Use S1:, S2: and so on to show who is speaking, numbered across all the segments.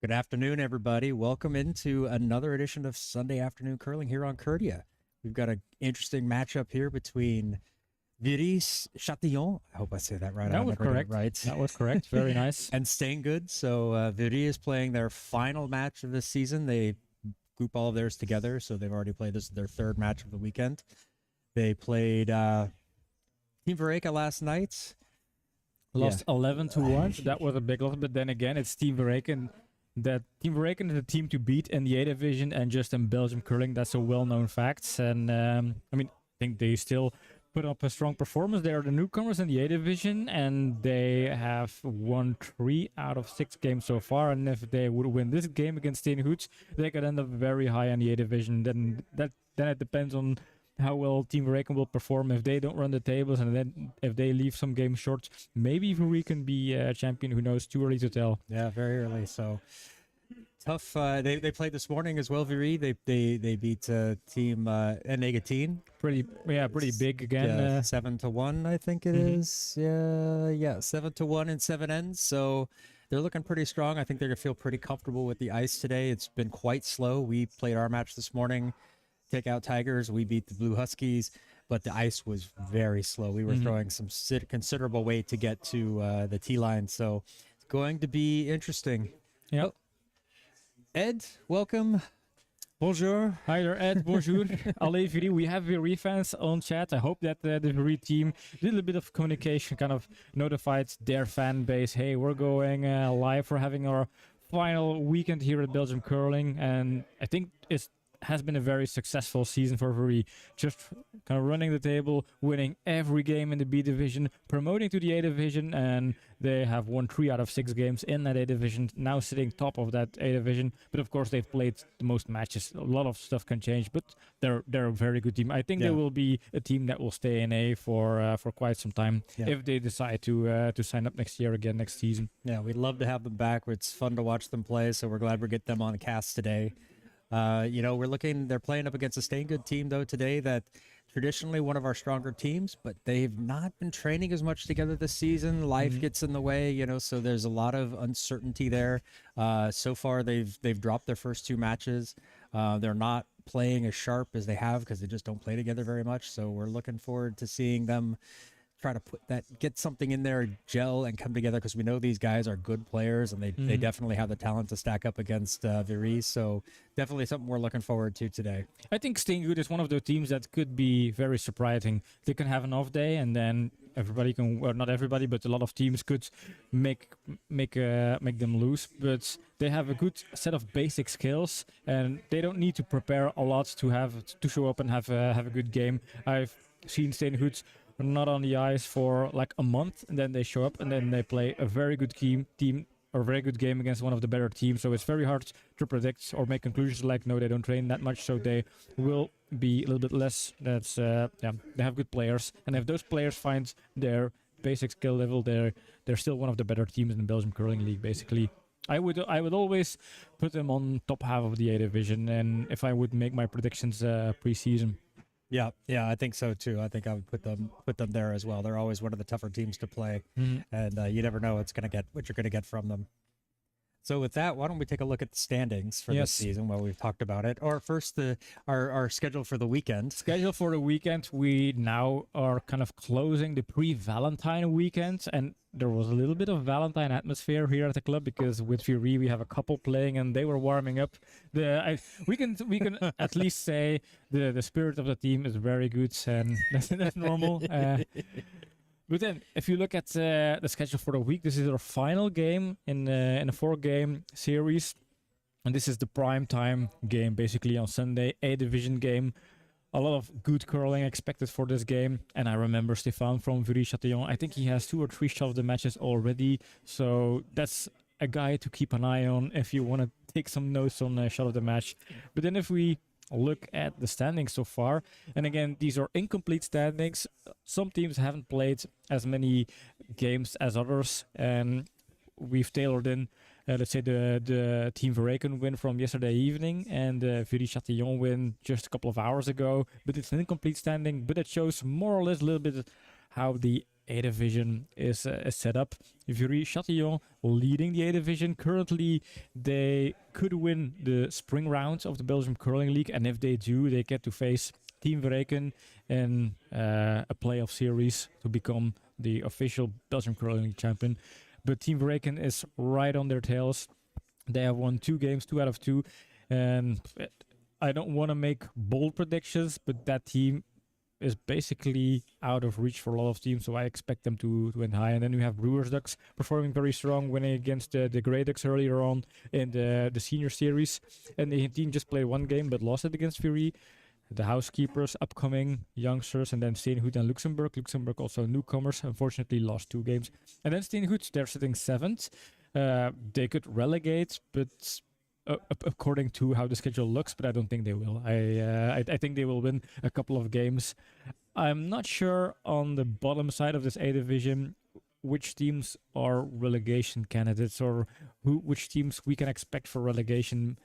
S1: Good afternoon, everybody. Welcome into another edition of Sunday Afternoon Curling here on Curtia. We've got an interesting matchup here between Viry-Chatillon. I hope I say that right.
S2: That
S1: I
S2: was
S1: never did it
S2: correct.
S1: right.
S2: That was correct. Very nice.
S1: And Steengoed. So Viry is playing their final match of this season. They group all of theirs together, so they've already played this their third match of the weekend. They played Team Viry last night.
S2: Lost 11-1. That was a big loss. But then again, it's Team Viry. That Team Viry is the team to beat in the A division and just in Belgian curling. That's a well-known fact. And I think they still put up a strong performance. They are the newcomers in the A division, and they have won 3 out of 6 games so far. And if they would win this game against Steengoed, they could end up very high in the A division. Then it depends on how well Team Viry will perform. If they don't run the tables and then if they leave some games short, maybe Viry can be a champion. Who knows? Too early to tell.
S1: Yeah, very early. So tough. They played this morning as well. Viry. They beat Team Negateen.
S2: Pretty big again.
S1: 7-1, I think it is. Yeah, 7-1 in 7 ends. So they're looking pretty strong. I think they're gonna feel pretty comfortable with the ice today. It's been quite slow. We played our match this morning. Take out Tigers. We beat the Blue Huskies, but the ice was very slow. We were throwing some considerable weight to get to the T line, so it's going to be interesting.
S2: Yep.
S1: Oh, Ed, welcome. Bonjour.
S2: Hi there, Ed. Bonjour. Allez, Viry. We have Viry fans on chat. I hope that the Viry team did a bit of communication, kind of notified their fan base. Hey, we're going live. We're having our final weekend here at Belgium Curling, and I think it has been a very successful season for Viry. Just kind of running the table, winning every game in the B division, promoting to the A division, and they have won 3 out of 6 games in that A division, now sitting top of that A division. But of course, they've played the most matches. A lot of stuff can change, but they're a very good team. I think they will be a team that will stay in A for quite some time if they decide to sign up next year again, next season.
S1: Yeah, we'd love to have them back. It's fun to watch them play, so we're glad we get them on the cast today. They're playing up against a Steengoed team, though, today that traditionally one of our stronger teams, but they've not been training as much together this season. Life gets in the way, so there's a lot of uncertainty there. So far, they've dropped their first 2 matches. They're not playing as sharp as they have because they just don't play together very much. So we're looking forward to seeing them try to get something in there, gel, and come together, because we know these guys are good players and they definitely have the talent to stack up against Viry. So definitely something we're looking forward to today.
S2: I think Steengoed is one of the teams that could be very surprising. They can have an off day, and then everybody can, well, not everybody, but a lot of teams could make them lose. But they have a good set of basic skills, and they don't need to prepare a lot to show up and have a good game. I've seen Steengoed not on the ice for like a month, and then they show up and then they play a very good team or a very good game against one of the better teams. So it's very hard to predict or make conclusions like, no, they don't train that much, so they will be a little bit less. That's they have good players, and if those players find their basic skill level, they're still one of the better teams in the Belgian Curling League. Basically, I would always put them on top half of the A division, and if I would make my predictions pre-season.
S1: Yeah, I think so too. I think I would put them there as well. They're always one of the tougher teams to play, and you never know what you're going to get from them. So with that, why don't we take a look at the standings for this season while we've talked about it? Or first, our schedule for the weekend.
S2: Schedule for the weekend, we now are kind of closing the pre-Valentine weekend, and there was a little bit of Valentine atmosphere here at the club, because with Viry we have a couple playing and they were warming up. We can at least say the spirit of the team is very good, and that's normal. But then, if you look at the schedule for the week, this is our final game in a 4-game series. And this is the prime time game, basically, on Sunday, A division game. A lot of good curling expected for this game. And I remember Stefan from Viry-Chatillon. I think he has 2 or 3 shot of the matches already. So that's a guy to keep an eye on if you want to take some notes on shot of the match. But then if we look at the standings so far, and again, these are incomplete standings. Some teams haven't played as many games as others, and we've tailored in, let's say, the Team Viry win from yesterday evening and the Viry-Chatillon win just a couple of hours ago. But it's an incomplete standing, but it shows more or less a little bit how the A division is set up. Viry-Chatillon leading the A division. Currently, they could win the spring rounds of the Belgian Curling League, and if they do, they get to face Team Viry-Chatillon in a playoff series to become the official Belgian Curling League champion. But Team Viry-Chatillon is right on their tails. They have won 2 games, 2 out of 2, and I don't want to make bold predictions, but that team is basically out of reach for a lot of teams, so I expect them to win high. And then we have Brewers Ducks performing very strong, winning against the Grey Ducks earlier on in the senior series. And the team just played 1 game but lost it against Viry. The housekeepers, upcoming youngsters, and then Steengoed and Luxembourg. Luxembourg also newcomers, unfortunately lost 2 games. And then Steengoed, they're sitting 7th. They could relegate, but according to how the schedule looks, but I don't think they will. I think they will win a couple of games. I'm not sure on the bottom side of this A division which teams are relegation candidates, or which teams we can expect for relegation.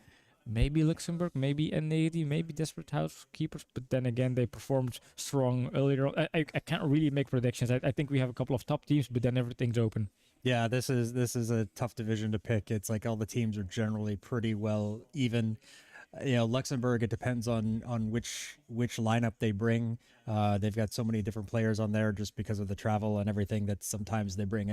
S2: Maybe Luxembourg, maybe N80, maybe Desperate Housekeepers, but then again, they performed strong earlier on. I can't really make predictions. I think we have a couple of top teams, but then everything's open.
S1: Yeah, this is a tough division to pick. It's like all the teams are generally pretty well even. Luxembourg, it depends on which lineup they bring. They've got so many different players on there just because of the travel and everything, that sometimes they bring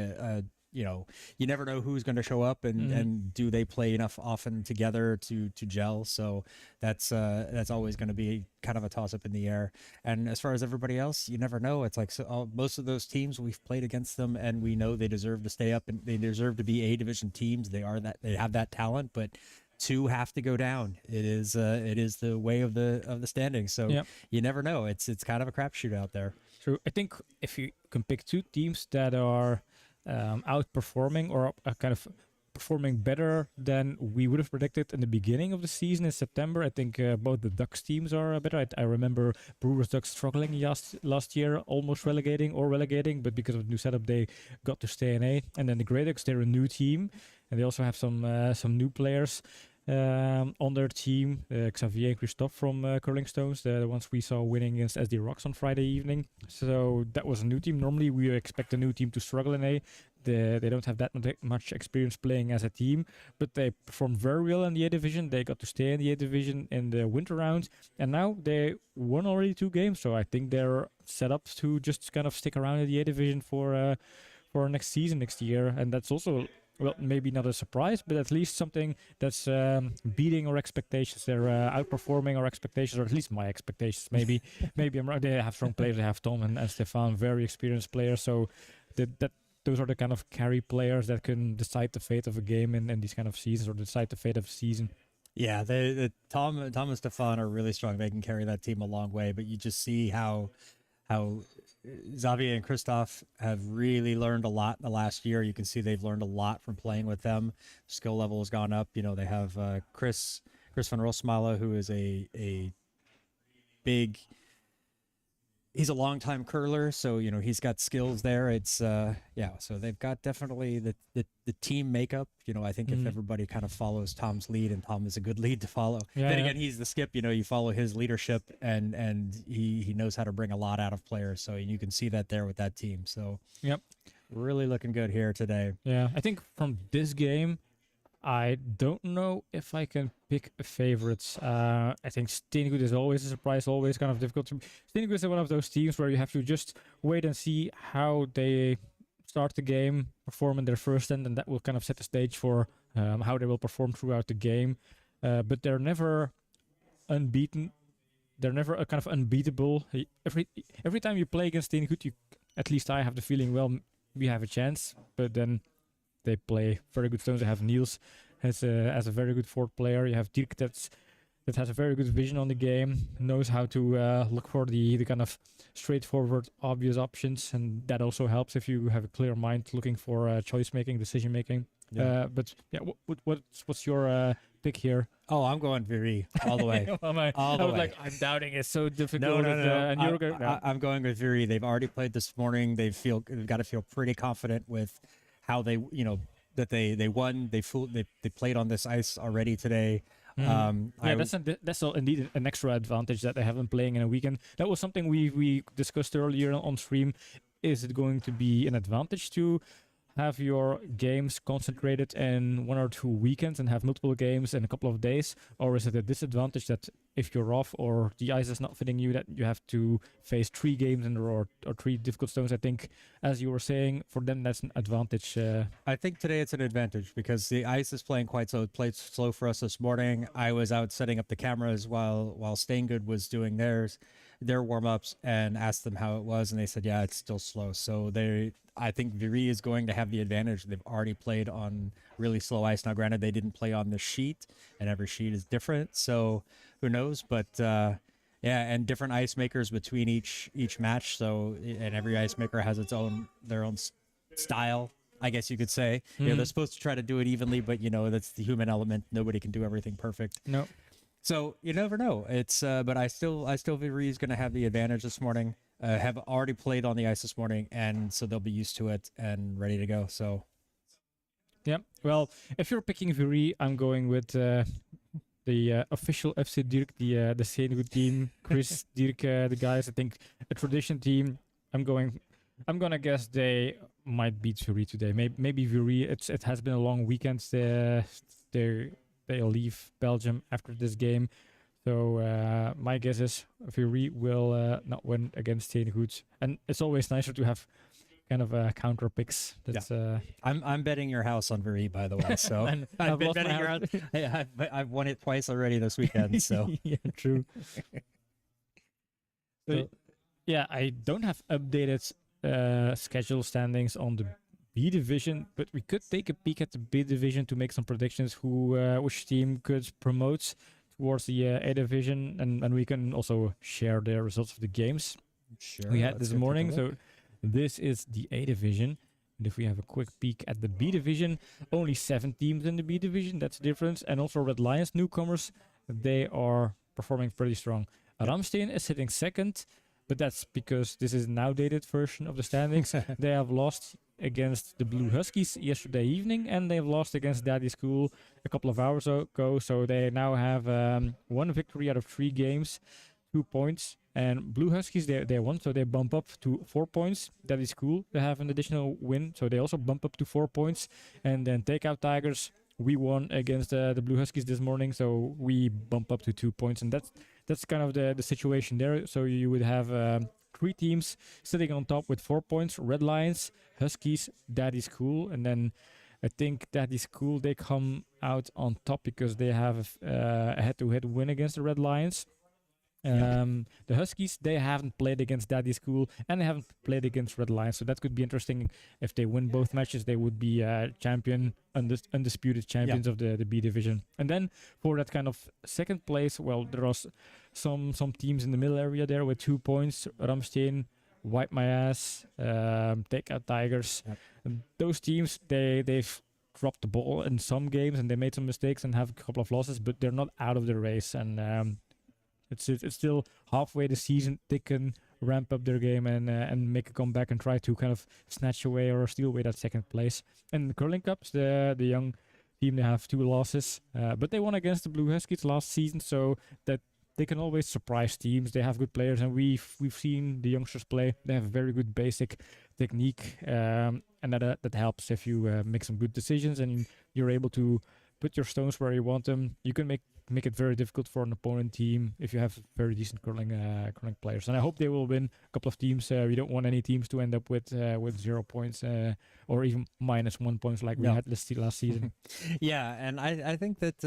S1: you never know who's going to show up, and do they play enough often together to gel. So that's always going to be kind of a toss up in the air. And as far as everybody else, you never know. It's like, most of those teams, we've played against them and we know they deserve to stay up and they deserve to be A division teams. They have that talent, but 2 have to go down. It is the way of the standings. So You never know. It's kind of a crapshoot out there.
S2: So I think if you can pick 2 teams that are outperforming or kind of performing better than we would have predicted in the beginning of the season in September, I think both the Ducks teams are better. I remember Brewers Ducks struggling last year, almost relegating, but because of the new setup, they got to stay in A. And then the Grey Ducks, they're a new team, and they also have some new players on their team. Xavier and Christophe from Curling Stones, the ones we saw winning against SD Rocks on Friday evening. So that was a new team. Normally we expect a new team to struggle in A. They don't have that much experience playing as a team, but they performed very well in the A division. They got to stay in the A division in the winter round, and now they won already 2 games. So I think they're set up to just kind of stick around in the A division for next year. And that's also, well, maybe not a surprise, but at least something that's beating our expectations. They're outperforming our expectations, or at least my expectations. Maybe I'm wrong. They have strong players. They have Tom and Stefan, very experienced players. So those are the kind of carry players that can decide the fate of a game in these kind of seasons, or decide the fate of a season.
S1: Yeah, Tom and Stefan are really strong. They can carry that team a long way, but you just see how Xavier and Christophe have really learned a lot in the last year. You can see they've learned a lot from playing with them. Skill level has gone up. They have Chris van Rosmalen, who is a big. He's a longtime curler, so he's got skills there. It's so they've got definitely the team makeup. I think if everybody kind of follows Tom's lead, and Tom is a good lead to follow. Then again, he's the skip. You follow his leadership, and he knows how to bring a lot out of players. So you can see that there with that team. So really looking good here today.
S2: Yeah, I think from this game, I don't know if I can pick favorites. I think Steengoed is always a surprise, always kind of difficult. Steengoed is one of those teams where you have to just wait and see how they start the game, perform in their first end, and that will kind of set the stage for how they will perform throughout the game. But they're never unbeaten. They're never kind of unbeatable. Every time you play against Steengoed, at least I have the feeling, well, we have a chance, but then they play very good stones. They have Niels as a very good 4th player. You have Dirk that has a very good vision on the game, knows how to look for the kind of straightforward, obvious options, and that also helps if you have a clear mind looking for choice making, decision making. Yeah. What's your pick here?
S1: Oh, I'm going Viry all the way.
S2: I'm doubting it. So difficult.
S1: No. I'm going with Viry. They've already played this morning. They've got to feel pretty confident with how they, that they won. They played on this ice already today.
S2: That's indeed an extra advantage that they haven't playing in a weekend. That was something we discussed earlier on stream. is it going to be an advantage to have your games concentrated in 1 or 2 weekends and have multiple games in a couple of days? Or is it a disadvantage that if you're off or the ice is not fitting you, that you have to face 3 games in a row or 3 difficult stones? I think, as you were saying, for them that's an advantage.
S1: I think today it's an advantage because the ice is playing quite slow. It played slow for us this morning. I was out setting up the cameras while Steengoed was doing their warm-ups and asked them how it was, and they said, yeah, it's still slow. So I think Viry is going to have the advantage. They've already played on really slow ice. Now, granted, they didn't play on the sheet, and every sheet is different, so who knows? But yeah, and different ice makers between each match. So, and every ice maker has their own style, I guess you could say. You know, they're supposed to try to do it evenly, but that's the human element. Nobody can do everything perfect.
S2: No.
S1: So you never know. It's but I still Viry is going to have the advantage this morning. Have already played on the ice this morning, and so they'll be used to it and ready to go. So
S2: yeah. Well, if you're picking Viry, I'm going with the official FC Dirk, the Steengoed team. Chris, Dirk, the guys. I think a tradition team. I'm gonna guess they might beat Viry today. Maybe Viry. It has been a long weekend. They'll leave Belgium after this game. So my guess is Viry will not win against Steengoed. And it's always nicer to have kind of counter picks. That's,
S1: I'm betting your house on Viry, by the way. So I've been betting your house. I've won it twice already this weekend. So
S2: yeah, true. So, yeah, I don't have updated schedule standings on the B division, but we could take a peek at the B division to make some predictions which team could promote towards the A division, and we can also share the results of the games we had this morning. So this is the A division, and if we have a quick peek at the B division, only 7 teams in the B division. That's the difference. And also Red Lions newcomers, they are performing pretty strong. Ramstein is sitting second, but that's because this is an outdated version of the standings. They have lost against the Blue Huskies yesterday evening, and they've lost against Daddy School a couple of hours ago. So they now have 1 victory out of 3 games, 2 points. And Blue Huskies, they won, so they bump up to 4 points. That is cool. They have an additional win, so they also bump up to 4 points. And then Takeout Tigers, we won against the Blue Huskies this morning, so we bump up to 2 points. And that's kind of the situation there. So you would have 3 teams sitting on top with 4 points. Red Lions, Huskies, Daddy's Cool. And then I think Daddy's Cool, they come out on top because they have a head-to-head win against the Red Lions. The Huskies, they haven't played against Daddy's Cool and they haven't played against Red Lions, so that could be interesting. If they win both matches, they would be undisputed champions of the B division. And then for that kind of second place, well, there are some teams in the middle area there with 2 points. Ramstein, Wipe My Ass, Takeout Tigers. And those teams, they've dropped the ball in some games and they made some mistakes and have a couple of losses, but they're not out of the race. And it's still halfway the season. They can ramp up their game and make a comeback and try to kind of snatch away or steal away that second place. And the Curling Cups, the young team, they have 2 losses, but they won against the Blue Huskies last season, so that they can always surprise teams. They have good players, and we've seen the youngsters play. They have very good basic technique, and that helps if you make some good decisions and you're able to put your stones where you want them. You can make it very difficult for an opponent team if you have very decent curling players. And I hope they will win a couple of teams. We don't want any teams to end up with 0 points or even -1 points like we had last season.
S1: Yeah, and I think that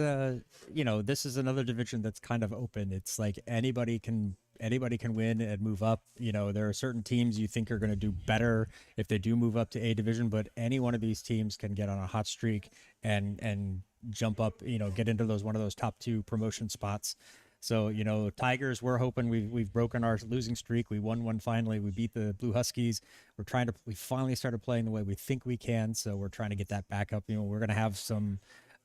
S1: this is another division that's kind of open. It's like anybody can win and move up. There are certain teams you think are going to do better if they do move up to A division, but any one of these teams can get on a hot streak and jump up, get into one of those top 2 promotion spots. So, Tigers, we're hoping we've broken our losing streak. We won one finally. We beat the Blue Huskies. We finally started playing the way we think we can. So we're trying to get that back up. We're going to have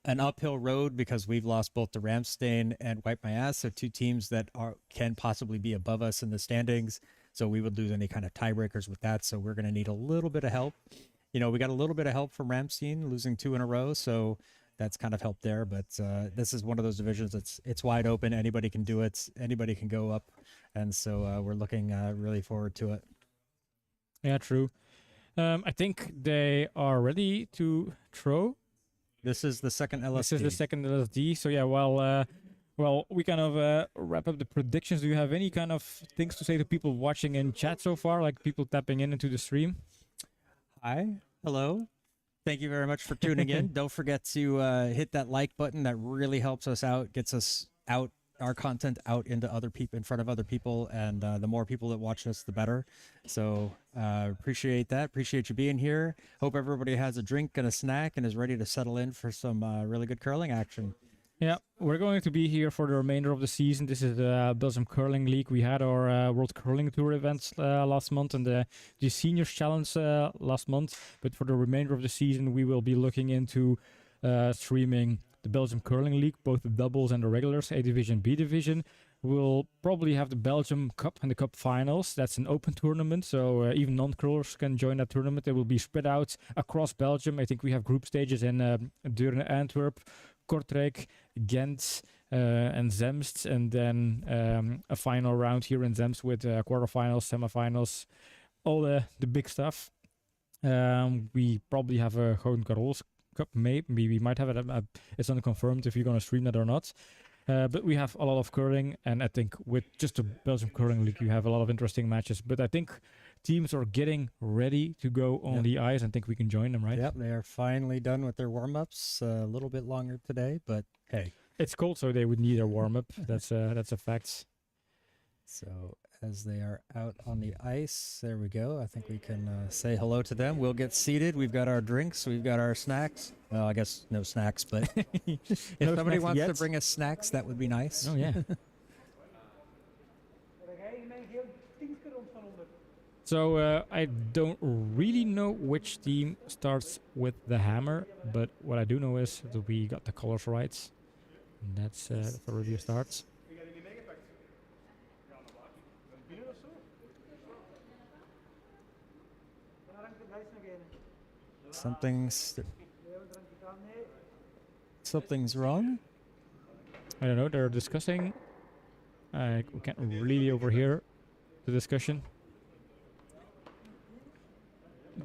S1: an uphill road because we've lost both the Ramstein and Wipe My Ass, so 2 teams that can possibly be above us in the standings. So we would lose any kind of tiebreakers with that. So we're going to need a little bit of help. We got a little bit of help from Ramstein losing 2 in a row. So that's kind of helped there. But this is one of those divisions it's wide open. Anybody can do it. Anybody can go up. And so we're looking really forward to it.
S2: Yeah, true. I think they are ready to throw.
S1: This is the second LSD.
S2: This is the second LSD. So yeah, well, we kind of wrap up the predictions. Do you have any kind of things to say to people watching in chat so far, like people tapping in into the stream?
S1: Hi. Hello. Thank you very much for tuning in. Don't forget to hit that like button. That really helps us out, gets us out, our content out into other people, in front of other people, and the more people that watch us, the better. So appreciate that. Appreciate you being here. Hope everybody has a drink and a snack and is ready to settle in for some really good curling action.
S2: Yeah, we're going to be here for the remainder of the season. This is the Belgium Curling League. We had our World Curling Tour events last month and the Seniors Challenge last month. But for the remainder of the season, we will be looking into streaming the Belgium Curling League, both the doubles and the regulars, A Division, B Division. We'll probably have the Belgium Cup and the Cup Finals. That's an open tournament, so even non-curlers can join that tournament. It will be spread out across Belgium. I think we have group stages in Deurne, Antwerp, Kortrijk, Ghent, and Zemst, and then a final round here in Zemst with quarterfinals, semifinals, all the big stuff. We probably have a Gouden Karol's Cup, maybe we might have it. It's unconfirmed if you're going to stream that or not. But we have a lot of curling, and I think with just the Belgium Curling League, you have a lot of interesting matches. But I think teams are getting ready to go on the ice. I think we can join them, right?
S1: Yep, they are finally done with their warm-ups. A little bit longer today, but hey.
S2: It's cold, so they would need a warm-up. That's a fact.
S1: So as they are out on the ice, there we go. I think we can say hello to them. We'll get seated. We've got our drinks. We've got our snacks. Well, I guess no snacks, but if
S2: No
S1: somebody
S2: snacks
S1: wants
S2: yet.
S1: to bring us snacks, that would be nice.
S2: Oh, yeah. So I don't really know which team starts with the hammer, but what I do know is that we got the colors right. And that's the review starts.
S1: Something's wrong.
S2: I don't know, they're discussing. We can't really overhear the discussion.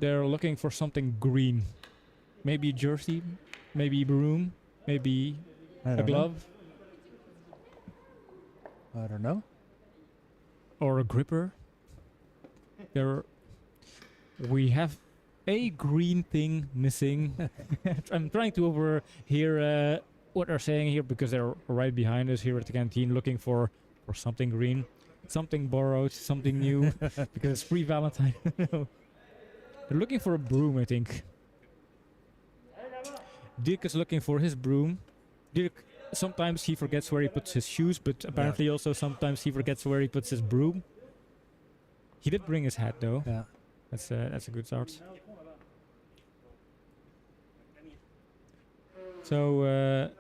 S2: They're looking for something green. Maybe a jersey, maybe a broom, maybe a glove.
S1: I don't know.
S2: Or a gripper. We have a green thing missing. I'm trying to overhear what they're saying here because they're right behind us here at the canteen looking for something green. Something borrowed, something new. Because it's pre-Valentine. They're looking for a broom, I think. Dirk is looking for his broom. Dirk, sometimes he forgets where he puts his shoes, but apparently also sometimes he forgets where he puts his broom. He did bring his hat, though.
S1: Yeah.
S2: That's a good start. So,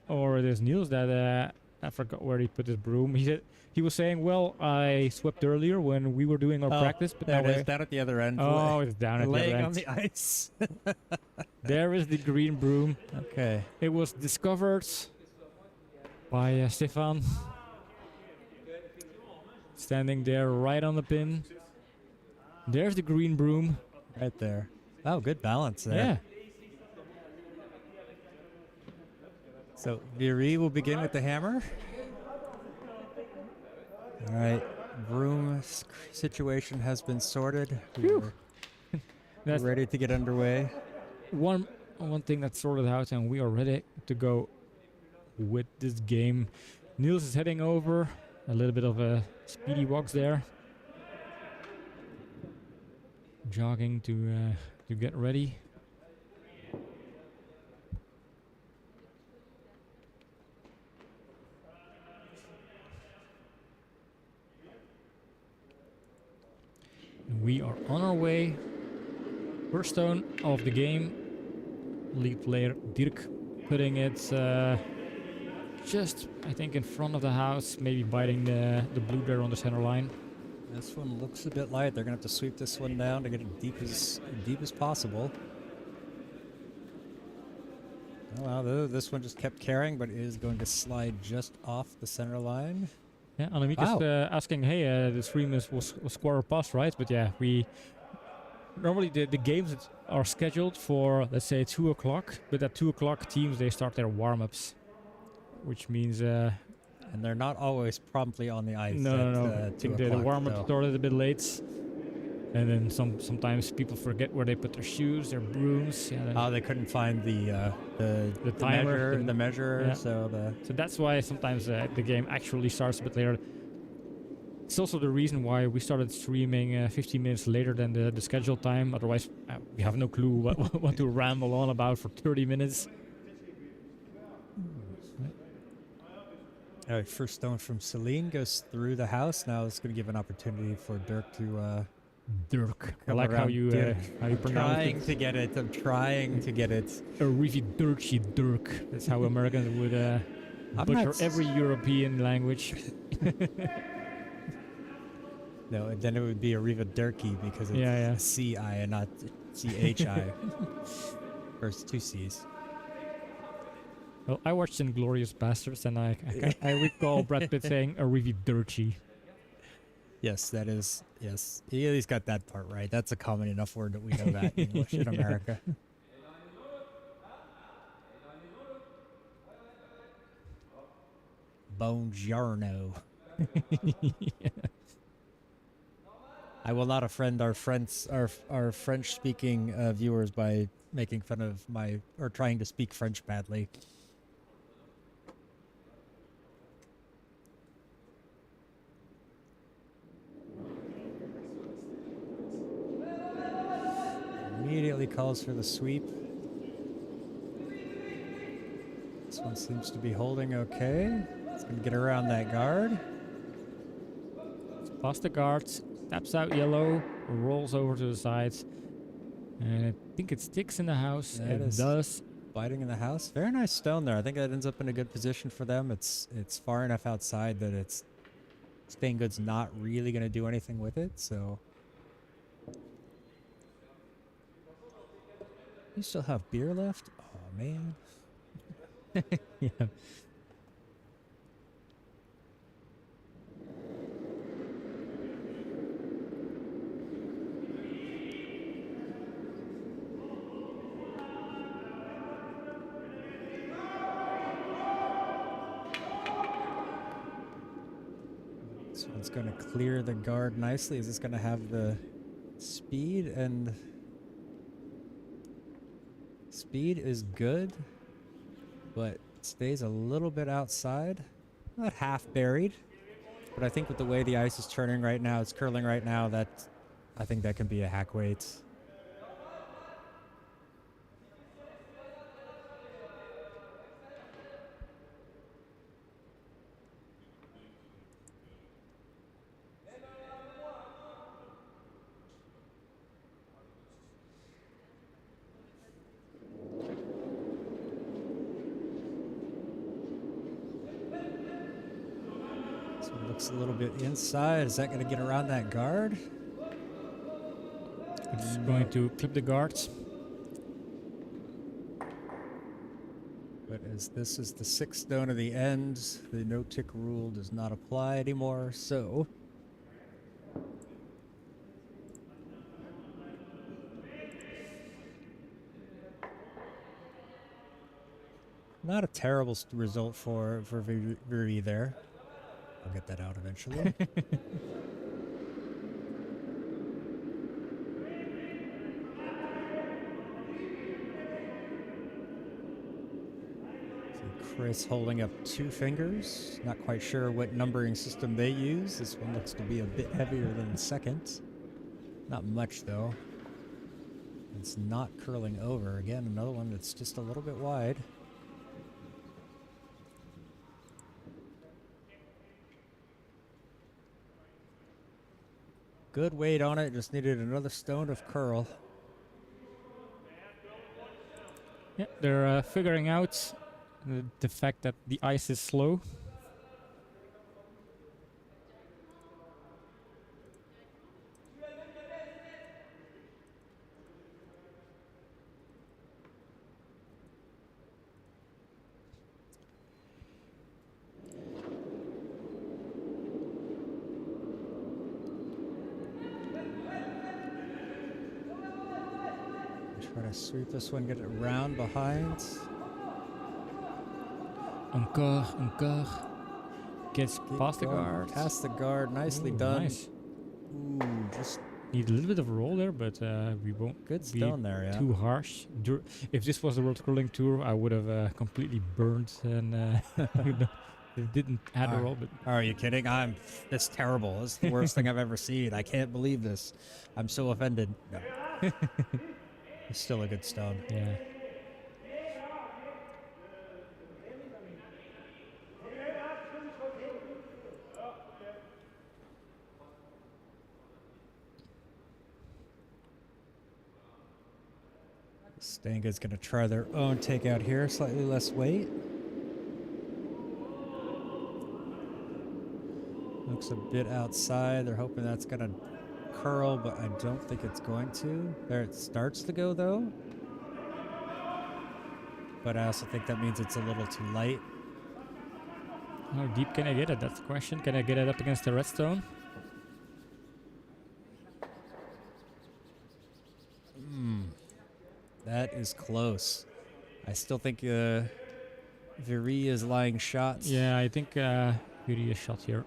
S2: or there's Niels that I forgot where he put his broom. He was saying, well, I swept earlier when we were doing our practice, but
S1: there
S2: now
S1: it is, down at the other end.
S2: Oh, it's down at the other
S1: laying
S2: end.
S1: on the ice.
S2: There is the green broom.
S1: Okay.
S2: It was discovered by Stefan. Standing there right on the pin. There's the green broom.
S1: Right there. Oh, good balance there.
S2: Yeah.
S1: So Viry will begin with the hammer. All right. Broom situation has been sorted. We're ready to get underway.
S2: One thing that's sorted out, and we are ready to go with this game. Niels is heading over. A little bit of a speedy walks there. Jogging to get ready. We are on our way. First stone of the game. Lead player Dirk putting it just, I think, in front of the house, maybe biting the blue there on the center line.
S1: This one looks a bit light. They're going to have to sweep this one down to get it deep as possible. Oh, wow, this one just kept carrying, but it is going to slide just off the center line.
S2: Yeah, Annemiek is
S1: Wow.
S2: asking, hey, the stream was quarter past, right? But yeah, we normally the games are scheduled for, let's say, 2 o'clock, but at 2 o'clock teams, they start their warm-ups, which means
S1: And they're not always promptly on the ice
S2: no, no,
S1: at
S2: no. I
S1: 2
S2: think the
S1: o'clock,
S2: warm-up
S1: though.
S2: started a bit late, and then sometimes people forget where they put their shoes, their brooms. Yeah,
S1: Oh, they couldn't find
S2: the timer,
S1: the measurer,
S2: yeah.
S1: so
S2: So that's why sometimes the game actually starts a bit later. It's also the reason why we started streaming 15 minutes later than the scheduled time. Otherwise, we have no clue what to ramble on about for 30 minutes.
S1: First stone from Celine goes through the house. Now it's going to give an opportunity for Dirk to
S2: Dirk. I
S1: come
S2: like how
S1: around.
S2: you pronounce
S1: Trying
S2: it.
S1: to get it. I'm trying to get it.
S2: A really dirty Dirk. That's how Americans would butcher every European language.
S1: No, and then it would be Arriva Dirky because it's
S2: Yeah.
S1: C-I and not C-H-I. First two C's.
S2: Well, I watched Inglourious Bastards, and I recall Brad Pitt saying a really dirty.
S1: Yes, that is. Yes, he at least got that part right. That's a common enough word that we know that in English in America. Buongiorno.
S2: Yeah.
S1: I will not offend our French-speaking viewers by making fun of or trying to speak French badly. Immediately calls for the sweep. This one seems to be holding okay. It's going to get around that guard.
S2: Past the guards, taps out yellow, rolls over to the sides. And I think it sticks in the house. It does.
S1: Biting in the house. Very nice stone there. I think that ends up in a good position for them. It's far enough outside that it's Steengoed's not really going to do anything with it, so... You still have beer left? Oh, man.
S2: Yeah.
S1: This one's going to clear the guard nicely. Is this going to have the speed? And speed is good, but stays a little bit outside. Not half buried, but I think with the way the ice is turning right now, it's curling right now, that I think that can be a hack weight. Looks a little bit inside. Is that going to get around that guard?
S2: It's going to clip the guards.
S1: But as this is the sixth stone of the end, the no-tick rule does not apply anymore, so... Not a terrible result for Viry there. I'll get that out eventually. So Chris holding up 2 fingers. Not quite sure what numbering system they use. This one looks to be a bit heavier than the second. Not much though. It's not curling over. Again, another one that's just a little bit wide. Good weight on it, just needed another stone of Karl.
S2: Yeah, they're figuring out the fact that the ice is slow.
S1: Try to sweep this one, get it around behind.
S2: Encore. Gets
S1: Keep
S2: past the
S1: going
S2: guard.
S1: Past the guard. Nicely
S2: Ooh,
S1: done.
S2: Nice.
S1: Ooh, just
S2: Need a little bit of roll there, but we won't
S1: good
S2: be
S1: stone there, yeah.
S2: too harsh. If this was the World Curling Tour, I would have completely burned and you know, it didn't add a roll. But
S1: Are you kidding? That's terrible. It's the worst thing I've ever seen. I can't believe this. I'm so offended. No. It's still a good stone.
S2: yeah.
S1: Steengoed's going to try their own takeout here. Slightly less weight. Looks a bit outside. They're hoping that's going to curl, but I don't think it's going to. There it starts to go, though. But I also think that means it's a little too light.
S2: How deep can I get it? That's the question. Can I get it up against the redstone?
S1: That is close. I still think Viry is lying shots.
S2: Yeah, I think Viry is shot here.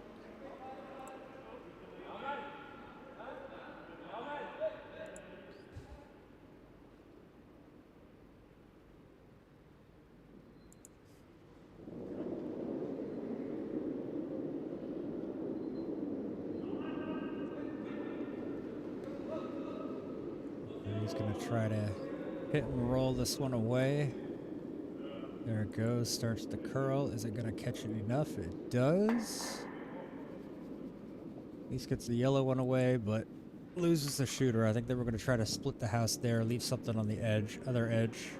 S1: He's going to try to hit and roll this one away. There it goes. Starts to curl. Is it going to catch it enough? It does. At least gets the yellow one away, but loses the shooter. I think they were going to try to split the house there, leave something on the edge, other edge.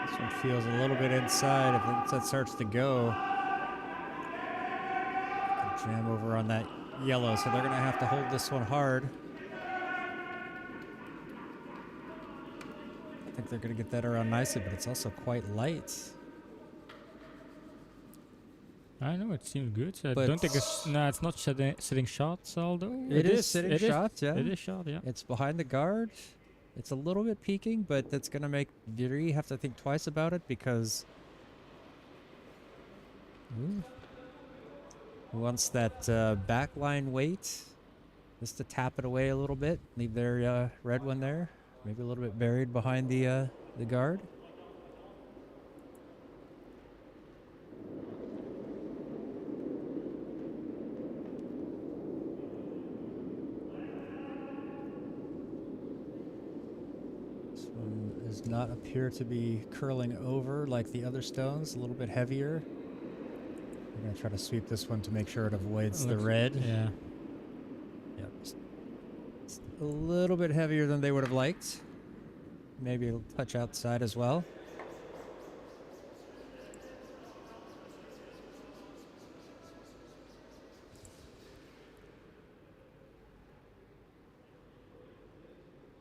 S1: This one feels a little bit inside. If that starts to go, can jam over on that yellow, so they're going to have to hold this one hard. I think they're going to get that around nicely, but it's also quite light.
S2: I know, it seems good. I
S1: But
S2: don't think it's... No, it's not sitting shots, although.
S1: It is sitting shots, yeah.
S2: It is shot, yeah.
S1: It's behind the guard. It's a little bit peeking, but that's going to make Viry have to think twice about it because... Ooh. He wants that backline weight just to tap it away a little bit. Leave their red one there. Maybe a little bit buried behind the guard. This one does not appear to be curling over like the other stones. A little bit heavier. I'm going to try to sweep this one to make sure it avoids the red.
S2: Yeah.
S1: Yep. It's a little bit heavier than they would have liked. Maybe a touch outside as well.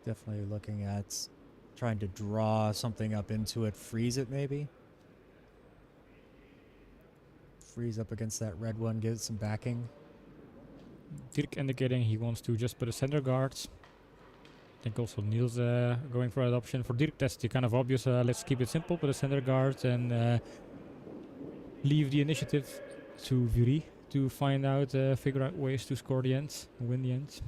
S1: Definitely looking at trying to draw something up into it, freeze it maybe. Freeze up against that red one, give it some backing.
S2: Dirk indicating he wants to just put a center guards. I think also Niels going for that option. For Dirk, that's the kind of obvious, let's keep it simple, put a center guard and leave the initiative to Viry to find out, figure out ways to score the end, win the end.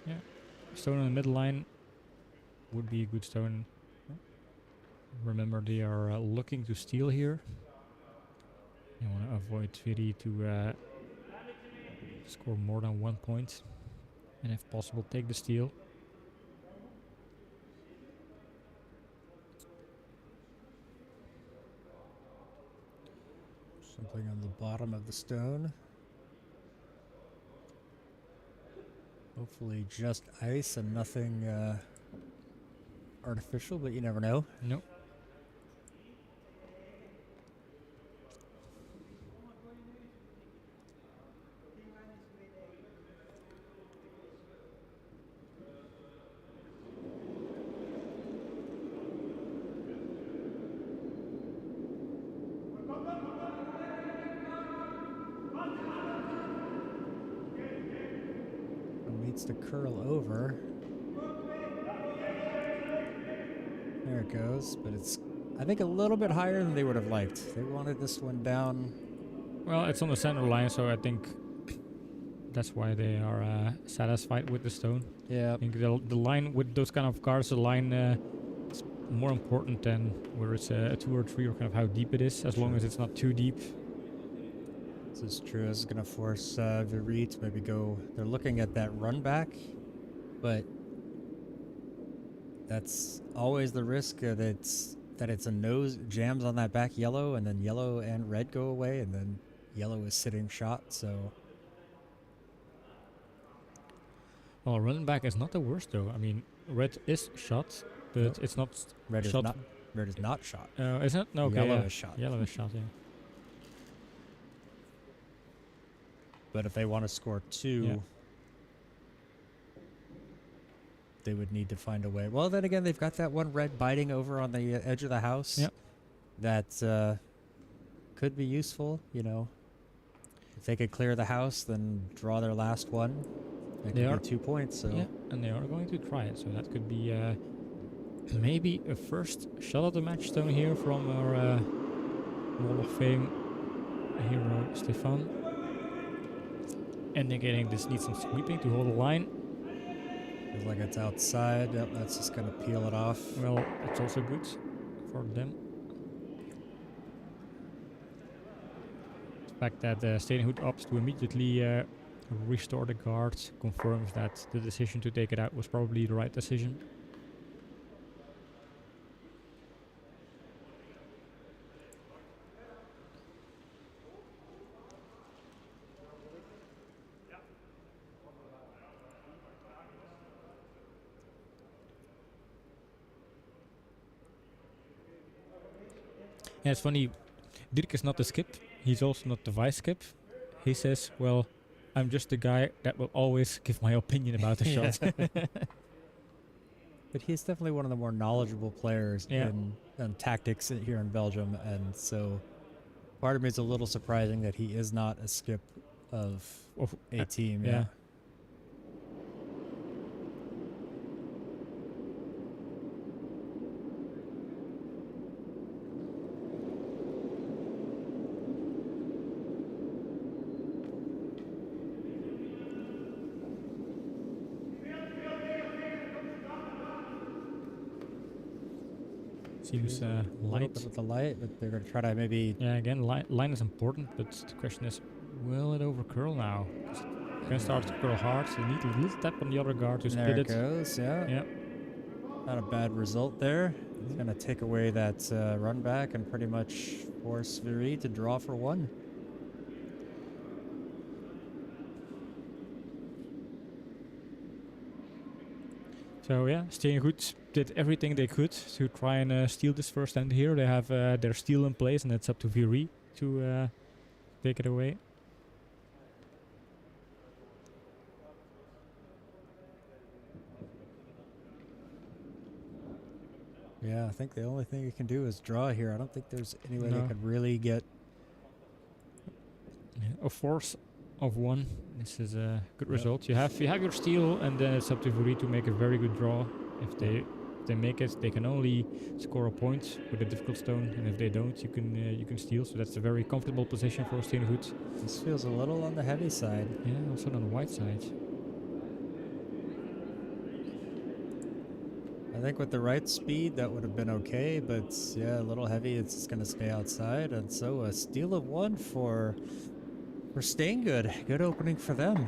S2: Yeah, stone on the middle line would be a good stone. Remember, they are looking to steal here. You want to avoid Viry to score more than 1 point, and if possible, take the steal.
S1: Something on the bottom of the stone. Hopefully just ice and nothing artificial, but you never know.
S2: Nope.
S1: Needs to curl over. There it goes, but it's, I think, a little bit higher than they would have liked. They wanted this one down.
S2: Well, it's on the center line, so I think that's why they are satisfied with the stone.
S1: Yeah.
S2: I think the line with those kind of cards, the line is more important than whether it's a 2 or 3 or kind of how deep it is, as long as it's not too deep.
S1: This is true. This is going to force Viry to maybe go. They're looking at that run back, but that's always the risk that it's a nose jams on that back yellow, and then yellow and red go away, and then yellow is sitting shot. So,
S2: well, running back is not the worst though. I mean, red is shot, but it's not
S1: red
S2: shot.
S1: Red is not shot.
S2: Is it? No, okay,
S1: Yellow is shot.
S2: Yellow is shot. Yeah.
S1: But if they want to score 2, they would need to find a way. Well, then again, they've got that one red biting over on the edge of the house.
S2: Yep.
S1: That could be useful, you know. If they could clear the house, then draw their last one. That could be 2 points. So.
S2: Yeah, and they are going to try it. So that could be maybe a first shot at the match stone here from our Wall of Fame hero, Stefan. Indicating this needs some sweeping to hold the line.
S1: Feels like it's outside. Yep, that's just going to peel it off.
S2: Well, it's also good for them. The fact that Steengoed opts to immediately restore the guard confirms that the decision to take it out was probably the right decision. Yeah, it's funny. Dirk is not the skip. He's also not the vice skip. He says, well, I'm just the guy that will always give my opinion about the shot.
S1: But he's definitely one of the more knowledgeable players in tactics here in Belgium. And so part of me is a little surprising that he is not a skip of a team.
S2: Yeah. Seems light.
S1: With the light, but they're going to try to maybe...
S2: Yeah, again, line is important, but the question is, will it over curl now? It's going to start to curl hard, so you need a little tap on the other guard to split it.
S1: There it goes, yeah. Not a bad result there. It's going to take away that run back and pretty much force Viry to draw for 1.
S2: So yeah, Steengoed did everything they could to try and steal this first end here. They have their steal in place, and it's up to Viry to take it away.
S1: Yeah, I think the only thing you can do is draw here. I don't think there's any way they could really get...
S2: A force of 1. This is a good result. You have your steal, and then it's up to Viry to make a very good draw. If they make it, they can only score a point with a difficult stone, and if they don't, you can steal. So that's a very comfortable position for Steengoed.
S1: This feels a little on the heavy side.
S2: Yeah, also on the white side.
S1: I think with the right speed, that would have been okay, but yeah, a little heavy. It's just going to stay outside, and so a steal of 1 for Steengoed. Good opening for them.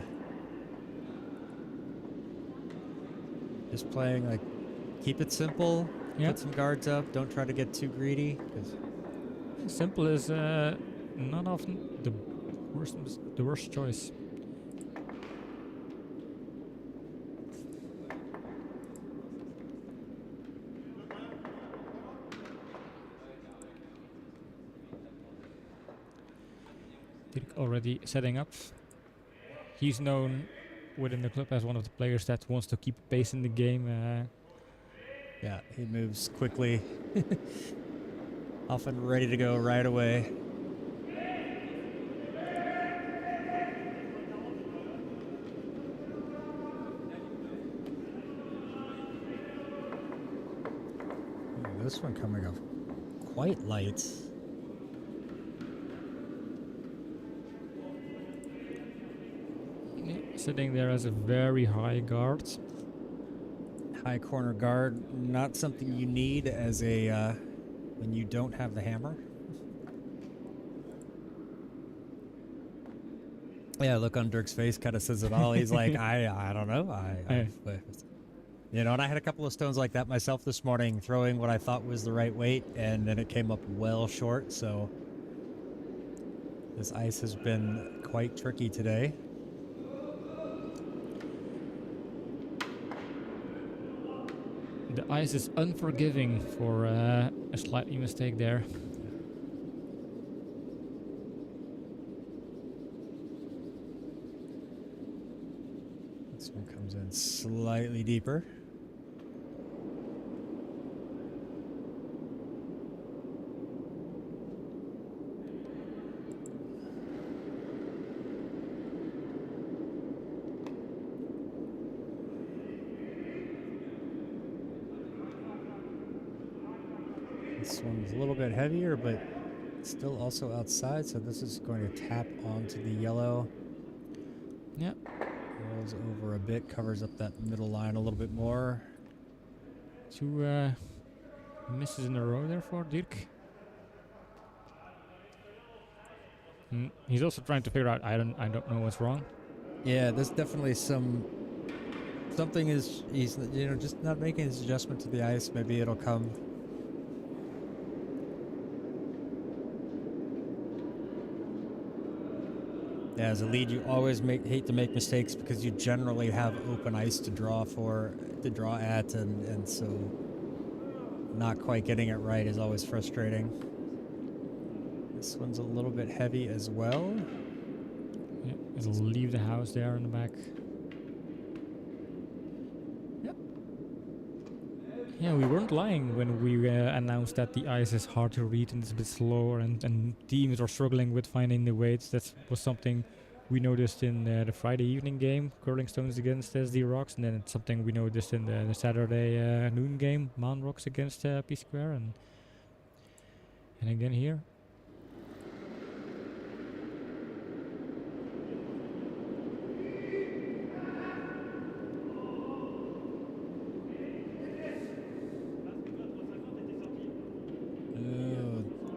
S1: Just playing like, keep it simple. Put some guards up. Don't try to get too greedy.
S2: Simple is not often the worst choice. Dirk already setting up. He's known within the club as one of the players that wants to keep pace in the game.
S1: Yeah, he moves quickly. Often ready to go right away. Ooh, this one coming up quite light.
S2: Sitting there as a very high guard.
S1: High corner guard, not something you need as a when you don't have the hammer. Yeah, look on Dirk's face kind of says it all. He's like, I don't know. You know, and I had a couple of stones like that myself this morning, throwing what I thought was the right weight, and then it came up well short. So this ice has been quite tricky today.
S2: The ice is unforgiving for a slightly mistake there.
S1: This one comes in slightly deeper. This one's a little bit heavier, but still also outside, so this is going to tap onto the yellow.
S2: Yep.
S1: Rolls over a bit, covers up that middle line a little bit more.
S2: 2 misses in a row there for Dirk. He's also trying to figure out, I don't know what's wrong.
S1: Yeah, there's definitely something is, he's, you know, just not making his adjustment to the ice. Maybe it'll come. Yeah, as a lead, you always hate to make mistakes because you generally have open ice to draw at, and so not quite getting it right is always frustrating. This one's a little bit heavy as well.
S2: Yeah, it'll leave the house there in the back.
S1: Yep.
S2: Yeah, we weren't lying when we announced that the ice is hard to read and it's a bit slower, and teams are struggling with finding the weights. That was something we noticed in the Friday evening game, Curling Stones against SD Rocks, and then it's something we noticed in the Saturday noon game, Mount Rocks against P Square, and again here.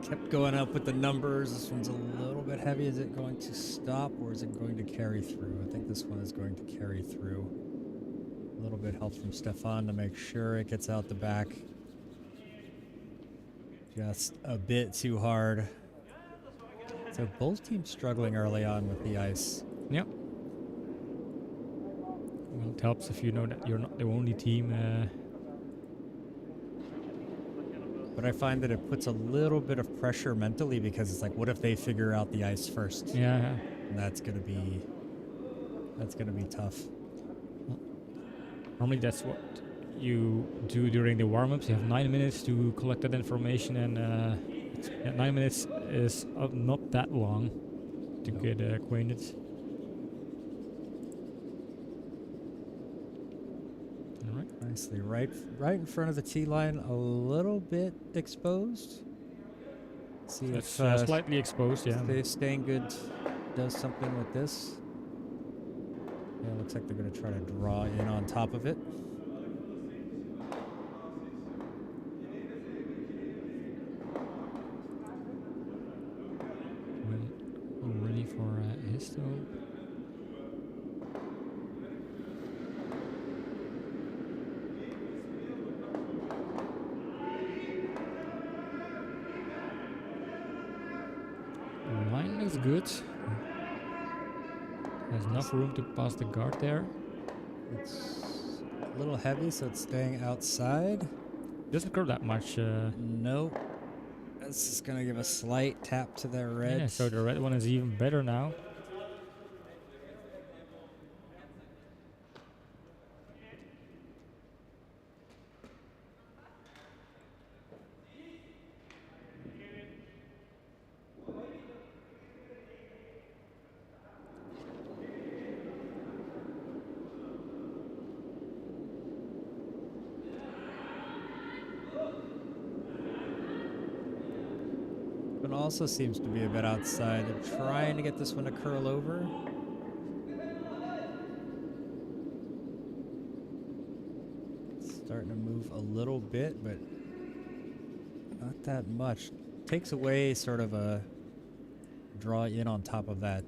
S1: Kept going up with the numbers. This one's a little bit heavy. Is it going to stop or is it going to carry through? I think this one is going to carry through. A little bit help from Stefan to make sure it gets out the back. Just a bit too hard. So both teams struggling early on with the ice.
S2: Yep. Well, it helps if you know that you're not the only team.
S1: But I find that it puts a little bit of pressure mentally because it's like, what if they figure out the ice first?
S2: Yeah.
S1: And that's gonna be tough.
S2: Normally that's what you do during the warm-ups. You have 9 minutes to collect that information, and 9 minutes is not that long to get acquainted.
S1: Nicely, right in front of the tee line, a little bit exposed. See
S2: That's
S1: if
S2: slightly exposed, yeah.
S1: Steengoed does something with this. Yeah, looks like they're going to try to draw in on top of it.
S2: Ready for his stone. Line looks good. There's enough room to pass the guard there.
S1: It's a little heavy, so it's staying outside.
S2: Doesn't curve that much.
S1: Nope. This is going to give a slight tap to their red.
S2: Yeah, so the red one is even better now.
S1: One also seems to be a bit outside. They're trying to get this one to curl over. Starting to move a little bit, but not that much. Takes away sort of a draw in on top of that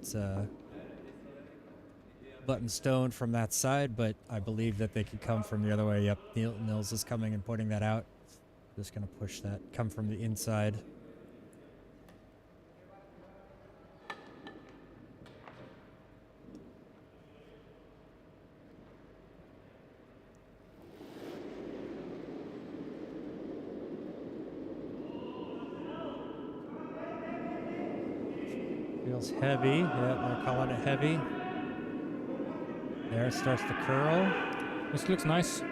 S1: button stone from that side, but I believe that they could come from the other way. Yep, Nils is coming and pointing that out. Just going to push that, come from the inside. Feels heavy. Yeah, they're calling it heavy. There it starts to curl.
S2: This looks nice.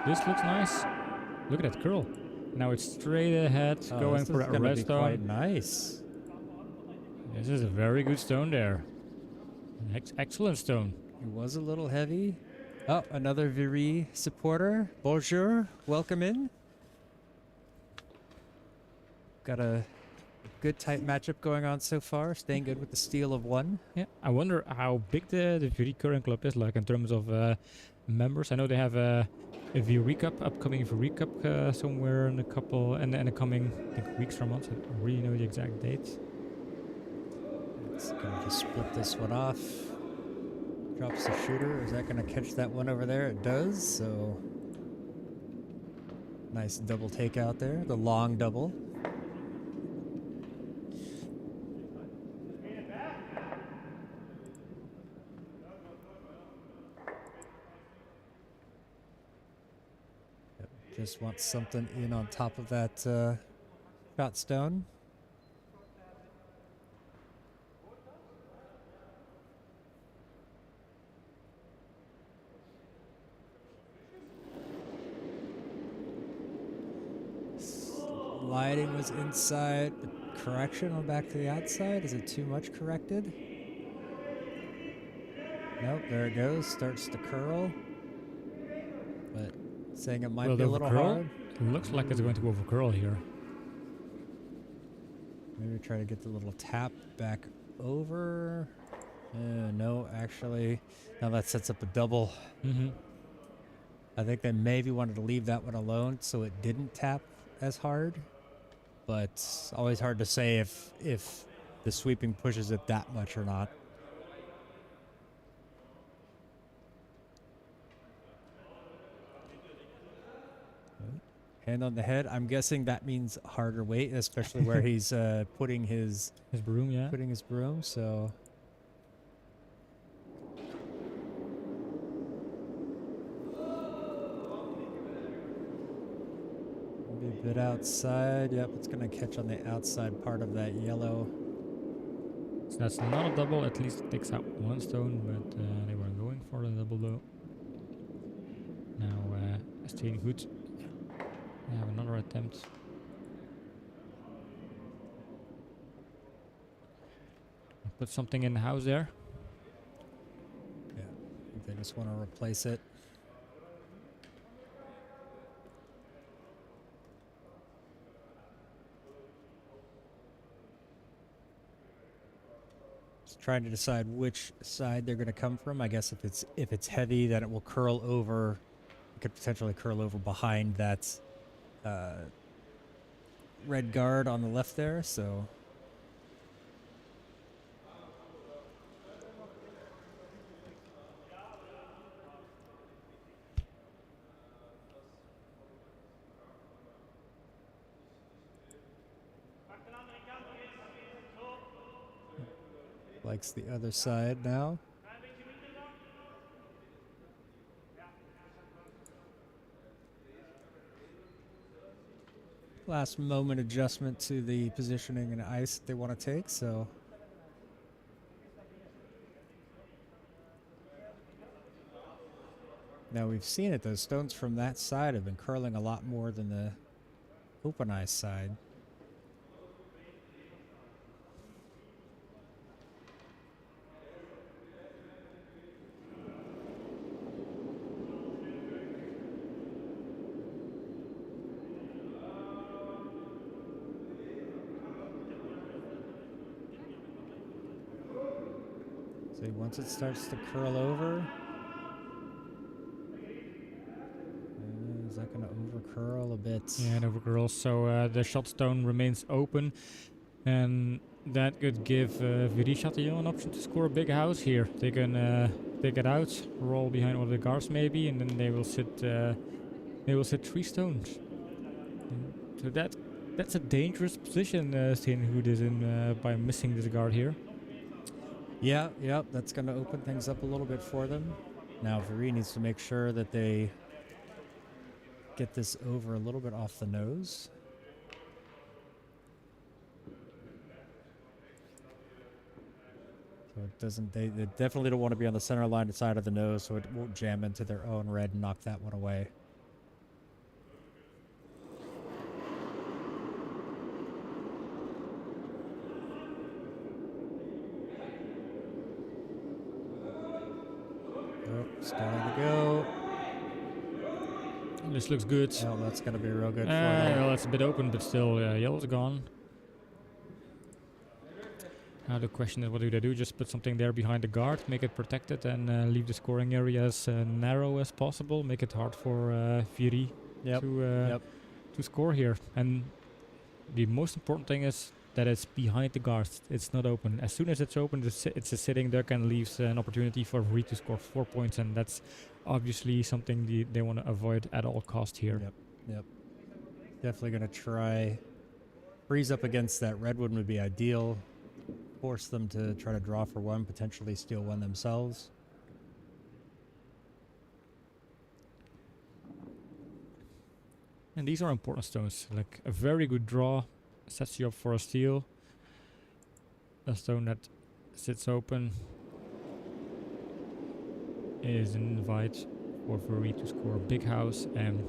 S2: This looks nice. Look at that curl. Now it's straight ahead, going for a red stone.
S1: Quite nice.
S2: This is a very good stone there. Excellent stone.
S1: It was a little heavy. Oh, another Viry supporter. Bonjour. Welcome in. Got a good tight matchup going on so far. Staying good with the steal of 1.
S2: Yeah, I wonder how big the Viry current club is, like in terms of members. I know they have a Viry Cup, upcoming Viry Cup somewhere in a couple, and in the coming I think, weeks from months. I don't really know the exact date.
S1: It's gonna just split this one off. Drops the shooter. Is that gonna catch that one over there? It does. So nice double takeout there. The long double. Just want something in on top of that shot stone. Lighting was inside, but correction on back to the outside. Is it too much corrected? Nope, there it goes. Starts to curl. But saying it might be a little hard.
S2: It looks like it's going to over curl here.
S1: Maybe try to get the little tap back over. No, actually. Now that sets up a double. I think they maybe wanted to leave that one alone so it didn't tap as hard. But it's always hard to say if the sweeping pushes it that much or not. Hand on the head. I'm guessing that means harder weight, especially where he's putting his
S2: broom, yeah.
S1: Putting his broom, so maybe a bit outside. Yep, it's gonna catch on the outside part of that yellow.
S2: So that's not a double. At least it takes out one stone, but they were going for the double though. Now Steengoed. We have another attempt. Put something in the house there.
S1: Yeah, I think they just want to replace it. Just trying to decide which side they're going to come from. I guess if it's heavy, then it will curl over. It could potentially curl over behind that red guard on the left there, so likes the other side now. last moment adjustment to the positioning and ice that they want to take. So now we've seen it. Those stones from that side have been curling a lot more than the open ice side. So once it starts to curl over, is that going to over curl a bit?
S2: Yeah, and over curls. So the shot stone remains open, and that could give Viry-Chatillon an option to score a big house here. They can take it out, roll behind one of the guards maybe, and then they will sit 3 stones. So that's a dangerous position Steengoed is in by missing this guard here.
S1: Yeah, that's going to open things up a little bit for them. Now Viry needs to make sure that they get this over a little bit off the nose. So it doesn't, they definitely don't want to be on the center line side of the nose, so it won't jam into their own red and knock that one away. Starting to go.
S2: This looks good.
S1: Oh, that's going to be real good for
S2: well, it's a bit open, but still, yellow's gone. Now the question is, what do they do? Just put something there behind the guard, make it protected, and leave the scoring area as narrow as possible. Make it hard for Viry to score here. And the most important thing is that it's behind the guard. It's not open. As soon as it's open, it's a sitting duck and leaves an opportunity for Viry to score 4 points, and that's obviously something they want to avoid at all cost here.
S1: Yep. Definitely going to try freeze up against that red one would be ideal. Force them to try to draw for one, potentially steal one themselves.
S2: And these are important stones. Like a very good draw sets you up for a steal. A stone that sits open is an invite for Viry to score a big house, and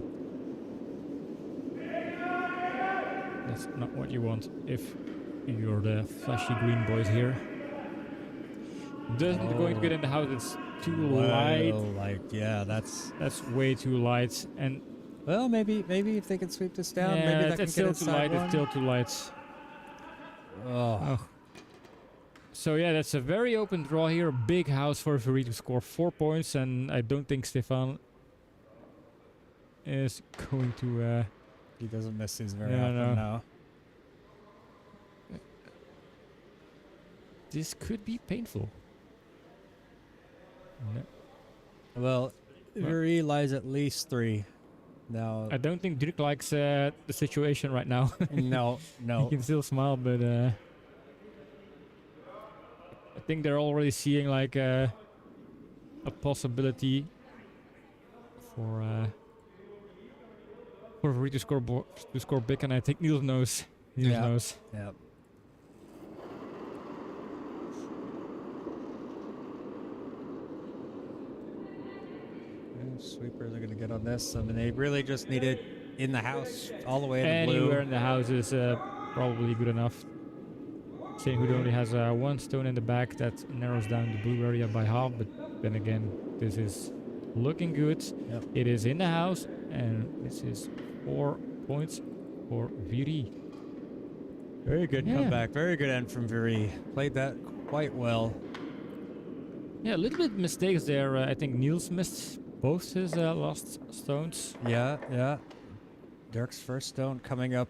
S2: that's not what you want if you're the flashy green boys here. Doesn't going to get in the house, it's too light.
S1: Yeah, that's
S2: way too light. And
S1: well, maybe if they can sweep this down,
S2: yeah,
S1: maybe that
S2: it's
S1: can get
S2: still too
S1: inside
S2: light.
S1: one.
S2: It's still too light.
S1: Oh.
S2: So yeah, that's a very open draw here. A big house for Viry to score 4 points, and I don't think Stefan is going to.
S1: He doesn't miss these very often now.
S2: This could be painful. No.
S1: Well, Viry lies at least 3. Now
S2: I don't think Dirk likes the situation right now.
S1: No.
S2: He can still smile, but I think they're already seeing like a possibility for Viry to score big, and I think Niels knows. Knows.
S1: Yeah. Sweepers are going to get on this. I mean, they really just need it in the house, all the way in the blue.
S2: Anywhere in the house is probably good enough. Steengoed only has 1 stone in the back that narrows down the blue area by half, but then again, this is looking good.
S1: Yep.
S2: It is in the house, and this is 4 points for Viry.
S1: Very good comeback. Very good end from Viry. Played that quite well.
S2: Yeah, a little bit mistakes there. I think Niels missed both his last stones.
S1: Yeah. Dirk's first stone coming up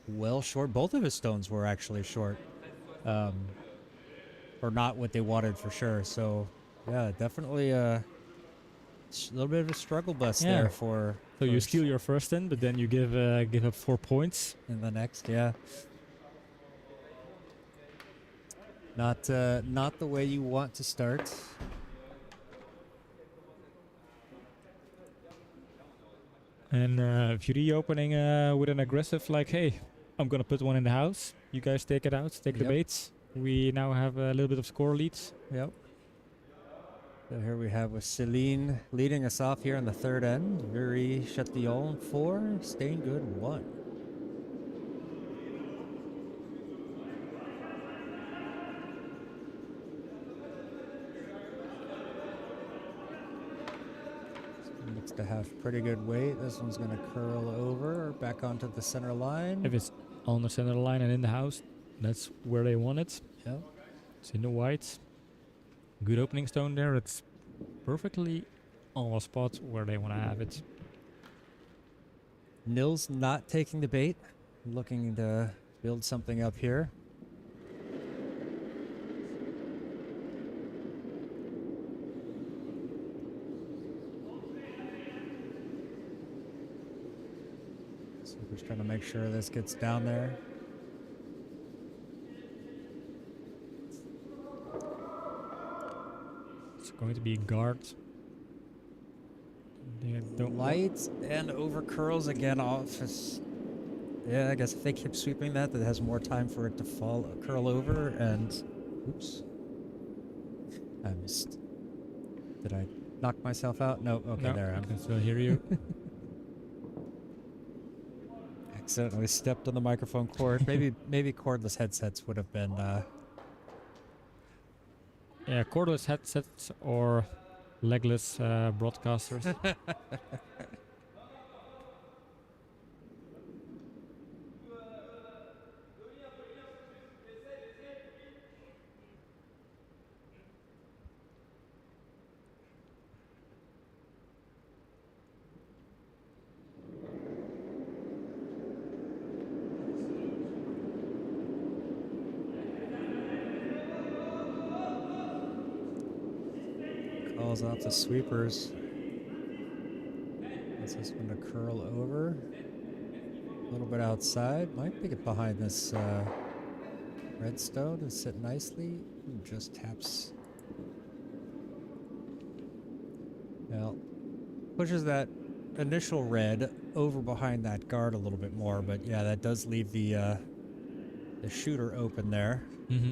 S1: well short. Both of his stones were actually short. Or not what they wanted for sure. So, yeah, definitely a little bit of a struggle bus there for...
S2: So you steal your first in, but then you give up 4 points.
S1: In the next, yeah. Not the way you want to start.
S2: And Viry opening with an aggressive like, hey, I'm gonna put one in the house. You guys take it out, take the
S1: Yep.
S2: baits. We now have a little bit of score leads.
S1: Yep. So here we have with Celine leading us off here on the third end. Viry-Chatillon 4, Steengoed 1. Looks to have pretty good weight. This one's going to curl over back onto the center line.
S2: If it's on the center line and in the house, that's where they want it.
S1: Yep.
S2: It's in the whites. Good opening stone there. It's perfectly on a spot where they want to have it.
S1: Nils not taking the bait, looking to build something up here. So just trying to make sure this gets down there.
S2: It's going to be guard. They don't
S1: Light and over curls again off. Yeah, I guess if they keep sweeping that has more time for it to curl over and... Oops. I missed. Did I knock myself out? No, okay,
S2: No,
S1: there I
S2: I
S1: am.
S2: can still hear you.
S1: Accidentally stepped on the microphone cord. Maybe cordless headsets would have been...
S2: Yeah, cordless headsets or legless broadcasters.
S1: Calls out the sweepers. This is going to curl over. A little bit outside. Might pick it behind this redstone and sit nicely. Just taps. Well, pushes that initial red over behind that guard a little bit more, but yeah, that does leave the shooter open there.
S2: Mm-hmm.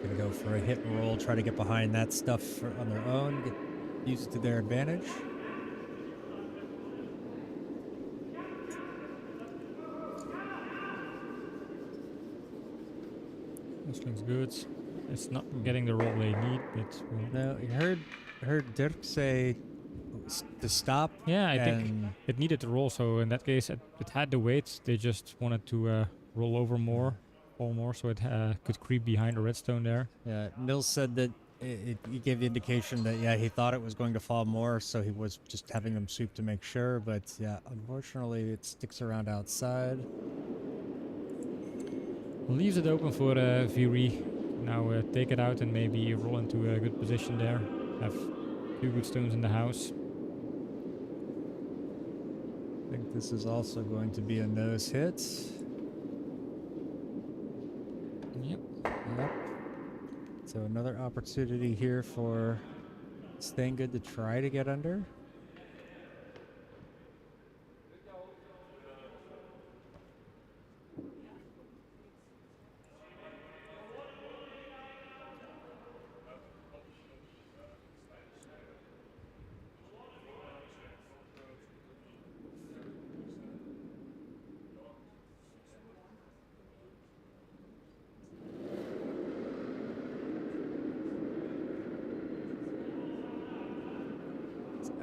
S1: Gonna go for a hit and roll, try to get behind that stuff on their own, use it to their advantage.
S2: This looks good. It's not getting the roll they need, but well.
S1: No, you heard Dirk say to stop.
S2: Yeah, I think it needed to roll. So in that case, it had the weight. They just wanted to roll over more, fall more, so it could creep behind the redstone there.
S1: Yeah, Nils said that he gave the indication that yeah, he thought it was going to fall more, so he was just having them sweep to make sure. But yeah, unfortunately, it sticks around outside.
S2: Leaves it open for Viry. Now take it out and maybe roll into a good position there. Have 2 good stones in the house.
S1: I think this is also going to be a nose hit.
S2: Yep.
S1: Yep. So another opportunity here for Steengoed to try to get under.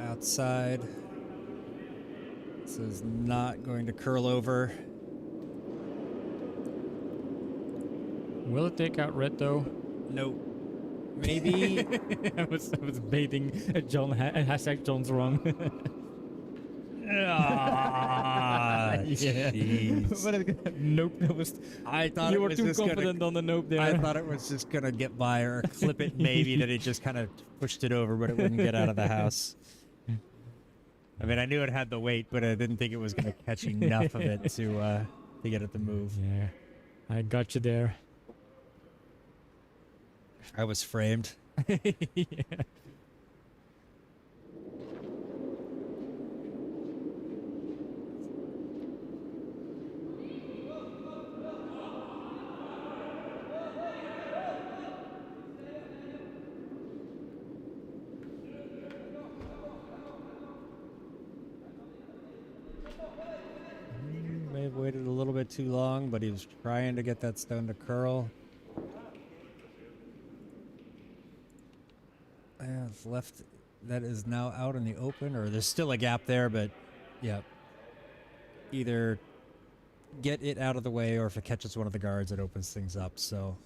S1: Outside. This is not going to curl over.
S2: Will it take out red though?
S1: Nope. Maybe.
S2: I was baiting John. Hashtag John's wrong.
S1: Ah,
S2: yeah.
S1: jeez.
S2: But nope. That was.
S1: I thought
S2: You
S1: it
S2: were
S1: was
S2: too
S1: just
S2: confident on the nope there.
S1: I thought it was just gonna get by or clip it. Maybe that it just kind of pushed it over, but it wouldn't get out of the house. I mean, I knew it had the weight, but I didn't think it was gonna catch enough of it to get it to move.
S2: Yeah, I got you there.
S1: I was framed.
S2: Yeah.
S1: May have waited a little bit too long, but he was trying to get that stone to curl. And left that is now out in the open, or there's still a gap there, but yeah. Either get it out of the way, or if it catches one of the guards, it opens things up. So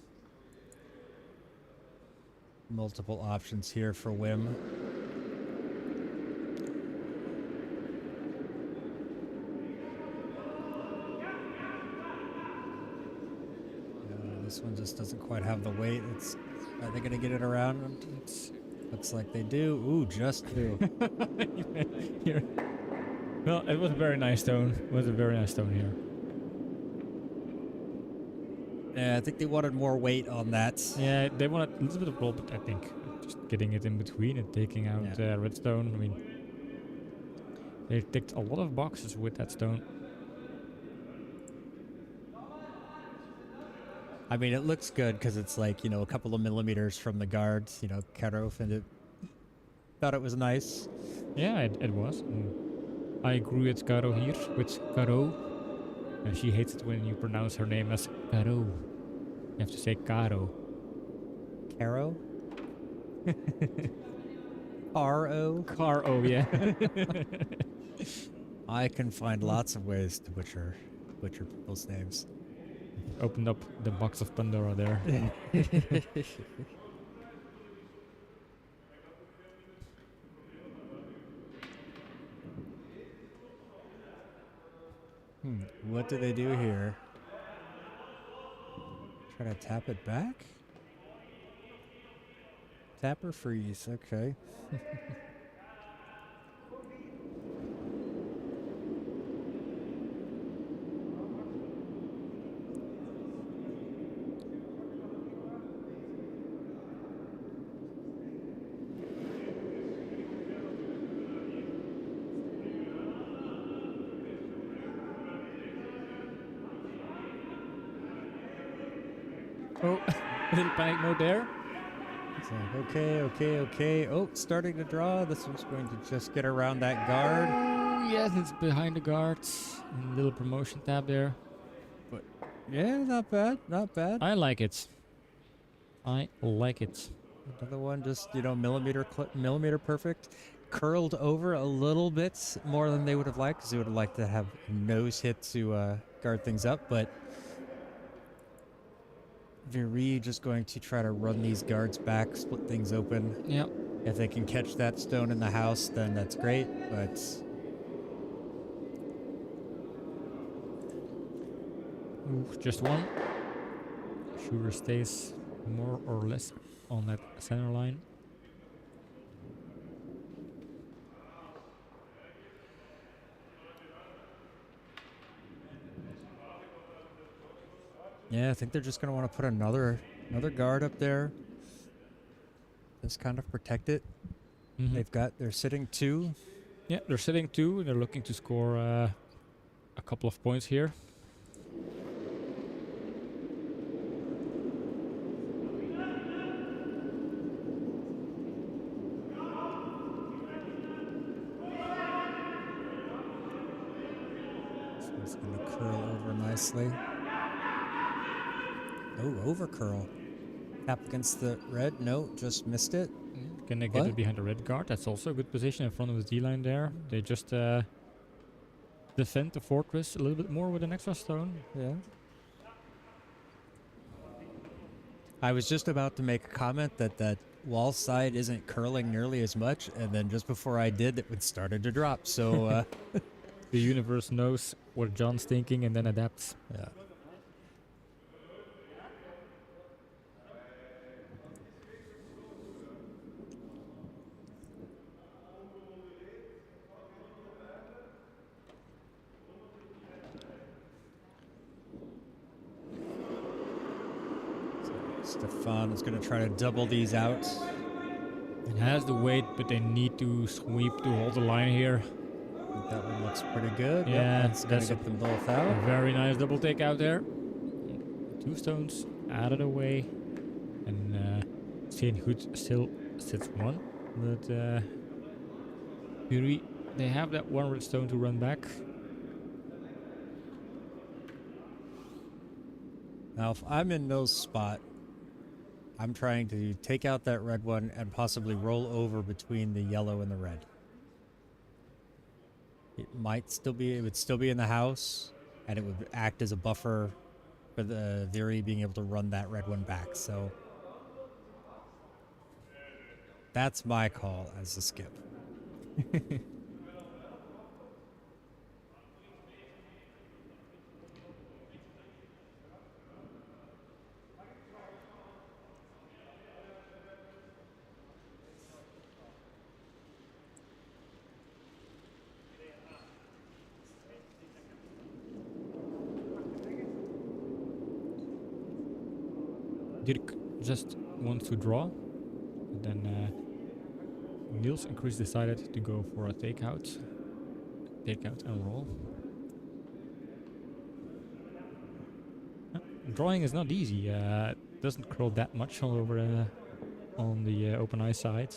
S1: multiple options here for Wim. This one just doesn't quite have the weight. Are they going to get it around? Looks like they do. Ooh, just two.
S2: Here. Well, it was a very nice stone. It was a very nice stone here.
S1: Yeah, I think they wanted more weight on that.
S2: Yeah, they wanted a little bit of roll, but I think just getting it in between and taking out redstone. I mean, they ticked a lot of boxes with that stone.
S1: I mean, it looks good because it's like, a couple of millimeters from the guards. Karl thought it was nice.
S2: Yeah, it was. I agree with Caro here, with Caro. And she hates it when you pronounce her name as Caro. You have to say Caro.
S1: Caro? R-O?
S2: Caro, yeah.
S1: I can find lots of ways to butcher people's names.
S2: Opened up the box of Pandora there.
S1: What do they do here? Try to tap it back? Tap or freeze, okay.
S2: Oh, a little panic mode there.
S1: It's like, okay. Oh, starting to draw. This one's going to just get around that guard.
S2: Oh, yes, it's behind the guards. A little promotion tab there.
S1: But yeah, not bad.
S2: I like it.
S1: Another one just, millimeter perfect. Curled over a little bit more than they would have liked, because they would have liked to have a nose hit to guard things up, but Viry just going to try to run these guards back, split things open.
S2: Yep.
S1: If they can catch that stone in the house, then that's great, but
S2: Ooh, just one. Sugar stays more or less on that center line.
S1: yeah, I think they're just going to want to put another guard up there. Just kind of protect it. They're sitting 2.
S2: Yeah, they're sitting 2. They're looking to score a couple of points here.
S1: So it's going to curl over nicely. Oh, over curl. Tap against the red. No, just missed it.
S2: Can they get it behind the red guard? That's also a good position in front of the D-line there. They just defend the fortress a little bit more with an extra stone.
S1: Yeah. I was just about to make a comment that wall side isn't curling nearly as much, and then just before I did, it started to drop. So
S2: the universe knows what John's thinking and then adapts.
S1: yeah. Stefan is going to try to double these out.
S2: It has the weight, but they need to sweep to hold the line here.
S1: I think that one looks pretty good.
S2: Yeah,
S1: that's going to get them both out.
S2: A very nice double take out there. 2 stones out of the way. And Steengoed still sits 1. But Viry, they have that 1 redstone to run back.
S1: Now, if I'm in Nil's spot, I'm trying to take out that red one and possibly roll over between the yellow and the red. It would still be in the house, and it would act as a buffer for the Viry being able to run that red one back. So that's my call as a skip.
S2: Dirk just wants to draw. And then Niels and Chris decided to go for a takeout. Takeout and roll. Drawing is not easy. It doesn't curl that much all over on the open eye side.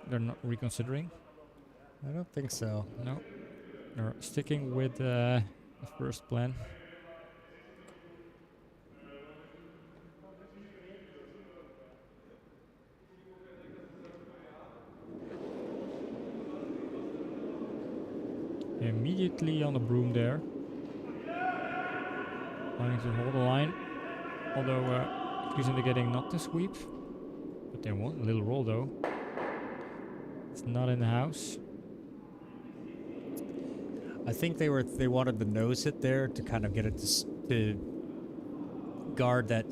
S2: They're not reconsidering.
S1: I don't think so.
S2: No. They're sticking with the first plan. Immediately on the broom there. Trying to hold the line. Although he's indicating not to sweep. But they want a little roll though. It's not in the house.
S1: I think they wanted the nose hit there to kind of get it to guard the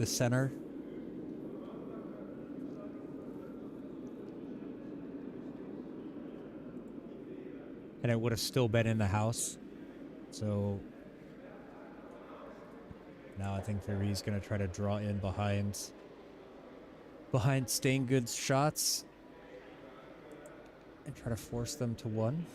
S1: center. And it would have still been in the house. So now I think Viry's going to try to draw in behind Steengoed's shots and try to force them to one.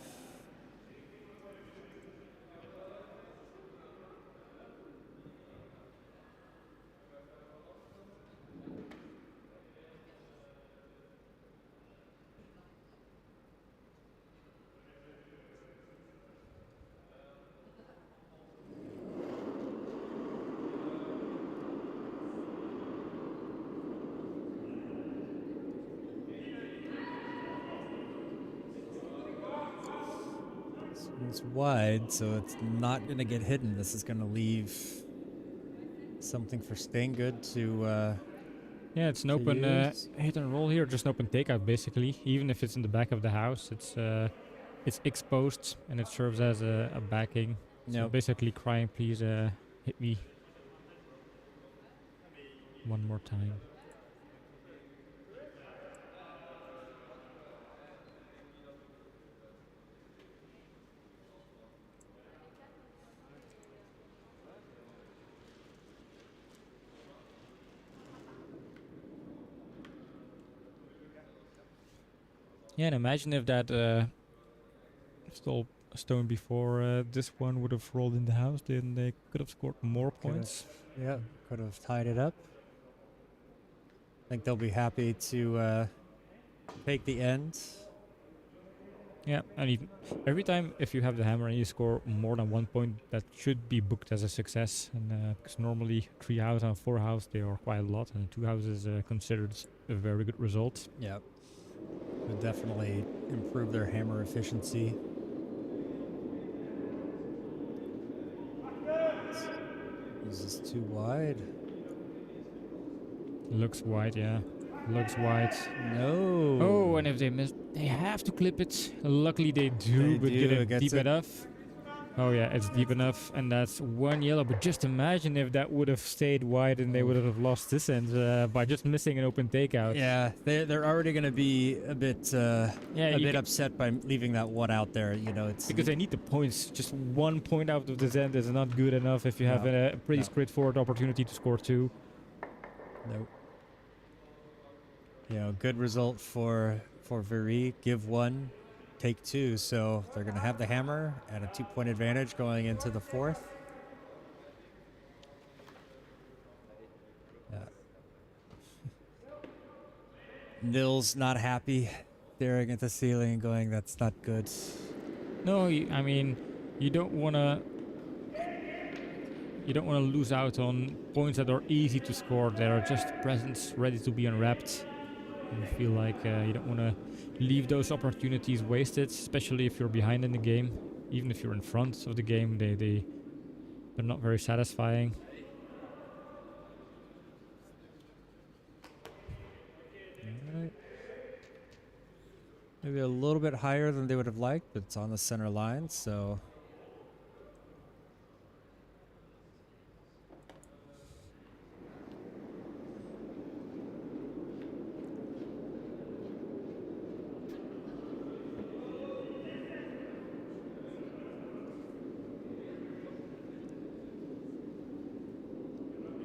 S1: It's wide, so it's not going to get hidden. This is going to leave something for Steengoed to
S2: yeah, it's an open hit and roll here, just an open takeout basically. Even if it's in the back of the house, it's exposed and it serves as a backing. So basically crying, please hit me one more time. Yeah, and imagine if that stone before this one would have rolled in the house, then they could have scored more points.
S1: Yeah, could have tied it up. I think they'll be happy to take the end.
S2: Yeah, and even every time if you have the hammer and you score more than 1 point, that should be booked as a success. And because normally 3 house and 4 house, they are quite a lot, and 2 houses considered a very good result.
S1: Yeah. Would definitely improve their hammer efficiency. Is this too wide?
S2: Looks wide, yeah. Looks wide.
S1: No.
S2: Oh, and if they miss, they have to clip it. Luckily they do, but get it deep enough. Oh yeah, it's deep enough, and that's 1 yellow. But just imagine if that would have stayed wide and they would have lost this end by just missing an open takeout.
S1: Yeah, they're already going to be a bit upset by leaving that one out there. You know, it's
S2: because they need the points. Just 1 point out of this end is not good enough if you have a pretty straightforward opportunity to score 2.
S1: Nope. You know, good result for Viry. Give 1. Take 2, so they're going to have the hammer and a 2-point advantage going into the 4th. Nils not happy. staring at the ceiling going, that's not good.
S2: No, I mean, you don't want to lose out on points that are easy to score. That are just presents ready to be unwrapped. And you feel like you don't want to leave those opportunities wasted, especially if you're behind in the game. Even if you're in front of the game, they're not very satisfying.
S1: Alright. Maybe a little bit higher than they would have liked, but it's on the center line, so...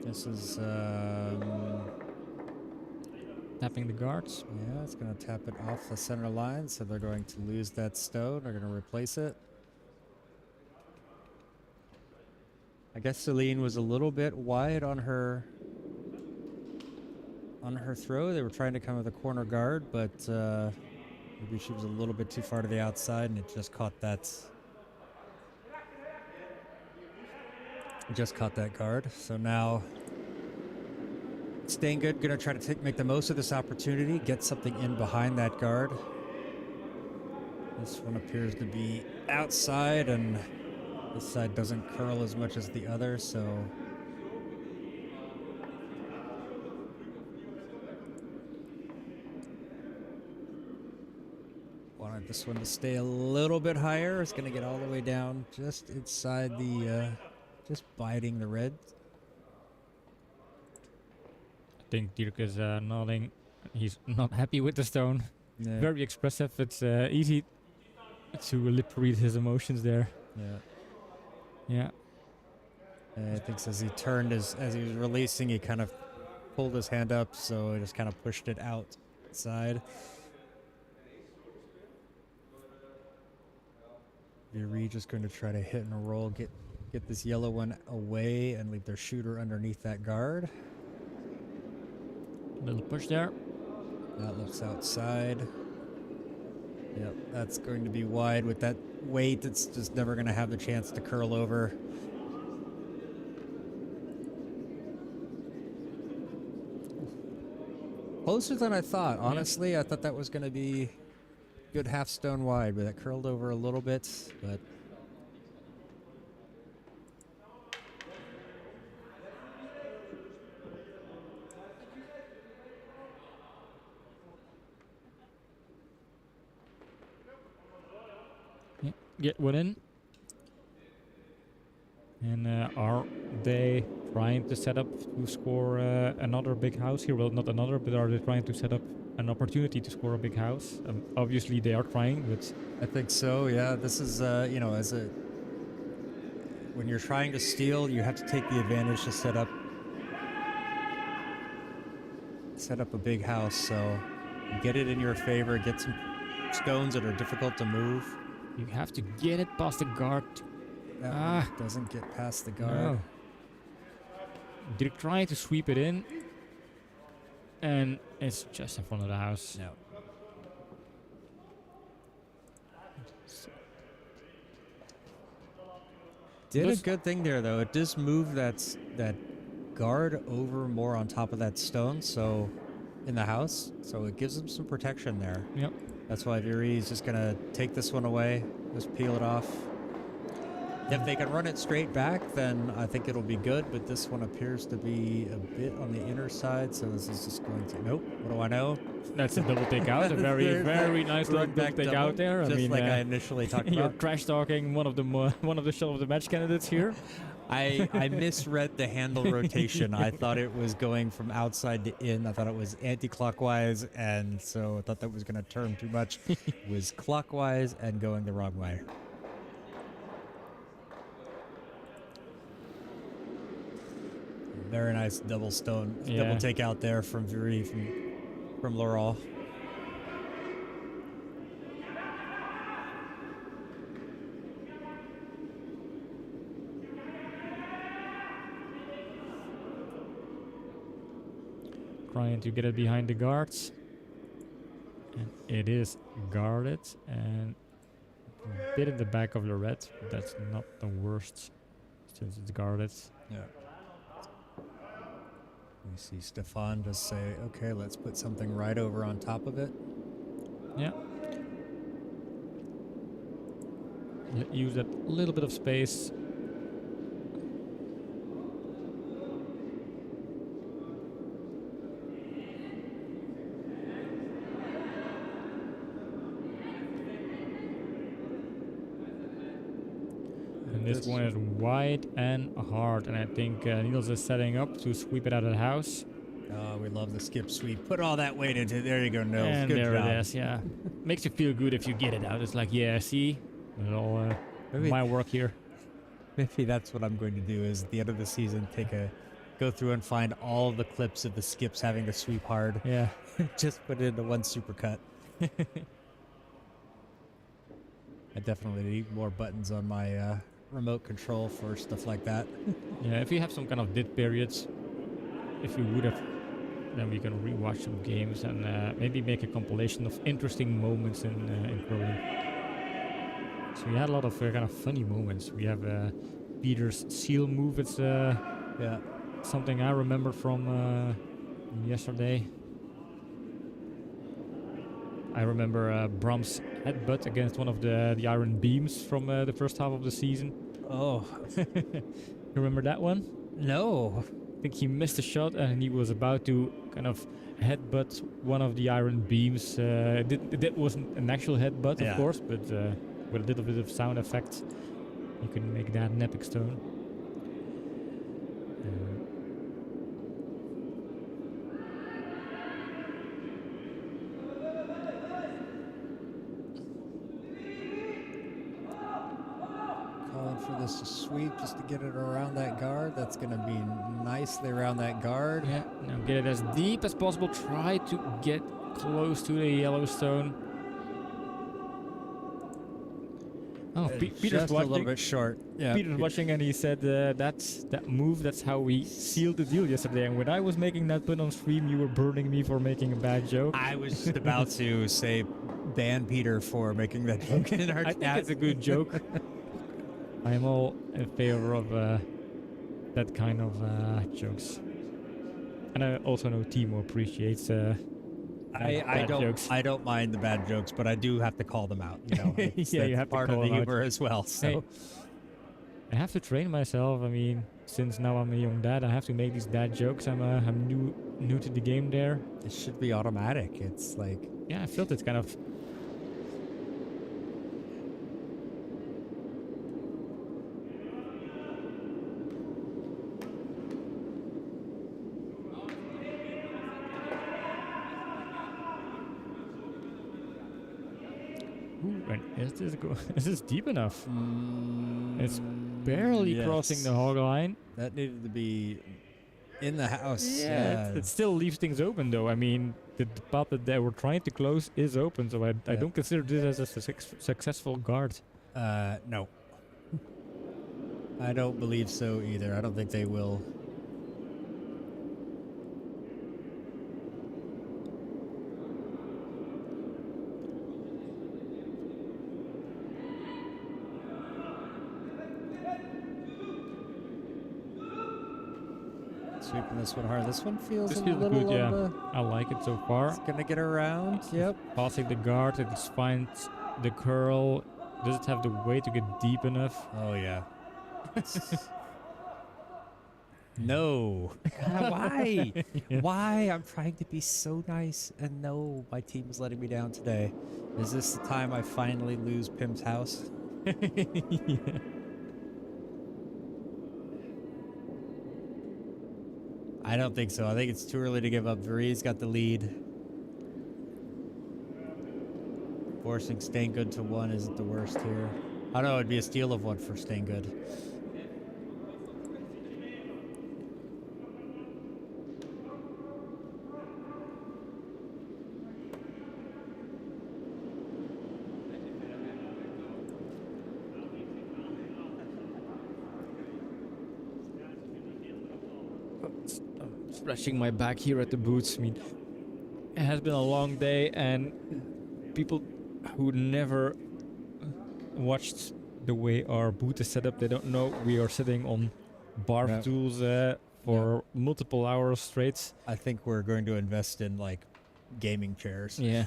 S1: This is,
S2: Tapping the guards.
S1: yeah, it's going to tap it off the center line, so they're going to lose that stone. They're going to replace it. I guess Celine was a little bit wide on her throw. They were trying to come with a corner guard, but maybe she was a little bit too far to the outside, and it just caught that. It just caught that guard. So now Steengoed gonna try to make the most of this opportunity, get something in behind that guard. This one appears to be outside, and this side doesn't curl as much as the other, so wanted this one to stay a little bit higher. It's gonna get all the way down just inside the just biting the red.
S2: I think Dirk is nodding. He's not happy with the stone.
S1: Yeah.
S2: Very expressive. It's easy to lip read his emotions there.
S1: Yeah.
S2: Yeah.
S1: I think as he turned, as he was releasing, he kind of pulled his hand up, so he just kind of pushed it outside. Viry just going to try to hit and roll, get this yellow one away, and leave their shooter underneath that guard.
S2: Little push there.
S1: That looks outside. Yep, that's going to be wide with that weight. It's just never going to have the chance to curl over. Closer than I thought. Honestly, I thought that was going to be good half stone wide, but it curled over a little bit. But
S2: Get one in. And are they trying to set up to score another big house here? Well, not another, but are they trying to set up an opportunity to score a big house? Obviously, they are trying, but
S1: I think so. Yeah, this is you know, when you're trying to steal, you have to take the advantage to set up a big house. So get it in your favor. Get some stones that are difficult to move.
S2: you have to get it past the guard.
S1: That one doesn't get past the guard.
S2: No. They're trying to sweep it in, and it's just in front of the house.
S1: No. Did a good thing there, though. It does move that guard over more on top of that stone, so in the house, so it gives them some protection there.
S2: Yep.
S1: That's why Viry is just gonna take this one away, just peel it off. If they can run it straight back, then I think it'll be good, but this one appears to be a bit on the inner side, so this is just going to... Nope, what do I know?
S2: That's a double take out. A very, very nice
S1: run
S2: double take out there.
S1: Just
S2: I mean,
S1: like I initially talked
S2: you're
S1: about.
S2: trash talking one of the shell of the match candidates here.
S1: I misread the handle rotation. I thought it was going from outside to in. I thought it was anti-clockwise, and so I thought that was going to turn too much. It was clockwise and going the wrong way. Very nice double stone, double take out there from Viry, from Laurel.
S2: Trying to get it behind the guards. And it is guarded and a bit in the back of the red. That's not the worst since it's guarded.
S1: Yeah. We see Stefan just say, okay, let's put something right over on top of it.
S2: Yeah. Use that little bit of space. And this one is wide and hard, and I think Niels is setting up to sweep it out of the house.
S1: Oh, we love the skip sweep. Put all that weight into it. There you go, Nils.
S2: And
S1: Good
S2: there
S1: job.
S2: it is, yeah. Makes you feel good if you get it out. It's like, yeah, see? It's all my work here.
S1: Maybe that's what I'm going to do is at the end of the season, go through and find all the clips of the skips having to sweep hard.
S2: Yeah.
S1: Just put it into one supercut. I definitely need more buttons on my remote control for stuff like that.
S2: Yeah, if you have some kind of dead periods, if you would have, then we can rewatch some games and maybe make a compilation of interesting moments in curling. So we had a lot of kind of funny moments. We have Peter's seal move. It's
S1: Yeah.
S2: something I remember from yesterday. I remember Bram's headbutt against one of the iron beams from the first half of the season.
S1: Oh.
S2: You remember that one?
S1: No.
S2: I think he missed a shot and he was about to kind of headbutt one of the iron beams. That wasn't an actual headbutt,
S1: Yeah.
S2: of course, but with a little bit of sound effect, you can make that an epic stone.
S1: Calling for this to sweep just to get it around that guard. That's going to be nicely around that guard.
S2: Yeah, now get it as deep as possible. Try to get close to the Yellowstone. Oh, Peter's
S1: just
S2: watching.
S1: a little bit short. Yeah.
S2: Peter's watching and he said that's that move. That's how we sealed the deal yesterday. And when I was making that put on stream, you were burning me for making a bad joke.
S1: I was just about to say ban Peter for making that joke in our
S2: I think
S1: chat.
S2: it's a good joke. I am all in favor of that kind of jokes. And I also know Timo appreciates jokes.
S1: I don't mind the bad jokes, but I do have to call them out. You know,
S2: Yeah,
S1: that's
S2: you have to
S1: part of
S2: call
S1: the
S2: them out.
S1: humor as well. So
S2: Hey, I have to train myself. I mean, since now I'm a young dad, I have to make these dad jokes. I'm new to the game there.
S1: it should be automatic. It's like
S2: Yeah, I felt it's kind of. Ooh, and is this deep enough? It's barely crossing the hog line.
S1: That needed to be in the house.
S2: Yeah, it still leaves things open though. I mean, the path that they were trying to close is open, so I don't consider this as a successful guard.
S1: No. I don't believe so either. I don't think they will. Sweeping this one hard. This one feels
S2: This
S1: a
S2: feels
S1: little
S2: good, yeah.
S1: on
S2: I like it so far.
S1: It's gonna get around. Yep.
S2: Passing the guard, it finds the curl. Does it have the way to get deep enough?
S1: Oh yeah. No. Why?
S2: Yeah.
S1: Why? I'm trying to be so nice, and no, my team is letting me down today. Is this the time I finally lose Pim's house?
S2: Yeah.
S1: I don't think so. I think it's too early to give up. Viry's got the lead. Forcing Steengoed to one isn't the worst here. I don't know, it'd be a steal of one for Steengoed.
S2: Scratching my back here at the boots. I mean, It has been a long day, and people who never watched the way our booth is set up, they don't know we are sitting on bar
S1: Yeah.
S2: stools for multiple hours straight.
S1: I think we're going to invest in like gaming chairs,
S2: Yeah.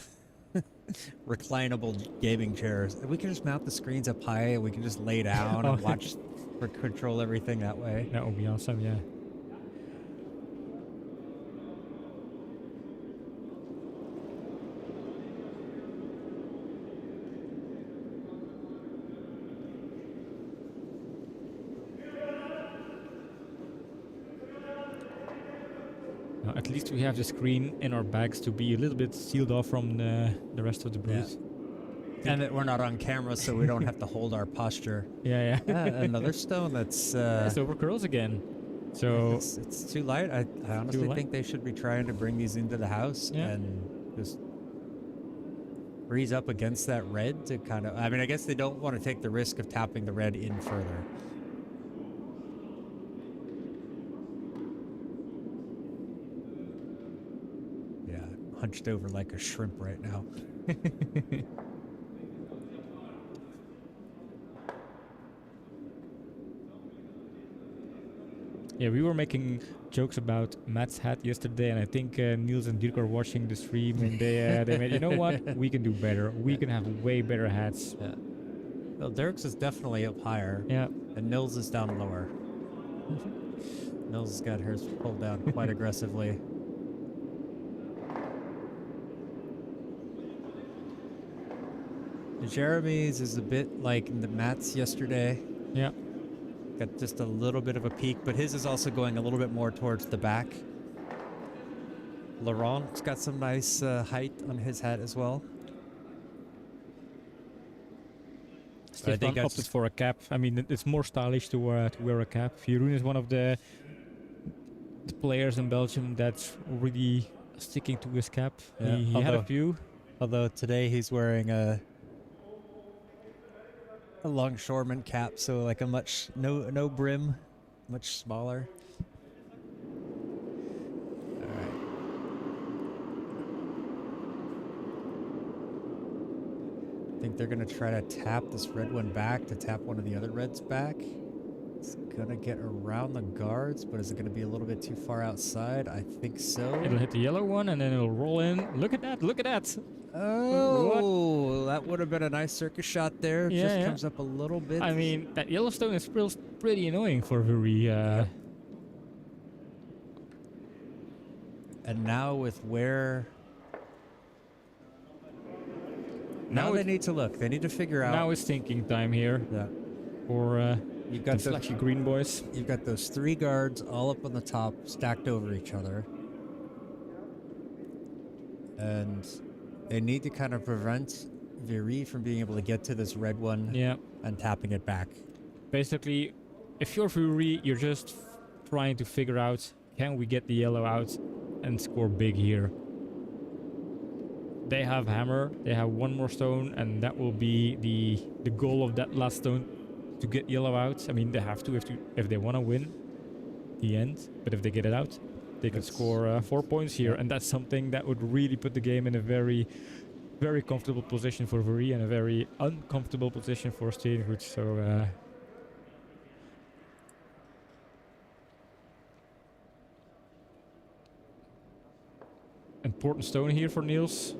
S1: reclinable gaming chairs. We can just mount the screens up high and we can just lay down and watch or control everything that way.
S2: That would be awesome, yeah. Now, at least we have the screen in our bags to be a little bit sealed off from the rest of the booth.
S1: And that we're not on camera, so we don't have to hold our posture.
S2: Yeah.
S1: Another stone that's
S2: It's over curls again. So
S1: it's too light. I honestly think they should be trying to bring these into the house and just breeze up against that red to kind of. I mean, I guess they don't want to take the risk of tapping the red in further. Yeah, hunched over like a shrimp right now.
S2: yeah, we were making jokes about Matt's hat yesterday, and I think Niels and Dirk are watching the stream, and they made, you know what, we can do better. We can have way better hats.
S1: Yeah. Well, Dirk's is definitely up higher.
S2: Yeah.
S1: And Nils is down lower. Nils has got hers pulled down quite aggressively. Jeremy's is a bit like the Matt's yesterday.
S2: Yeah.
S1: Got just a little bit of a peak, but his is also going a little bit more towards the back. Laurent's got some nice height on his hat as well.
S2: Stefan opted for a cap. I mean, it's more stylish to wear a cap. Jeroen is one of the players in Belgium that's really sticking to his cap.
S1: Yeah,
S2: He had a few.
S1: Although today he's wearing a longshoreman cap, so like a much no brim, much smaller. All right. I think they're gonna try to tap this red one back to tap one of the other reds back. It's gonna get around the guards, but is it gonna be a little bit too far outside? I think so.
S2: It'll hit the yellow one and then it'll roll in. Look at that! Look at that!
S1: Oh, that would have been a nice circus shot there.
S2: Yeah,
S1: Just comes up a little bit.
S2: I mean, that Yellowstone is still pretty annoying for Viry.
S1: And now with where... Now they need to look. They need to figure out...
S2: Now it's thinking time here.
S1: Yeah.
S2: For
S1: You've got
S2: the flashy green boys.
S1: You've got those three guards all up on the top, stacked over each other. And they need to kind of prevent Viry from being able to get to this red one and tapping it back.
S2: Basically, if you're Viry, you're just trying to figure out, can we get the yellow out and score big here? They have hammer, they have one more stone, and that will be the goal of that last stone, to get yellow out. I mean, they have to if they want to win the end, but if they get it out, they could score 4 points here, and that's something that would really put the game in a very, very comfortable position for Viry and a very uncomfortable position for Steengoed. So important stone here for Niels.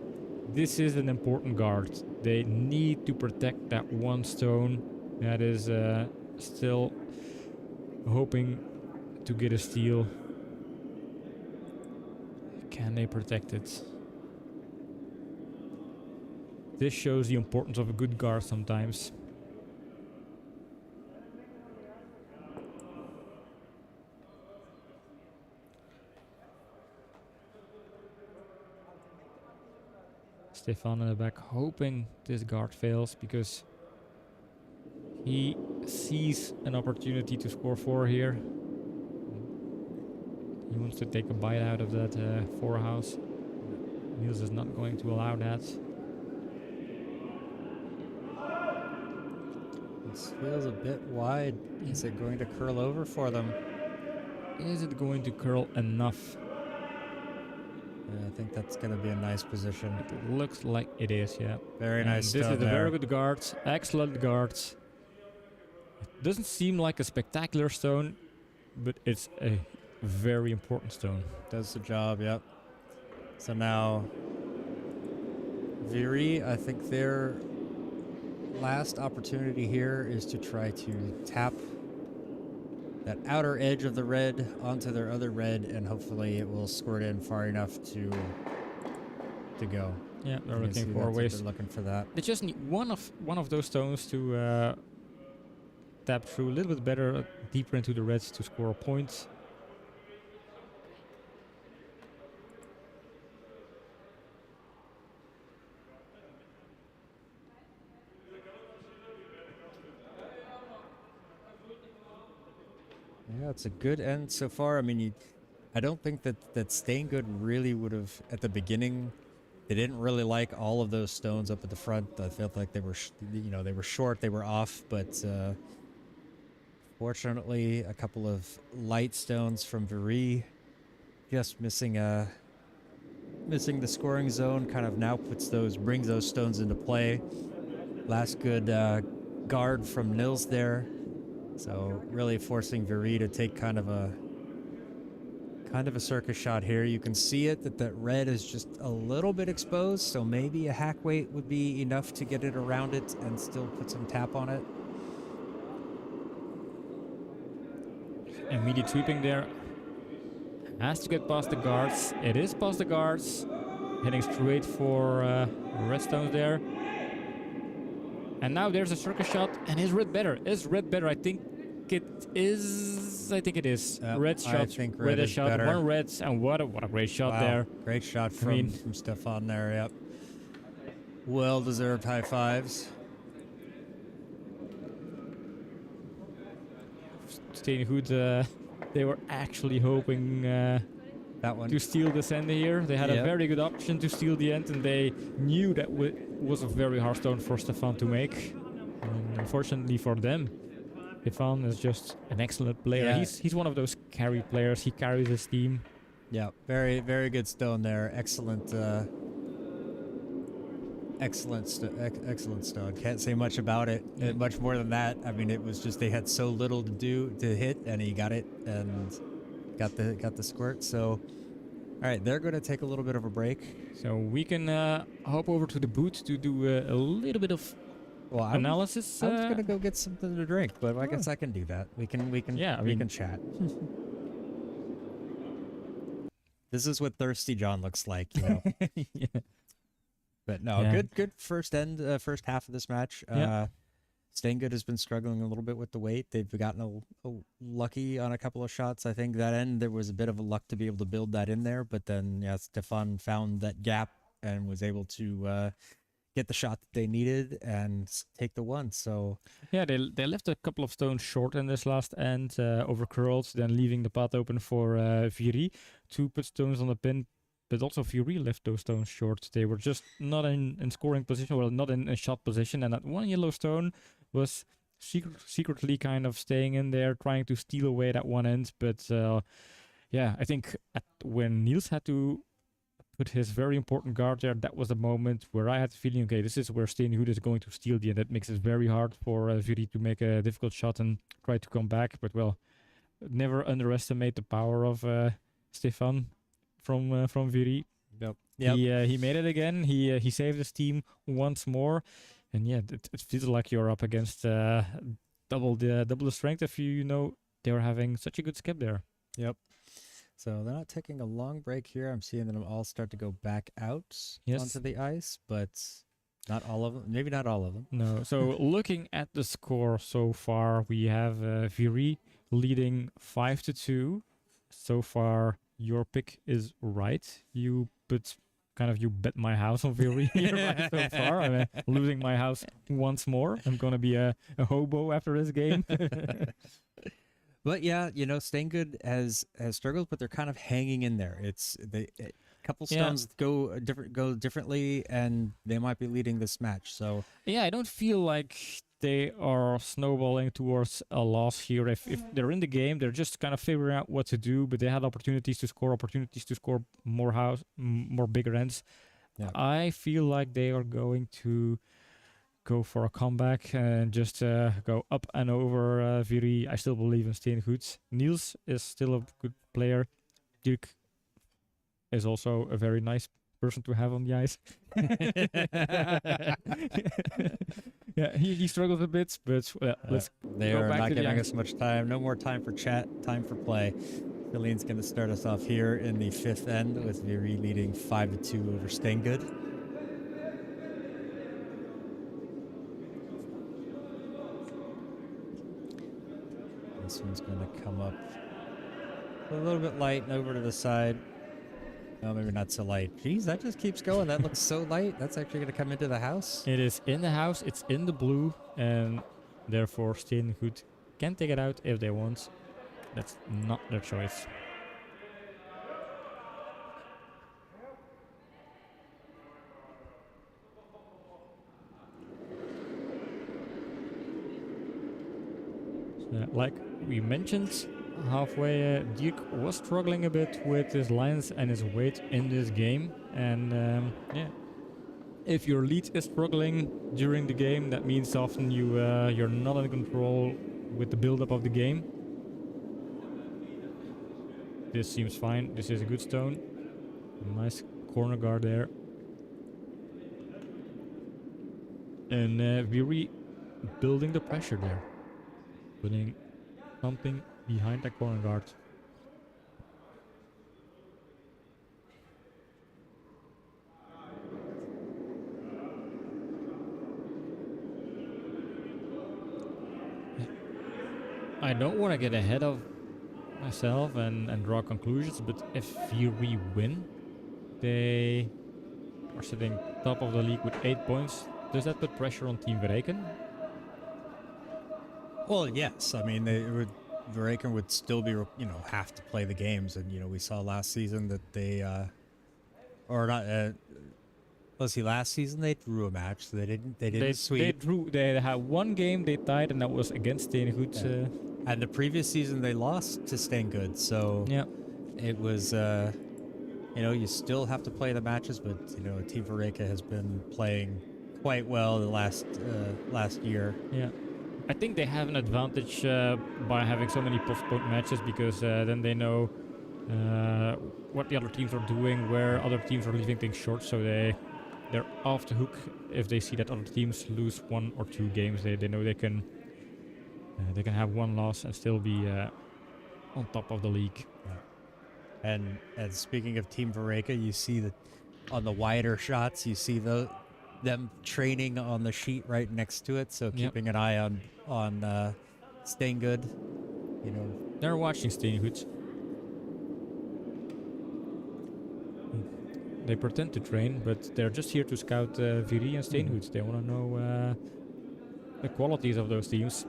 S2: This is an important guard. They need to protect that one stone that is still hoping to get a steal. Can they protect it? This shows the importance of a good guard sometimes. Stefan in the back hoping this guard fails because he sees an opportunity to score 4 here. He wants to take a bite out of that 4 house. Niels is not going to allow that.
S1: This feels a bit wide. Is it going to curl over for them?
S2: Is it going to curl enough?
S1: I think that's going to be a nice position.
S2: It looks like it is, yeah.
S1: Very
S2: And
S1: nice
S2: this
S1: stone
S2: is a
S1: there.
S2: very good guard. Excellent guards. It doesn't seem like a spectacular stone, but it's a very important stone.
S1: Does the job, yep. So now, Viry, I think their last opportunity here is to try to tap that outer edge of the red onto their other red, and hopefully it will squirt in far enough to go.
S2: Yeah, they're
S1: You can see
S2: looking for
S1: that's what
S2: ways.
S1: they're looking for that.
S2: They just need one of those stones to tap through a little bit better, deeper into the reds to score a point.
S1: Yeah, it's a good end so far. I mean, I don't think that Steengoed really would have at the beginning. They didn't really like all of those stones up at the front. I felt like they were, they were short, they were off. But fortunately, a couple of light stones from Viry, just missing the scoring zone, kind of now brings those stones into play. Last good guard from Nils there. So really forcing Viry to take kind of a circus shot here. You can see it that red is just a little bit exposed, so maybe a hack weight would be enough to get it around it and still put some tap on it.
S2: Immediate sweeping there. Has to get past the guards. It is past the guards. Heading straight for red stones there. And now there's a circus shot. And is red better? Is red better? I think it is. Red shot.
S1: I think red is
S2: shot.
S1: better.
S2: One red. And what a great shot there.
S1: Great shot from Stefan there, yep. Well-deserved high fives.
S2: Steengoed, they were actually hoping
S1: that one
S2: to steal the sender here. They had a very good option to steal the end, and they knew that was a very hard stone for Stefan to make. And unfortunately for them, Stefan is just an excellent player.
S1: Yeah.
S2: He's one of those carry players. He carries his team.
S1: Yeah, very, very good stone there. Excellent, excellent stone. Can't say much about it. Much more than that. I mean, it was just they had so little to hit, and he got it and got the squirt. So, all right, they're going to take a little bit of a break.
S2: So we can hop over to the booth to do a little bit of analysis.
S1: I was going to go get something to drink, but I guess I can do that. We can chat. This is what Thirsty John looks like, you know.
S2: Yeah.
S1: But no, good first half of this match. Steengoed has been struggling a little bit with the weight. They've gotten a lucky on a couple of shots. I think that end, there was a bit of a luck to be able to build that in there. But then, Stefan found that gap and was able to get the shot that they needed and take the one. So
S2: yeah, they left a couple of stones short in this last end, over curls, then leaving the path open for Viry to put stones on the pin. But also Viry left those stones short. They were just not in scoring position, well, not in a shot position. And that one yellow stone was secretly kind of staying in there, trying to steal away that one end. But I think when Niels had to put his very important guard there, that was the moment where I had the feeling, okay, this is where Steengoed is going to steal the end. That makes it very hard for Viry to make a difficult shot and try to come back. But well, never underestimate the power of Stefan from Viry.
S1: Yep.
S2: He made it again. He saved his team once more. And yeah, it feels like you're up against double the strength if they were having such a good skip there.
S1: Yep. So they're not taking a long break here. I'm seeing them all start to go back out onto the ice, but not all of them. Maybe not all of them.
S2: No. So looking at the score so far, we have Viry leading 5-2. So far, your pick is right. You bet my house on Viry here right so far. I'm losing my house once more. I'm gonna be a hobo after this game.
S1: But yeah, Steengoed has struggled, but they're kind of hanging in there. A couple stones go differently, and they might be leading this match. So
S2: yeah, I don't feel like they are snowballing towards a loss here. If they're in the game, they're just kind of figuring out what to do, but they had opportunities to score more bigger ends.
S1: Yeah.
S2: I feel like they are going to go for a comeback and just go up and over Viry. I still believe in Steengoed. Niels is still a good player. Dirk is also a very nice person to have on the ice. Yeah, he struggles a bit, but let's
S1: They
S2: go
S1: are
S2: back
S1: not
S2: to the
S1: giving
S2: ice.
S1: us much time. No more time for chat, time for play. Fillion's going to start us off here in the 5th end with Viry leading 5-2 over Steengoed. This one's going to come up a little bit light and over to the side. No, maybe not so light. Jeez, that just keeps going. That looks so light. That's actually going to come into the house.
S2: It is in the house, it's in the blue, and therefore Steengoed can take it out if they want. That's not their choice. So, like we mentioned, halfway Dirk was struggling a bit with his lines and his weight in this game, and yeah, if your lead is struggling during the game, that means often you're not in control with the build-up of the game. This seems fine. This is a good stone. Nice corner guard there. And Viry building the pressure there. Putting something behind that corner guard. I don't want to get ahead of myself and draw conclusions, but if Viry win, they are sitting top of the league with 8 points. Does that put pressure on Team Viry-Chatillon?
S1: Well, yes. I mean, Viry-Chatillon would still be, have to play the games. And, we saw last season that they, or not, let's see, last season they drew a match. So they didn't sweep.
S2: They had one game they tied, and that was against Steengoed.
S1: Yeah. And the previous season they lost to Steengoed. So
S2: Yeah.
S1: it was, you still have to play the matches, but, Team Viry-Chatillon has been playing quite well the last year.
S2: Yeah. I think they have an advantage by having so many postponed matches, because then they know what the other teams are doing, where other teams are leaving things short, so they're off the hook if they see that other teams lose 1 or 2 games. They know they can have one loss and still be on top of the league.
S1: Yeah. And speaking of Team Viry-Chatillon, you see that on the wider shots, you see them training on the sheet right next to it. So keeping an eye on Steengoed.
S2: They're watching Steengoed. They pretend to train, but they're just here to scout Viry and Steengoed. They want to know the qualities of those teams.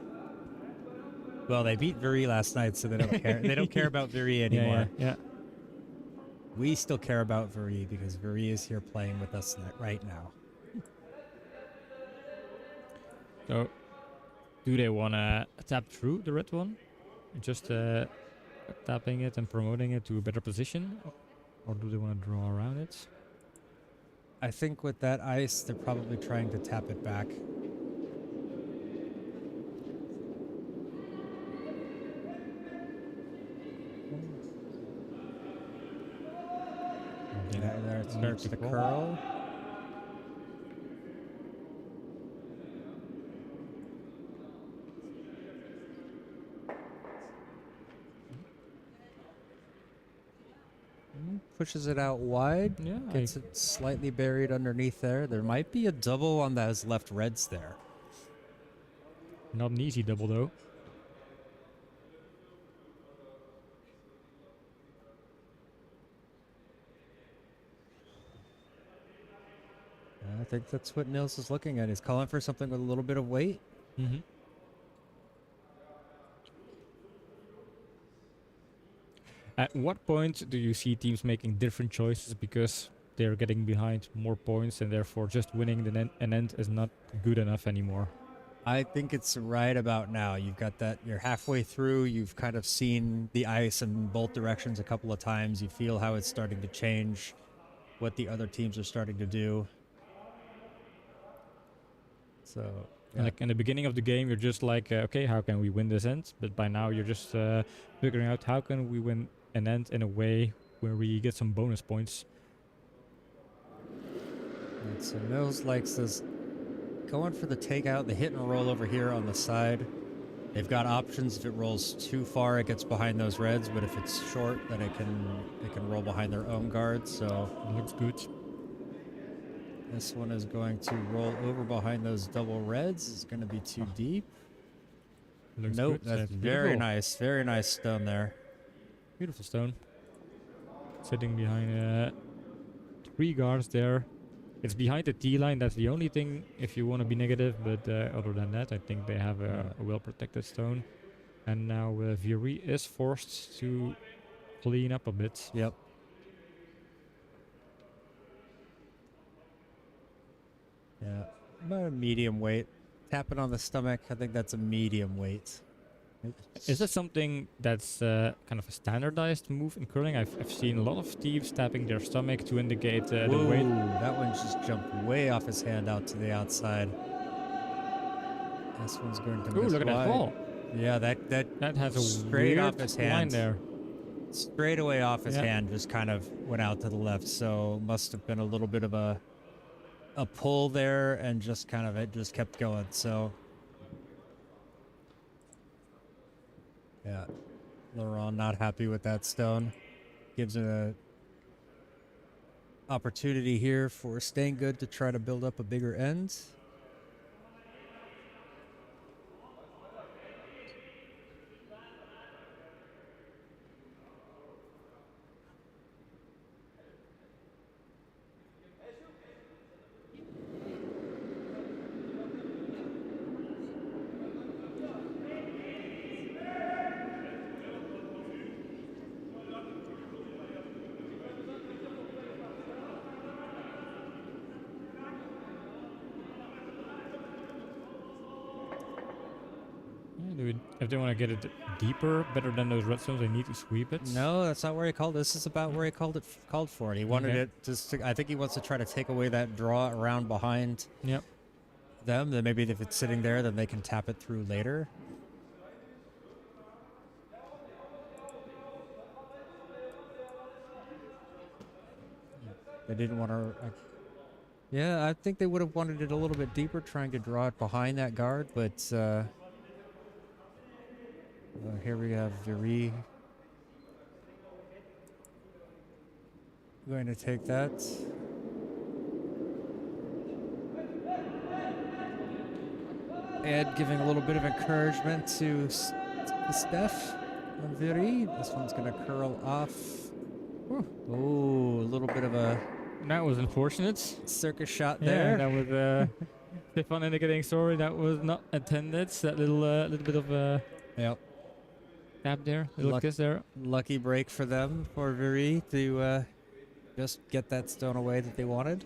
S1: Well, they beat Viry last night, so they don't care. They don't care about Viry anymore.
S2: Yeah.
S1: We still care about Viry because Viry is here playing with us right now.
S2: So, do they want to tap through the red one? Just tapping it and promoting it to a better position? Or do they want to draw around it?
S1: I think with that ice, they're probably trying to tap it back. There it starts to curl. Pushes it out wide.
S2: Yeah.
S1: Gets it slightly buried underneath there. There might be a double on those left reds there.
S2: Not an easy double, though.
S1: I think that's what Nils is looking at. He's calling for something with a little bit of weight.
S2: Mm-hmm. At what point do you see teams making different choices because they're getting behind more points and therefore just winning an end is not good enough anymore?
S1: I think it's right about now. You've got that, you're halfway through, you've kind of seen the ice in both directions a couple of times. You feel how it's starting to change, what the other teams are starting to do. So,
S2: And like in the beginning of the game, you're just like, okay, how can we win this end? But by now, you're just figuring out how can we win an end in a way where we get some bonus points.
S1: and so Mills likes this, going for the takeout, the hit and roll over here on the side. They've got options. If it rolls too far, it gets behind those reds. But if it's short, then it can roll behind their own guard. So
S2: It looks good.
S1: this one is going to roll over behind those double reds. It's going to be too deep.
S2: Looks
S1: Nope,
S2: good.
S1: that's very nice. Very nice stone there.
S2: Beautiful stone. Sitting behind 3 guards there. It's behind the T-line. That's the only thing if you want to be negative. But other than that, I think they have a well-protected stone. And now Viry is forced to clean up a bit.
S1: Yep. Yeah, about a medium weight. Tapping on the stomach, I think that's a medium weight.
S2: Is that something that's kind of a standardized move in curling? I've seen a lot of teams tapping their stomach to indicate the
S1: Whoa,
S2: weight.
S1: that one just jumped way off his hand out to the outside. This one's going to
S2: Ooh,
S1: miss
S2: look at that
S1: wide.
S2: fall.
S1: Yeah, that
S2: has a
S1: straight
S2: weird
S1: off his
S2: line
S1: hand.
S2: there.
S1: Straight away off his
S2: Yeah.
S1: hand, just kind of went out to the left. So must have been a little bit of a pull there, and just kind of it just kept going. So yeah, Laurent not happy with that stone. Gives it a opportunity here for Steengoed to try to build up a bigger end.
S2: If they want to get it deeper, better than those red stones, they need to sweep it.
S1: No, that's not where he called. This is about where he called for it. He wanted it just to, I think he wants to try to take away that draw around behind
S2: Yep.
S1: them. Then maybe if it's sitting there, then they can tap it through later. They didn't want to. Yeah, I think they would have wanted it a little bit deeper, trying to draw it behind that guard, but here we have Viry going to take that. And giving a little bit of encouragement to Steph and Viry. This one's going to curl off. Oh, a little bit of a
S2: That was unfortunate.
S1: circus shot
S2: Yeah,
S1: there.
S2: that was Stefan indicating sorry. That was not intended. That little bit of a
S1: Yep.
S2: tap there. Little kiss there.
S1: Lucky break for them, for Viry, to just get that stone away that they wanted.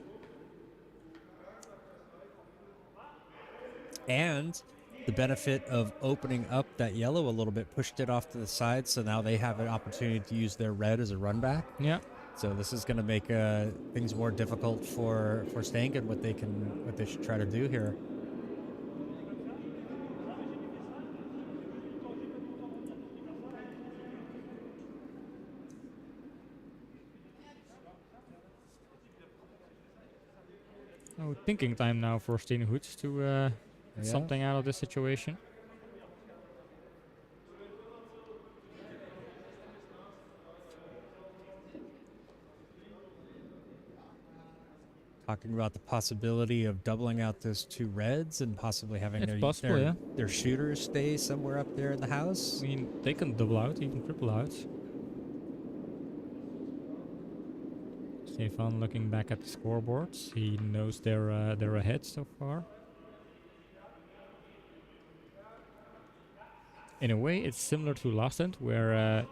S1: And the benefit of opening up that yellow a little bit, pushed it off to the side, so now they have an opportunity to use their red as a run back.
S2: Yeah.
S1: So this is going to make things more difficult for Steengoed, what they should try to do here.
S2: Oh, thinking time now for Steengoed to get something out of this situation.
S1: Talking about the possibility of doubling out those 2 reds and possibly having
S2: It's possible,
S1: their shooters stay somewhere up there in the house.
S2: I mean, they can double out, even triple out. Stefan looking back at the scoreboards. He knows they're ahead so far. In a way, it's similar to last end, where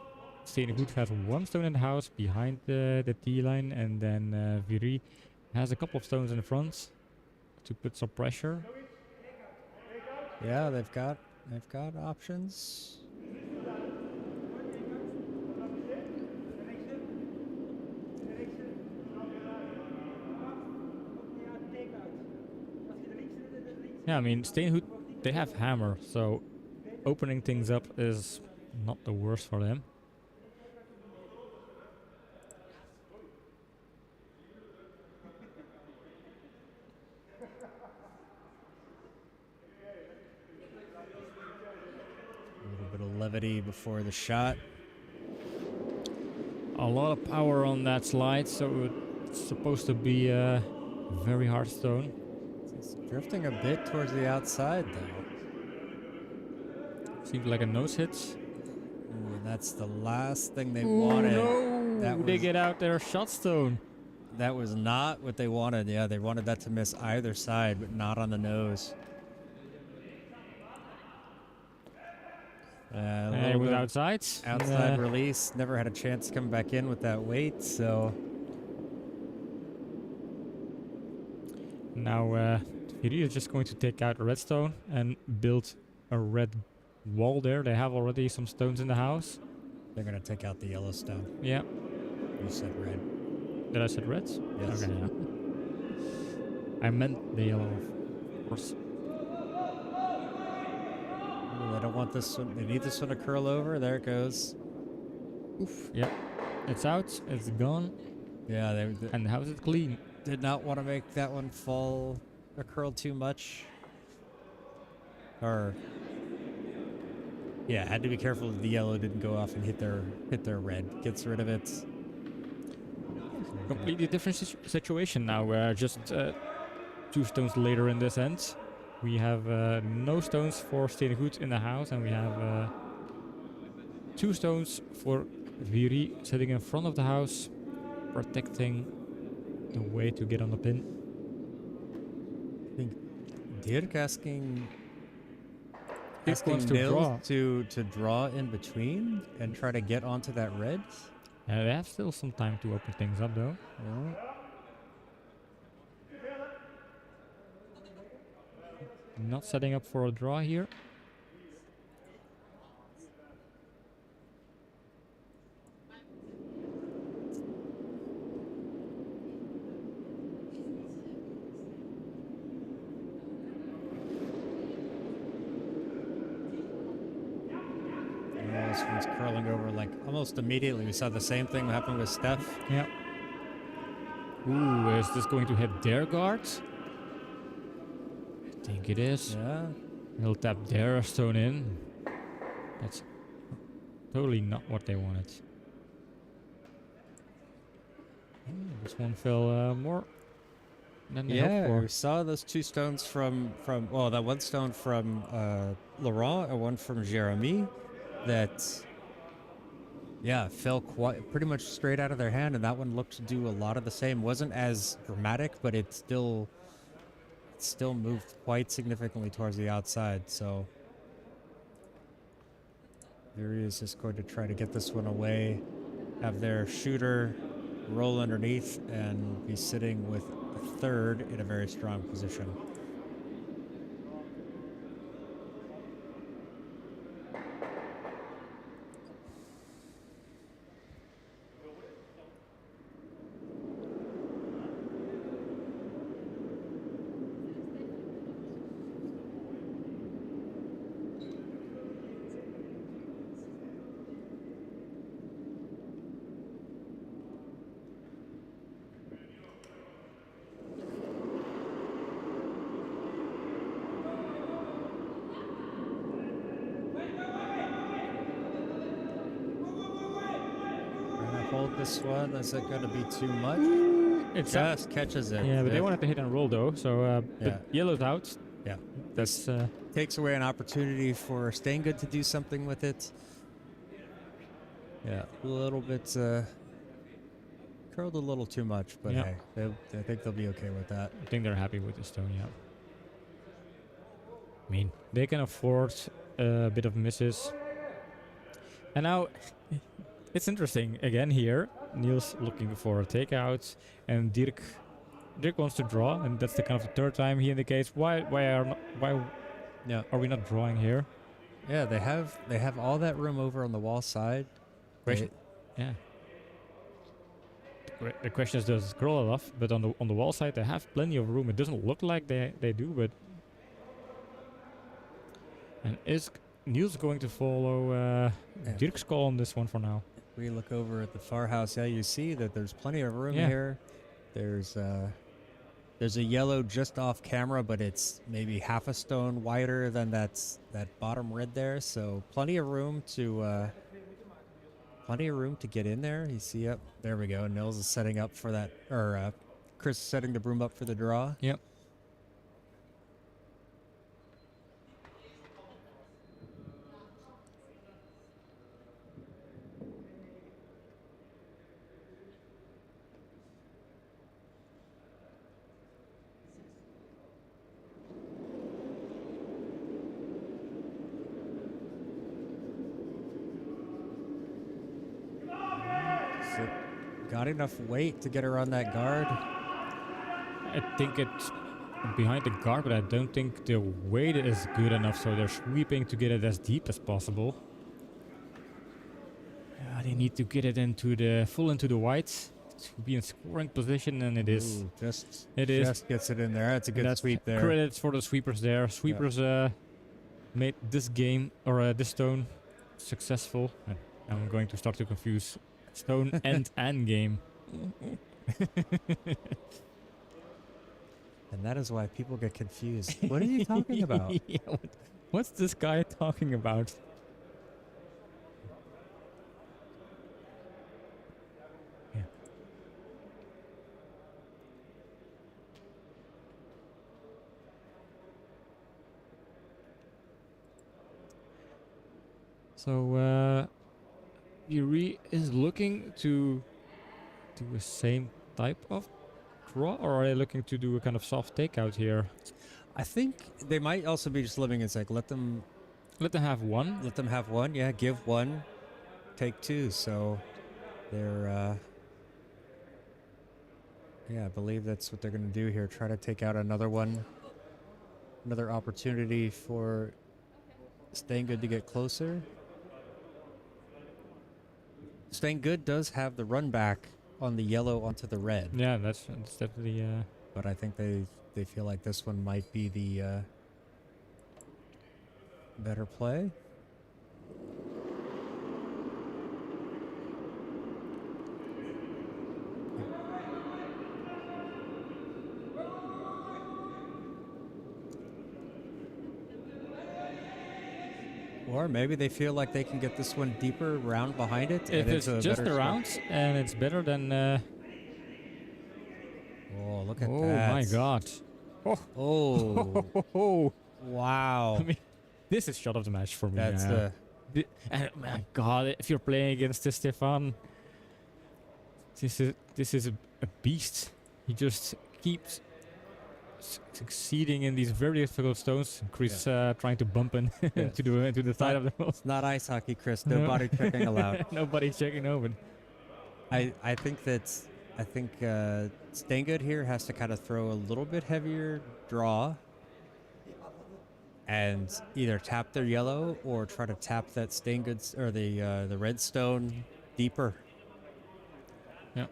S2: Steengoed has 1 stone in the house behind the T-line, and then Viry has a couple of stones in the front to put some pressure.
S1: Yeah, they've got options.
S2: Yeah, I mean, Steengoed, they have hammer, so opening things up is not the worst for them.
S1: A little bit of levity before the shot.
S2: A lot of power on that slide, so it's supposed to be a very hard stone.
S1: It's drifting a bit towards the outside, though.
S2: Seems like a nose hit.
S1: Ooh, and that's the last thing they
S2: Ooh,
S1: wanted.
S2: no!
S1: That
S2: They
S1: was-
S2: get out their shot stone.
S1: That was not what they wanted. Yeah, they wanted that to miss either side, but not on the nose. A
S2: And
S1: little
S2: it was
S1: bit
S2: outside.
S1: outside release. Never had a chance to come back in with that weight, so...
S2: Now, Viry is just going to take out a redstone and build a red wall there. They have already some stones in the house.
S1: They're going to take out the yellow stone.
S2: Yeah.
S1: You said red.
S2: Did I said reds?
S1: Yes.
S2: Okay, yeah. I meant the yellow, of course.
S1: Ooh, they don't want this one. They need this one to curl over. There it goes.
S2: Oof. Yep. It's out. It's gone.
S1: Yeah, they
S2: And the house is clean.
S1: did not want to make that one fall or curl too much. Or... yeah, had to be careful that the yellow didn't go off and hit their red. Gets rid of it.
S2: Completely different situation now. Just 2 stones later in this end. We have no stones for Steengoed in the house, and we have 2 stones for Viry sitting in front of the house, protecting the way to get on the pin.
S1: I think Dirk asking
S2: wants to draw.
S1: to draw in between and try to get onto that red.
S2: They have still some time to open things up, though.
S1: Yeah.
S2: Not setting up for a draw here.
S1: This one's curling over like almost immediately. We saw the same thing happen with Steph.
S2: Yeah. Ooh, is this going to hit their guards? I think it is.
S1: Yeah.
S2: He'll tap their stone in. That's totally not what they wanted. This one fell more than they hoped
S1: Yeah,
S2: for.
S1: we saw those 2 stones from well, that one stone from Laurent and one from Jeremy that fell pretty much straight out of their hand, and that one looked to do a lot of the same. Wasn't as dramatic, but it still moved quite significantly towards the outside. So Viry is just going to try to get this one away, have their shooter roll underneath, and be sitting with a third in a very strong position. Hold this one. Is it going to be too much?
S2: It's
S1: Just catches it.
S2: yeah, but they wanted to hit and roll though, so
S1: Yeah.
S2: but yellow's out.
S1: Yeah.
S2: That's
S1: Takes away an opportunity for Steengoed to do something with it. Yeah, a little bit curled a little too much, but
S2: Yeah.
S1: hey, I think they'll be okay with that.
S2: I think they're happy with the stone, yeah. I mean, they can afford a bit of misses. And now, it's interesting again here. Niels looking for a takeout, and Dirk wants to draw, and that's the kind of the 3rd time he indicates why
S1: Yeah.
S2: Are we not drawing here?
S1: Yeah, they have all that room over on the wall side.
S2: Question. Yeah. The question is, does it scroll enough? But on the wall side, they have plenty of room. It doesn't look like they do, but. And is Niels going to follow Dirk's call on this one for now?
S1: We look over at the far house. Yeah, you see that there's plenty of room
S2: Yeah.
S1: here. There's a yellow just off camera, but it's maybe half a stone wider than that bottom red there. So plenty of room to get in there. You see, yep, there we go. Nils is setting up for that, or Chris is setting the broom up for the draw.
S2: Yep.
S1: So got enough weight to get around that guard.
S2: I think it's behind the guard, but I don't think the weight is good enough, so they're sweeping to get it as deep as possible. Yeah, they need to get it into the whites to be in scoring position, and it is.
S1: Ooh, just
S2: It
S1: gets it in there. That's a good
S2: That's
S1: sweep there.
S2: Credits for the sweepers there. Sweepers made this game, or this stone, successful. And I'm going to start to confuse stone and game.
S1: And that is why people get confused. What are you talking about?
S2: Yeah, what's this guy talking about? Yeah. So Viry is looking to do the same type of draw, or are they looking to do a kind of soft takeout here?
S1: I think they might also be just living. It's like let them
S2: have one.
S1: have one. Yeah, give one, take two. So they're yeah, I believe that's what they're going to do here. Try to take out another one. Another opportunity for Steengoed to get closer. Steengoed does have the run back on the yellow onto the red.
S2: Yeah, that's definitely.
S1: But I think they feel like this one might be the better play. Or maybe they feel like they can get this one deeper round behind it.
S2: If it's just
S1: better
S2: around
S1: spot.
S2: and it's better than.
S1: Oh, look at that.
S2: Oh my god.
S1: Oh. Wow.
S2: I mean, this is shot of the match for me.
S1: That's
S2: And my god, if you're playing against this Stefan, this is a beast. He just keeps succeeding in these very difficult stones. Chris trying to bump in to the side of the wall.
S1: It's not ice hockey, Chris. No body checking allowed.
S2: Nobody's checking over.
S1: I think Steengoed here has to kind of throw a little bit heavier draw and either tap their yellow or try to tap that Steengoed or the red stone deeper.
S2: Yeah.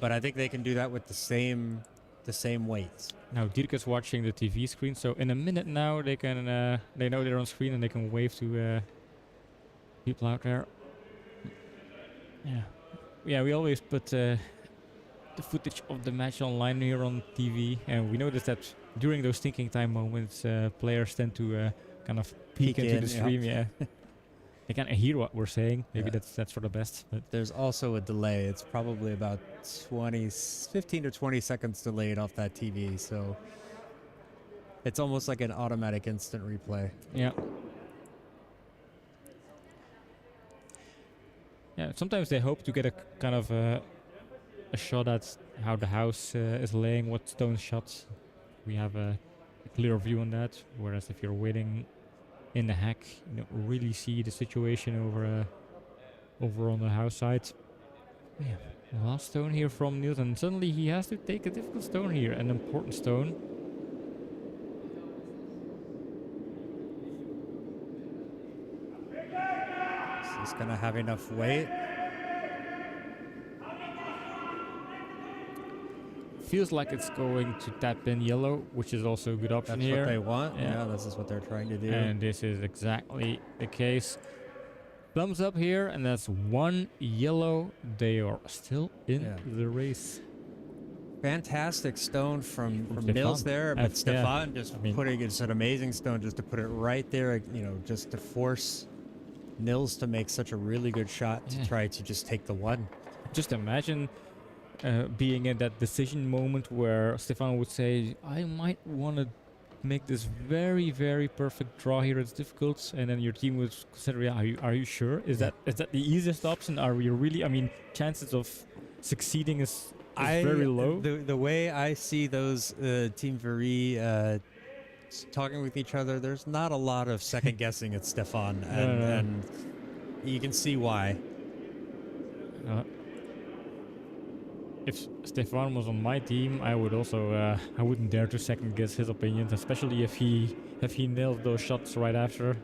S1: But I think they can do that with the same weights.
S2: Now Dirk is watching the TV screen, so in a minute now they can they know they're on screen and they can wave to people out there. Yeah, we always put the footage of the match online here on TV, and we noticed that during those thinking time moments, players tend to kind of peek into the stream. Yeah, they can't hear what we're saying. Maybe that's for the best. But
S1: there's also a delay. It's probably about 15 to 20 seconds delayed off that TV, so it's almost like an automatic instant replay.
S2: Yeah. Yeah, sometimes they hope to get a kind of a shot at how the house is laying, what stone shots. We have a clear view on that, whereas if you're waiting in the hack, you don't really see the situation over on the house side. Yeah, last stone here from Niels, and suddenly he has to take a difficult stone here, an important stone.
S1: He's gonna have enough weight.
S2: Feels like it's going to tap in yellow, which is also a good option
S1: That's
S2: here.
S1: what they want.
S2: Yeah.
S1: Yeah, this is what they're trying to do.
S2: And this is exactly the case. Thumbs up here, and that's 1 yellow. They are still in the race.
S1: Fantastic stone from
S2: Stefan.
S1: Nils there, but Stefan
S2: putting
S1: it's an amazing stone just to put it right there, you know, just to force Nils to make such a really good shot to try to just take the one.
S2: Just imagine being in that decision moment where Stefan would say, I might want to make this very, very perfect draw here. It's difficult. And then your team would consider, are you sure? Is that the easiest option? Are we really, I mean, chances of succeeding is very low.
S1: The way I see those Team Viry talking with each other, there's not a lot of second guessing at Stefan, and you can see why.
S2: If Stefan was on my team, I would also I wouldn't dare to second guess his opinions, especially if he nails those shots right after.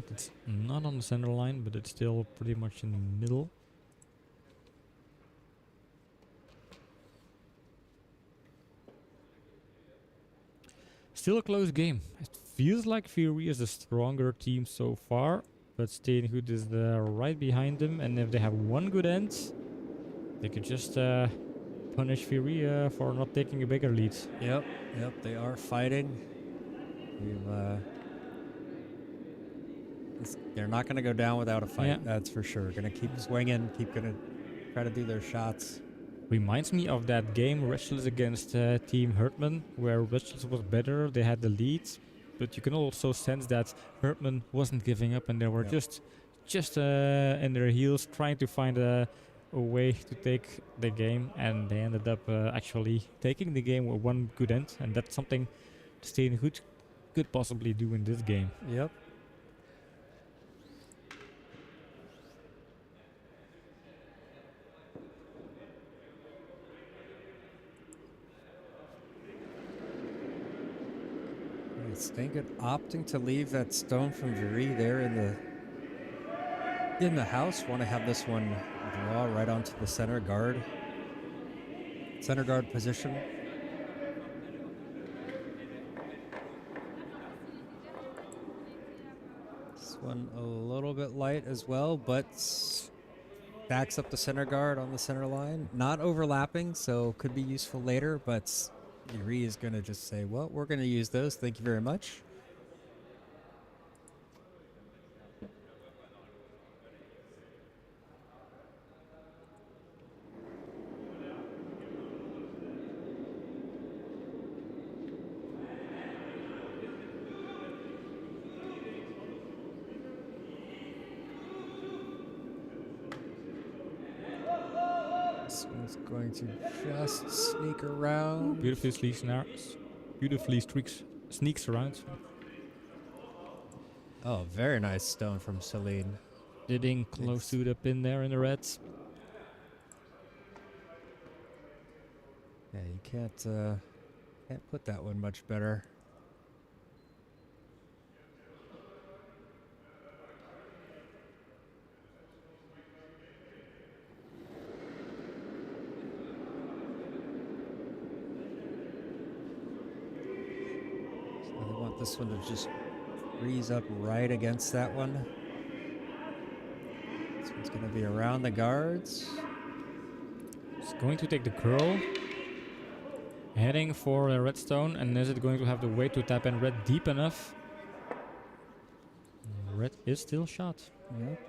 S2: It's not on the center line, but it's still pretty much in the middle. Still a close game. It feels like Viry is the stronger team so far, but Steengoed is right behind them, and if they have one good end, they could just punish Viry for not taking a bigger lead.
S1: Yep, they are fighting. They're not going to go down without a fight, that's for sure. Going to keep swinging, going to try to do their shots.
S2: Reminds me of that game Rechels against Team Hertman, where Rechels was better, they had the lead, but you can also sense that Hertman wasn't giving up, and they were just in their heels trying to find a way to take the game, and they ended up actually taking the game with one good end, and that's something Steengoed could possibly do in this game.
S1: Yep. Steengoed opting to leave that stone from Viry there in the house. Want to have this one draw right onto the center guard position. This one a little bit light as well, but backs up the center guard on the center line. Not overlapping, so could be useful later, but Viry is going to just say, well, we're going to use those. Thank you very much. This one's going to just sneak around.
S2: Beautifully sneaks around.
S1: Oh, very nice stone from Celine.
S2: Getting close to the pin there in the reds.
S1: Yeah, you can't put that one much better. This one to just freeze up right against that one. This one's going to be around the guards.
S2: It's going to take the curl. Heading for a redstone, and is it going to have the weight to tap in red deep enough? Red is still shot.
S1: Yep.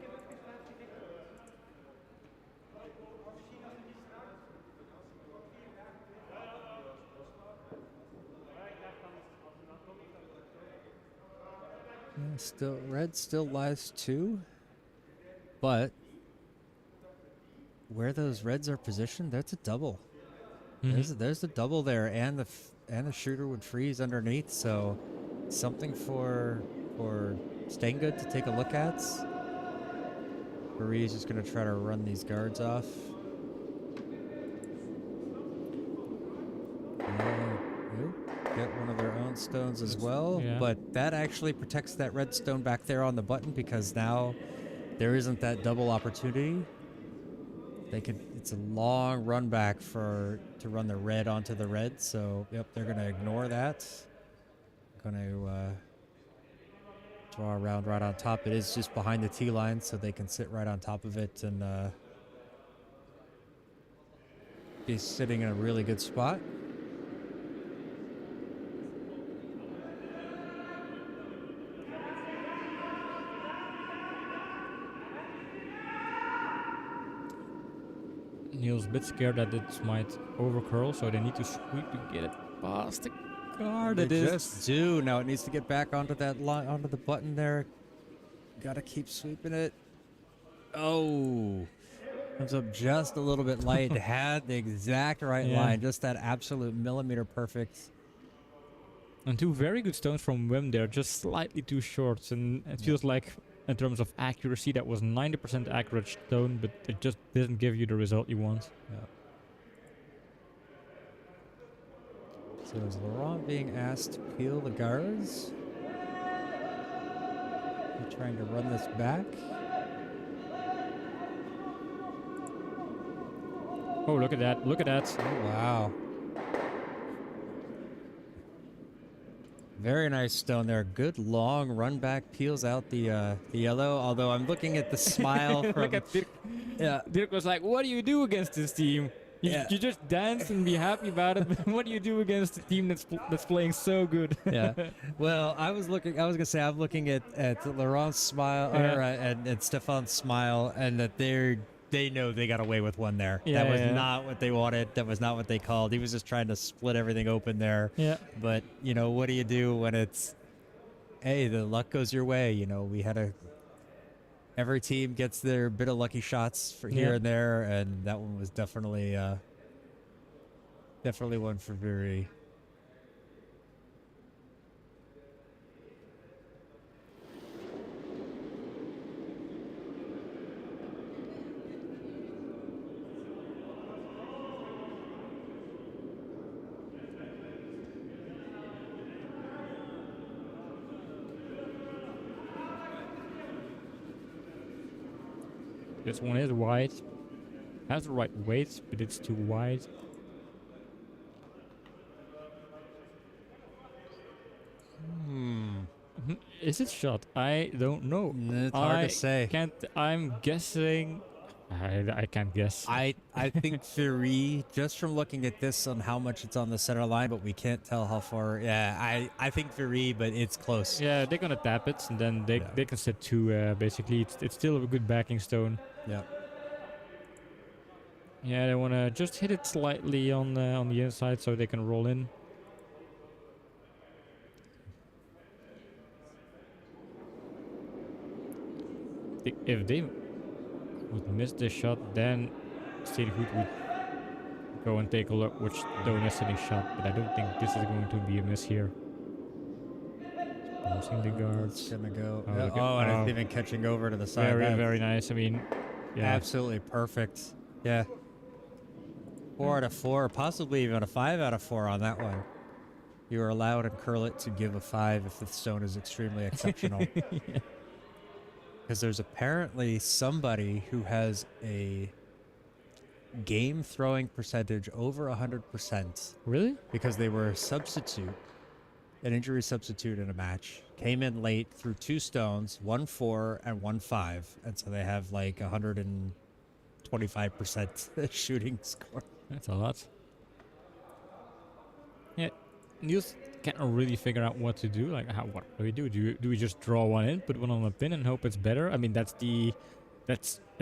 S1: Still, red still lies 2, but where those reds are positioned, that's a double. There's a double there, and the shooter would freeze underneath. So something for Steengoed to take a look at. Viry is just going to try to run these guards off. red stones as well,
S2: yeah.
S1: but that actually protects that red stone back there on the button because now there isn't that double opportunity. It's a long run back to run the red onto the red, so yep, they're gonna ignore that. Gonna draw around right on top. It is just behind the T line, so they can sit right on top of it and be sitting in a really good spot.
S2: Neil's a bit scared that it might overcurl, so they need to sweep to get it past the guard.
S1: They just do. Now it needs to get back onto that line, onto the button there. Gotta keep sweeping it. Oh, comes up just a little bit light. Had the exact right line, just that absolute millimeter perfect.
S2: And two very good stones from Wim there, just slightly too short. And it feels like, in terms of accuracy, that was 90% accurate stone, but it just didn't give you the result you want.
S1: Yeah. So is Laurent being asked to peel the guards? He's trying to run this back.
S2: Oh, look at that. Look at that.
S1: Oh, wow. Very nice stone there. Good long run back, peels out the yellow. Although I'm looking at the smile from.
S2: Look at Dirk.
S1: Yeah.
S2: Dirk was like, "What do you do against this team? You just dance and be happy about it. But what do you do against a team that's playing so good?"
S1: Yeah. Well, I was gonna say I'm looking at Laurent's smile and Stefan's smile, and that they know they got away with one there. That was not what they wanted. That was not what they called. He was just trying to split everything open there.
S2: Yeah.
S1: But, you know, what do you do when it's, hey, the luck goes your way? You know, every team gets their bit of lucky shots for here and there, and that one was definitely one for Viry.
S2: This one is wide. Has the right weight, but it's too wide. Is it shot? I don't know.
S1: It's hard to say.
S2: I'm guessing. I can't guess.
S1: I think Viry, just from looking at this on how much it's on the center line, but we can't tell how far. Yeah, I think Viry, but it's close.
S2: Yeah, they're gonna tap it, and then they can set two. Basically, it's still a good backing stone.
S1: Yeah.
S2: Yeah, they wanna just hit it slightly on the inside so they can roll in. If they would miss this shot, then Steengoed would go and take a look which stone is sitting shot, but I don't think this is going to be a miss here. Passing the guards.
S1: It's gonna go.
S2: Oh,
S1: And it's even catching over to the side.
S2: Very nice. I mean, yeah.
S1: Absolutely perfect. Yeah. 4 out of 4, possibly even a 5 out of 4 on that one. You are allowed in curlet to give a 5 if the stone is extremely exceptional. Because there's apparently somebody who has a game throwing percentage over 100%.
S2: Really?
S1: Because they were a substitute, an injury substitute in a match. Came in late, threw 2 stones, 1 4 and 1 5. And so they have like 125% shooting score.
S2: That's a lot. Yeah, Niels can't really figure out what to do. Like, what do we do? Do we just draw one in, put one on a pin, and hope it's better? I mean, it's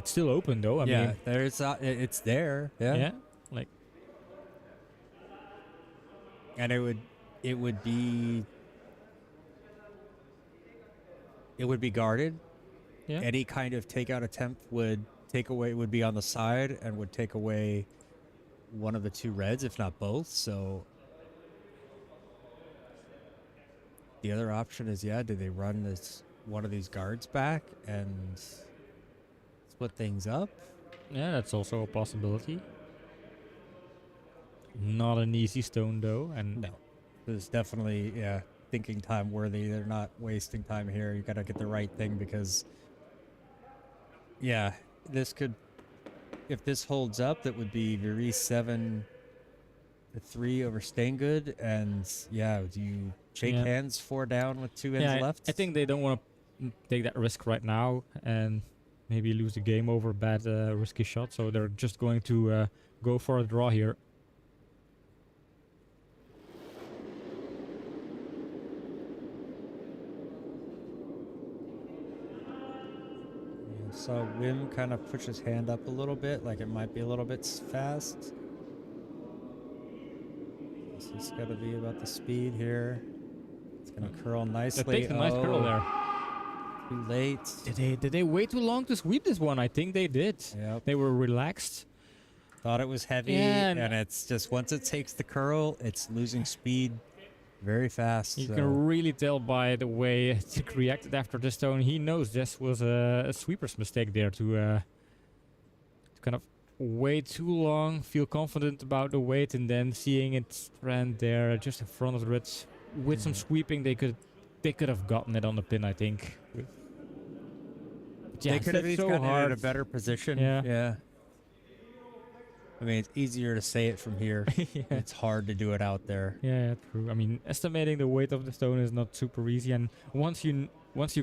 S2: still open though. I mean,
S1: it's there. Yeah.
S2: Yeah. Like,
S1: and it would be guarded.
S2: yeah.
S1: Any kind of takeout attempt would be on the side and would take away one of the 2 reds, if not both. So the other option is, do they run one of these guards back and split things up?
S2: Yeah, that's also a possibility. Not an easy stone though, and
S1: No. It's definitely, yeah, thinking time worthy. They're not wasting time here. You got to get the right thing because, yeah, this could, if this holds up, that would be Viry 7-3 over Steengoed. And yeah, do you shake hands 4 down with 2 ends left?
S2: I think they don't want to take that risk right now and maybe lose the game over a bad risky shot. So they're just going to go for a draw here.
S1: So Wim kind of puts his hand up a little bit, like it might be a little bit fast. This has got to be about the speed here. It's going to curl nicely.
S2: That takes a nice curl there.
S1: Too late.
S2: Did they wait too long to sweep this one? I think they did.
S1: Yep.
S2: They were relaxed.
S1: Thought it was heavy, and it's just once it takes the curl, it's losing speed very fast.
S2: You can really tell by the way Tick reacted after the stone. He knows this was a sweeper's mistake there to kind of wait too long, feel confident about the weight, and then seeing it strand there just in front of the ridge. With some sweeping, they could have gotten it on the pin, I think.
S1: They could have gotten it in a better position. Yeah. I mean, it's easier to say it from here. It's hard to do it out there.
S2: Yeah, true. I mean, estimating the weight of the stone is not super easy, and once you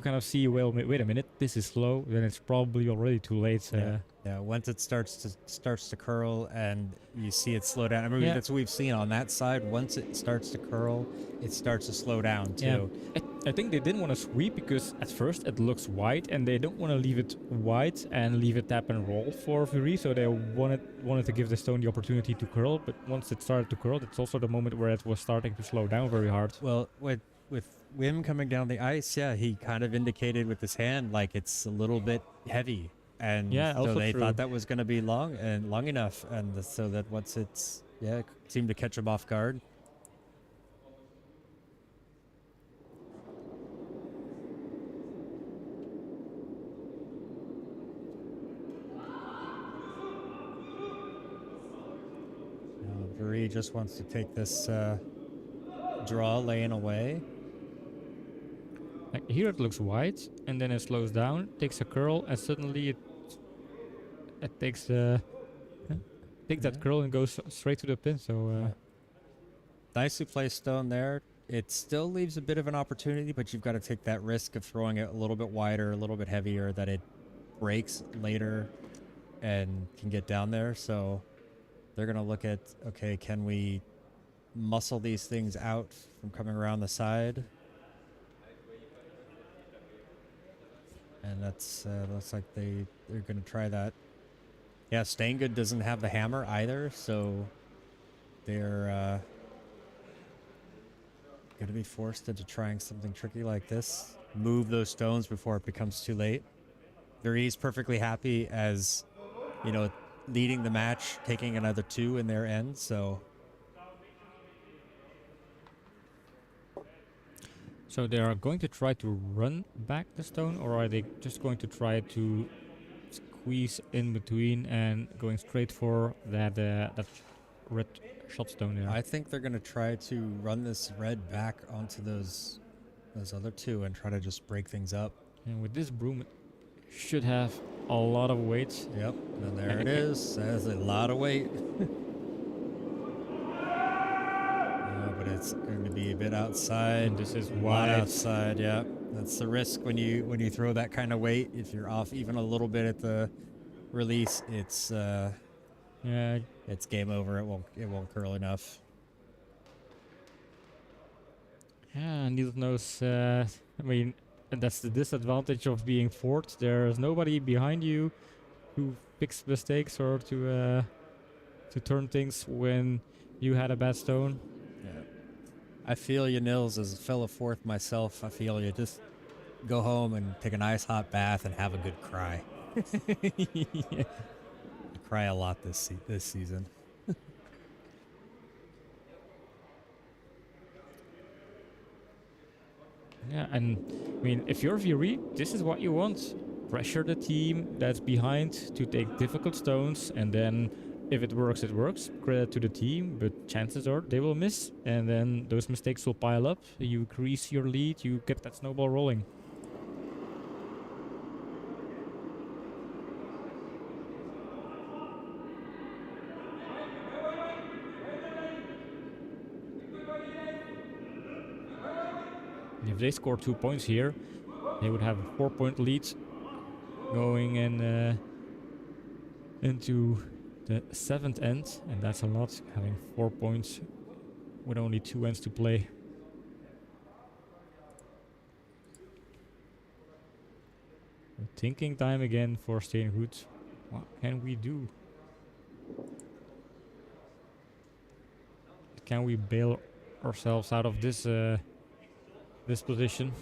S2: kind of see, well, wait a minute, this is slow, then it's probably already too late.
S1: Yeah, once it starts to curl and you see it slow down. I mean, that's what we've seen on that side. Once it starts to curl, it starts to slow down too.
S2: Yeah. I think they didn't want to sweep because at first it looks wide, and they don't want to leave it wide and leave it tap and roll for Viry. So they wanted to give the stone the opportunity to curl. But once it started to curl, it's also the moment where it was starting to slow down very hard.
S1: Well, with Wim coming down the ice, he kind of indicated with his hand like it's a little bit heavy. And so they thought that was going to be long enough, and so that once it's it seemed to catch them off guard. Viry just wants to take this draw laying away.
S2: Like here it looks wide, and then it slows down, takes a curl, and suddenly it takes that curl and goes straight to the pin. So
S1: nicely placed stone there. It still leaves a bit of an opportunity, but you've got to take that risk of throwing it a little bit wider, a little bit heavier, that it breaks later and can get down there. So they're going to look at, okay, can we muscle these things out from coming around the side? And that's looks like they're going to try that. Yeah, Steengoed doesn't have the hammer either, so they're going to be forced into trying something tricky like this. Move those stones before it becomes too late. Viry's perfectly happy as, leading the match, taking another 2 in their end, so...
S2: So they are going to try to run back the stone, or are they just going to try to squeeze in between and going straight for that red shot stone there?
S1: I think they're going to try to run this red back onto those other 2 and try to just break things up.
S2: And with this broom, it should have a lot of weight.
S1: Yep, and there it is. That's a lot of weight. But it's going to be a bit outside.
S2: And this is wide
S1: outside. Yeah, that's the risk when you throw that kind of weight. If you're off even a little bit at the release, it's game over. It won't curl enough.
S2: Yeah, Niels knows. I mean, that's the disadvantage of being fourth. There's nobody behind you to fix mistakes or to turn things when you had a bad stone.
S1: I feel you, Nils, as a fellow fourth myself. I feel you. Just go home and take a nice hot bath and have a good cry. I cry a lot this season.
S2: Yeah, and I mean, if you're Viry, this is what you want. Pressure the team that's behind to take difficult stones and then If it works, it works. Credit to the team, but chances are they will miss, and then those mistakes will pile up. You increase your lead, you get that snowball rolling. If they score 2 points here, they would have a 4-point lead going in into the 7th end, and that's a lot, having 4 points with only 2 ends to play. Thinking time again for Steengoed. What can we do? Can we bail ourselves out of this this position?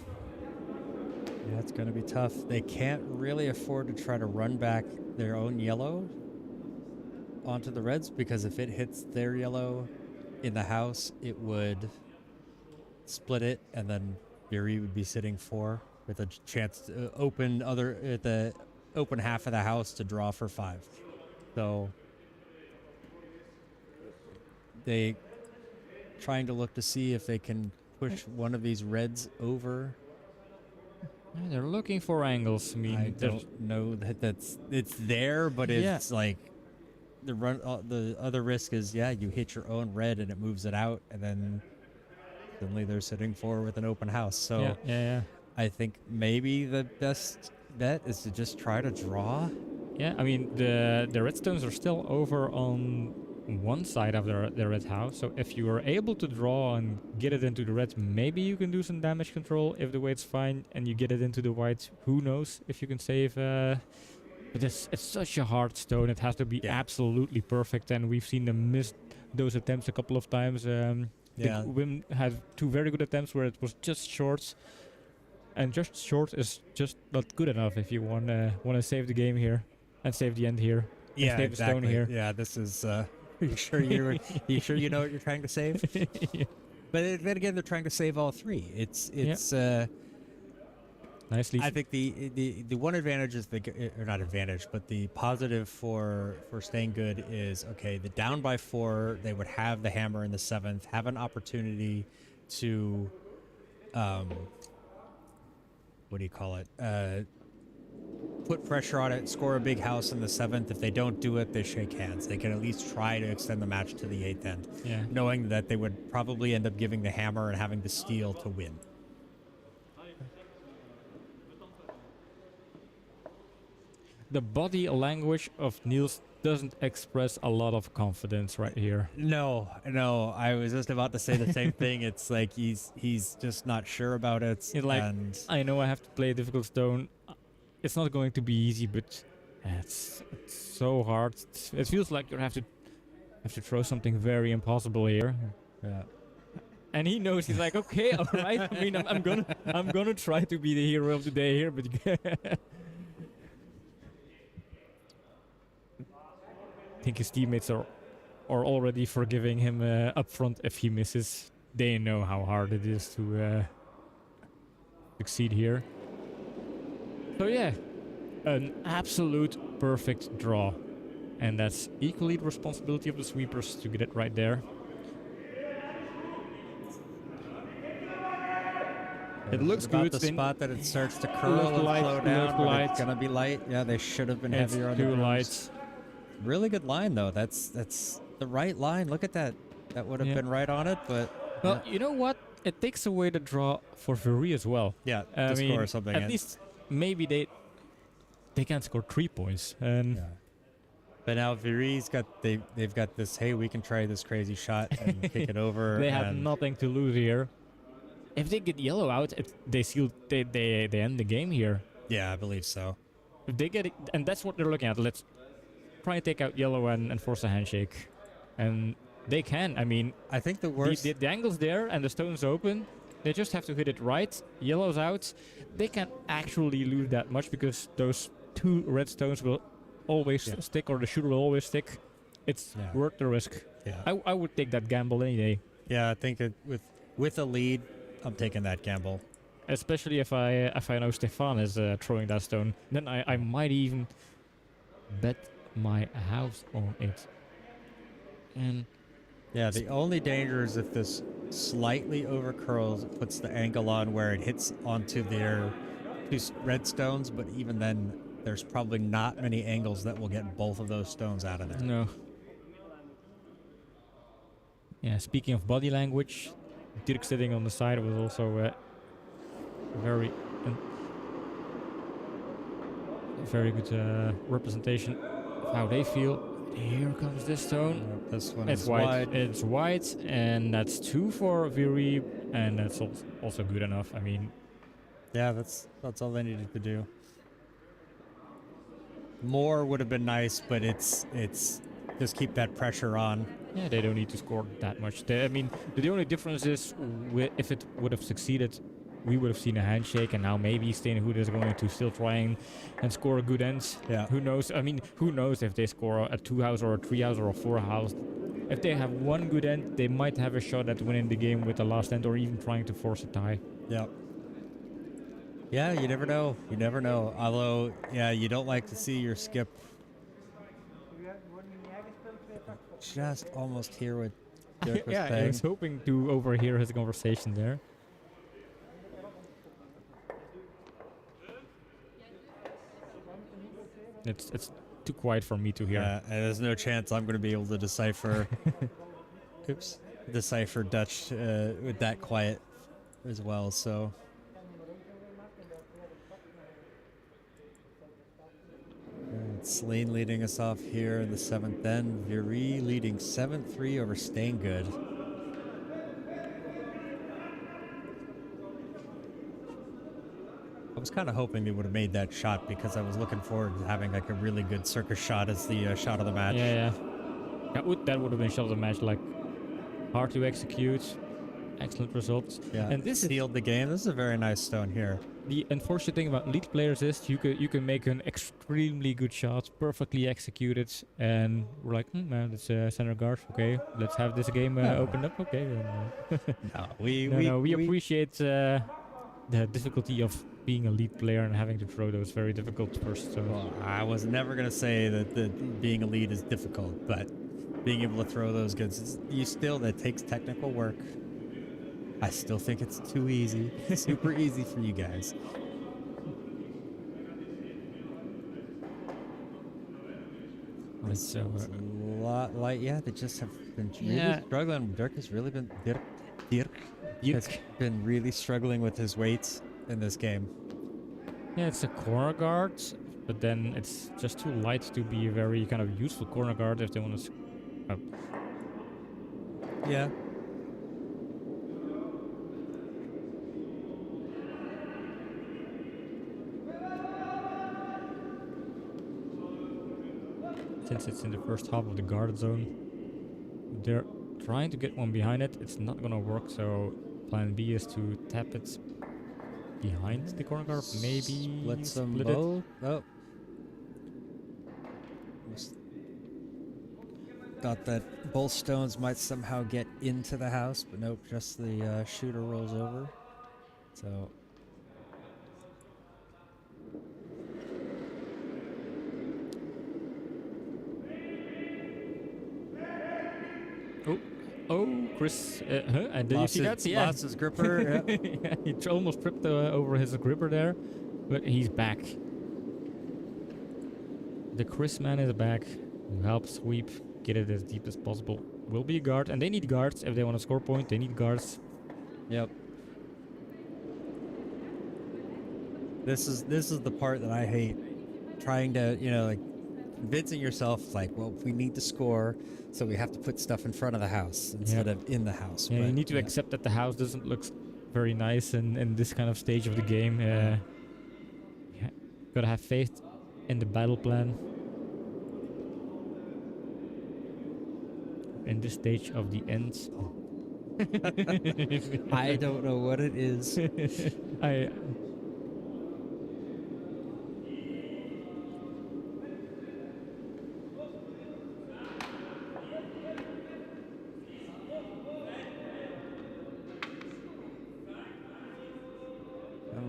S1: Yeah, it's going to be tough. They can't really afford to try to run back their own yellow onto the Reds, because if it hits their yellow in the house, it would split it, and then Viry would be sitting 4 with a chance to open the open half of the house to draw for 5. So they trying to look to see if they can push one of these Reds over.
S2: Yeah, they're looking for angles. I mean,
S1: I don't know that it's there, but it's like the other risk is, yeah, you hit your own red and it moves it out, and then suddenly they're sitting 4 with an open house. So
S2: yeah.
S1: I think maybe the best bet is to just try to draw.
S2: Yeah, I mean, the redstones are still over on one side of the red house, so if you are able to draw and get it into the red, maybe you can do some damage control. If the white's fine and you get it into the white, who knows if you can save. But it's such a hard stone, it has to be absolutely perfect, and we've seen them miss those attempts a couple of times. Wim had 2 very good attempts where it was just short, and just short is just not good enough if you want to save the game here and save the end here.
S1: Yeah,
S2: save
S1: exactly.
S2: the stone here.
S1: Yeah, this is. You sure you know what you're trying to save?
S2: Yeah.
S1: But then again, they're trying to save all 3. It's
S2: nicely.
S1: I think the one advantage is or not advantage, but the positive for Steengoed is, okay, the down by 4, they would have the hammer in the 7th, have an opportunity to what do you call it? Put pressure on it, score a big house in the 7th. If they don't do it, they shake hands. They can at least try to extend the match to the 8th end, knowing that they would probably end up giving the hammer and having to steal to win.
S2: The body language of Niels doesn't express a lot of confidence right here.
S1: No, I was just about to say the same thing. It's like he's just not sure about it.
S2: It's like, I know I have to play a difficult stone. It's not going to be easy, but it's so hard. It feels like you have to throw something very impossible here.
S1: Yeah.
S2: And he knows. He's like, okay, all right. I mean, I'm gonna try to be the hero of the day here, but I think his teammates are already forgiving him up front if he misses. They know how hard it is to succeed here. So yeah, an absolute perfect draw. And that's equally the responsibility of the sweepers to get it right there. It looks good.
S1: The spot that it starts to curl and slow down, but it's gonna be light. Yeah, they should have been heavier on the
S2: too
S1: drums.
S2: light.
S1: Really good line though. That's the right line. Look at that. That would have been right on it, but
S2: well, you know what? It takes away the draw for Viry as well.
S1: Yeah,
S2: I mean,
S1: score something.
S2: At least maybe they can score 3 points. And
S1: but now Viry's they've got this. Hey, we can try this crazy shot and kick it over.
S2: They have nothing to lose here. If they get yellow out, they end the game here.
S1: Yeah, I believe so.
S2: If they get it, and that's what they're looking at. Let's try and take out yellow and force a handshake, and they can. I mean,
S1: I think the worst.
S2: The angle's there and the stone's open. They just have to hit it right. Yellow's out. They can't actually lose that much because those 2 red stones will always stick, or the shooter will always stick. It's worth the risk.
S1: Yeah.
S2: I would take that gamble any day.
S1: Yeah, I think with a lead, I'm taking that gamble.
S2: Especially if I know Stefan is throwing that stone, then I might even bet my house on it. And
S1: Yeah, the only danger is if this slightly over curls, it puts the angle on where it hits onto their two red stones, but even then, there's probably not many angles that will get both of those stones out of there.
S2: no. Yeah, speaking of body language, Dirk sitting on the side was also very, very good representation of how they feel. Here comes this stone.
S1: This one
S2: It's
S1: is
S2: wide.
S1: wide.
S2: It's wide, and that's 2 for Viry, and that's also good enough. I mean,
S1: Yeah, that's all they needed to do. More would have been nice, but it's just keep that pressure on.
S2: yeah, they don't need to score that much. I mean, the only difference is if it would have succeeded, we would have seen a handshake, and now maybe Steengoed is going to still try and score a good end.
S1: Yeah.
S2: Who knows? I mean, who knows if they score a 2-house or a 3-house or a 4-house? If they have one good end, they might have a shot at winning the game with the last end or even trying to force a tie.
S1: Yep. Yeah, you never know. You never know. Although, yeah, you don't like to see your skip just almost hear what Dirk was
S2: Yeah, I
S1: saying.
S2: was hoping to overhear his conversation there. It's too quiet for me to hear.
S1: And there's no chance I'm going to be able to decipher. Decipher Dutch with that quiet as well. So. Celine leading us off here in the 7th end. Viry leading 7-3 over Steengoed. I was kind of hoping they would have made that shot because I was looking forward to having like a really good circus shot as the shot of the match.
S2: Yeah. That would have been shot of the match. Like, hard to execute. Excellent results.
S1: Yeah,
S2: And this
S1: sealed the game. This is a very nice stone here.
S2: The unfortunate thing about lead players is you can make an extremely good shot, perfectly executed, and we're like, man, it's center guard. Okay, let's have this game opened up. Okay, then,
S1: No, we
S2: appreciate the difficulty of being a lead player and having to throw those very difficult first. So.
S1: Well, I was never gonna say that being a lead is difficult, but being able to throw those goods, that takes technical work. I still think it's too easy. Super easy for you guys.
S2: So,
S1: a lot like, yeah, they just have been really struggling. Dirk has really been Dirk has been really struggling with his weights in this game.
S2: Yeah, it's a corner guard, but then it's just too light to be a very kind of useful corner guard if they want to.
S1: Yeah.
S2: Since it's in the first half of the guard zone, they're trying to get one behind it. It's not gonna work, so plan B is to tap it behind the corner guard. Maybe
S1: split
S2: it.
S1: Oh. Thought that both stones might somehow get into the house, but nope, just the shooter rolls over. So.
S2: Oh, Chris, and did you see that? Yeah.
S1: Lost his gripper. Yeah.
S2: Yeah, he almost tripped over his gripper there, but he's back. The Chris man is back. Help sweep, get it as deep as possible. Will be a guard, and they need guards if they want to score point. They need guards.
S1: Yep. This is the part that I hate. Trying to, like, convincing yourself, like, well, we need to score, so we have to put stuff in front of the house instead of in the house.
S2: Yeah,
S1: but,
S2: you need to accept that the house doesn't look very nice in this kind of stage of the game. Yeah, gotta have faith in the battle plan. In this stage of the end.
S1: I don't know what it is.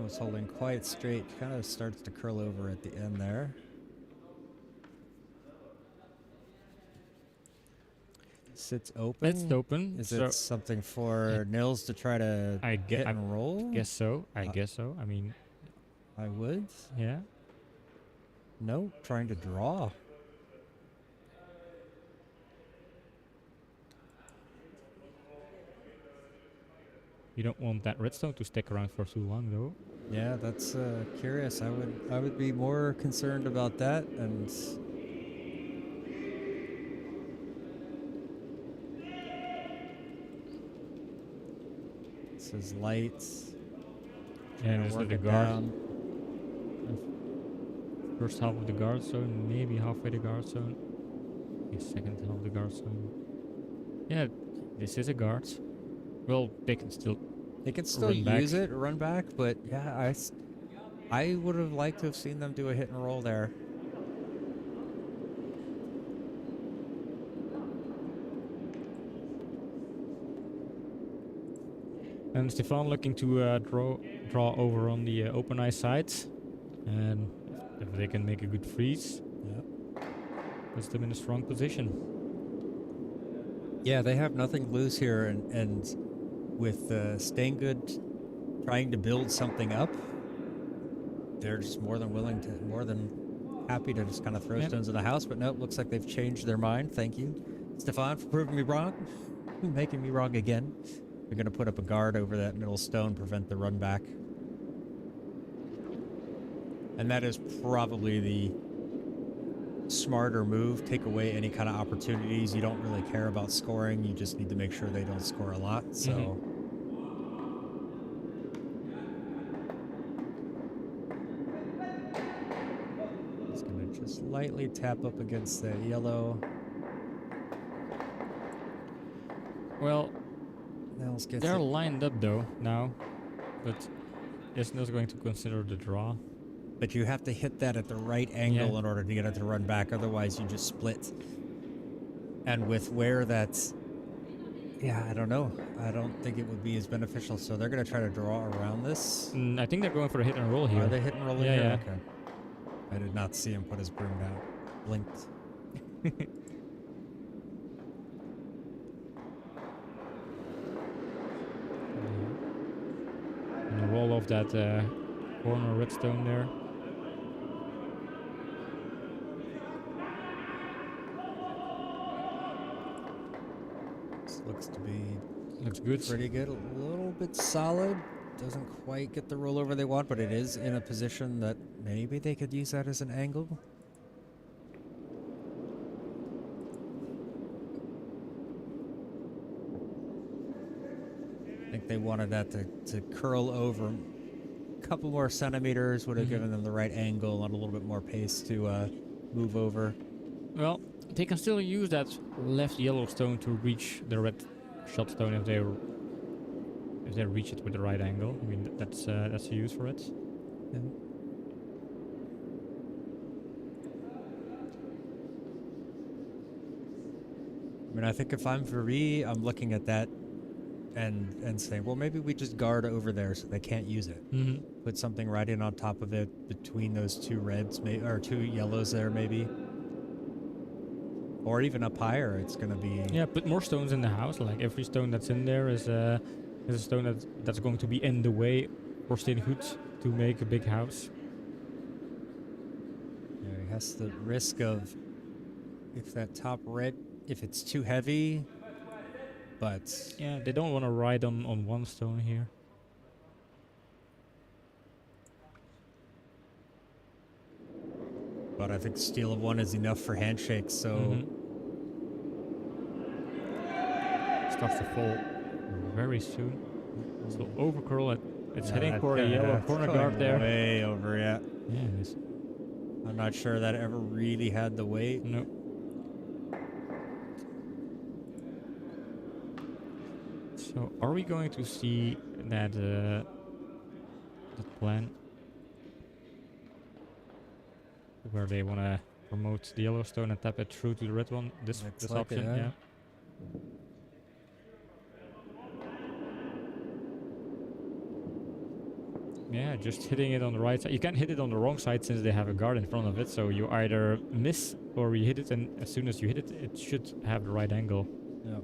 S1: Was holding quite straight, kind of starts to curl over at the end there. Sits open.
S2: It's open.
S1: Is
S2: so
S1: it something for Nils to try to
S2: I
S1: hit and roll?
S2: guess so. I guess so. I mean,
S1: I would.
S2: yeah.
S1: No, trying to draw.
S2: You don't want that redstone to stick around for too long, though.
S1: Yeah, that's curious. I would be more concerned about that. And this is lights.
S2: And
S1: Work
S2: the
S1: it
S2: guard.
S1: down.
S2: First half of the guard zone, maybe halfway the guard zone. The second half of the guard zone. Yeah, this is a guard. Well, they can still.
S1: They can still
S2: Run back.
S1: use it, run back, but yeah, I would have liked to have seen them do a hit and roll there.
S2: And Stefan looking to draw over on the open eye side, and if they can make a good freeze, puts them in a strong position.
S1: Yeah, they have nothing to lose here, and with Steengoed trying to build something up, they're just more than happy to just kind of throw stones in the house. But no, it looks like they've changed their mind. Thank you, Stefan, for proving me wrong, making me wrong again. They're going to put up a guard over that middle stone, prevent the run back. And that is probably the smarter move. Take away any kind of opportunities. You don't really care about scoring. You just need to make sure they don't score a lot. So it's going to just lightly tap up against that yellow.
S2: Well,
S1: Nils gets
S2: they're
S1: it.
S2: lined up though now, but Isno's going to consider the draw.
S1: But you have to hit that at the right angle in order to get it to run back. Otherwise, you just split. And with where that's... Yeah, I don't know. I don't think it would be as beneficial. So they're going to try to draw around this.
S2: I think they're going for a hit and roll here.
S1: Are they hit and rolling
S2: Yeah,
S1: here?
S2: yeah.
S1: Okay. I did not see him put his broom down. Blinked.
S2: And roll off that corner redstone there.
S1: This looks to be
S2: Looks good.
S1: pretty good. A little bit solid. Doesn't quite get the rollover they want, but it is in a position that maybe they could use that as an angle. I think they wanted that to curl over a couple more centimeters, would have given them the right angle and a little bit more pace to move over.
S2: Well, they can still use that left yellow stone to reach the red shot stone if they reach it with the right angle. I mean, that's a use for it.
S1: Yeah. I mean, I think if I'm Viry, I'm looking at that and saying, well, maybe we just guard over there so they can't use it. Put something right in on top of it between those two reds, or two yellows there, maybe. Or even up higher, it's going to be...
S2: Yeah, put more stones in the house. Like every stone that's in there is a stone that's going to be in the way for Steengoed to make a big house.
S1: Yeah, he has the risk of, if that top red, if it's too heavy, but...
S2: Yeah, they don't want to ride on one stone here.
S1: But I think steal of one is enough for handshakes, so...
S2: Starts to fall very soon. So overcurl, it's heading for a yellow corner guard there.
S1: Way over, yeah.
S2: Yeah, it is.
S1: I'm not sure that ever really had the weight.
S2: No. So are we going to see that plan where they want to promote the yellow stone and tap it through to the red one? This
S1: like
S2: option,
S1: it,
S2: yeah. Yeah, just hitting it on the right side. You can't hit it on the wrong side since they have a guard in front of it. So you either miss or you hit it, and as soon as you hit it, it should have the right angle.
S1: Yep.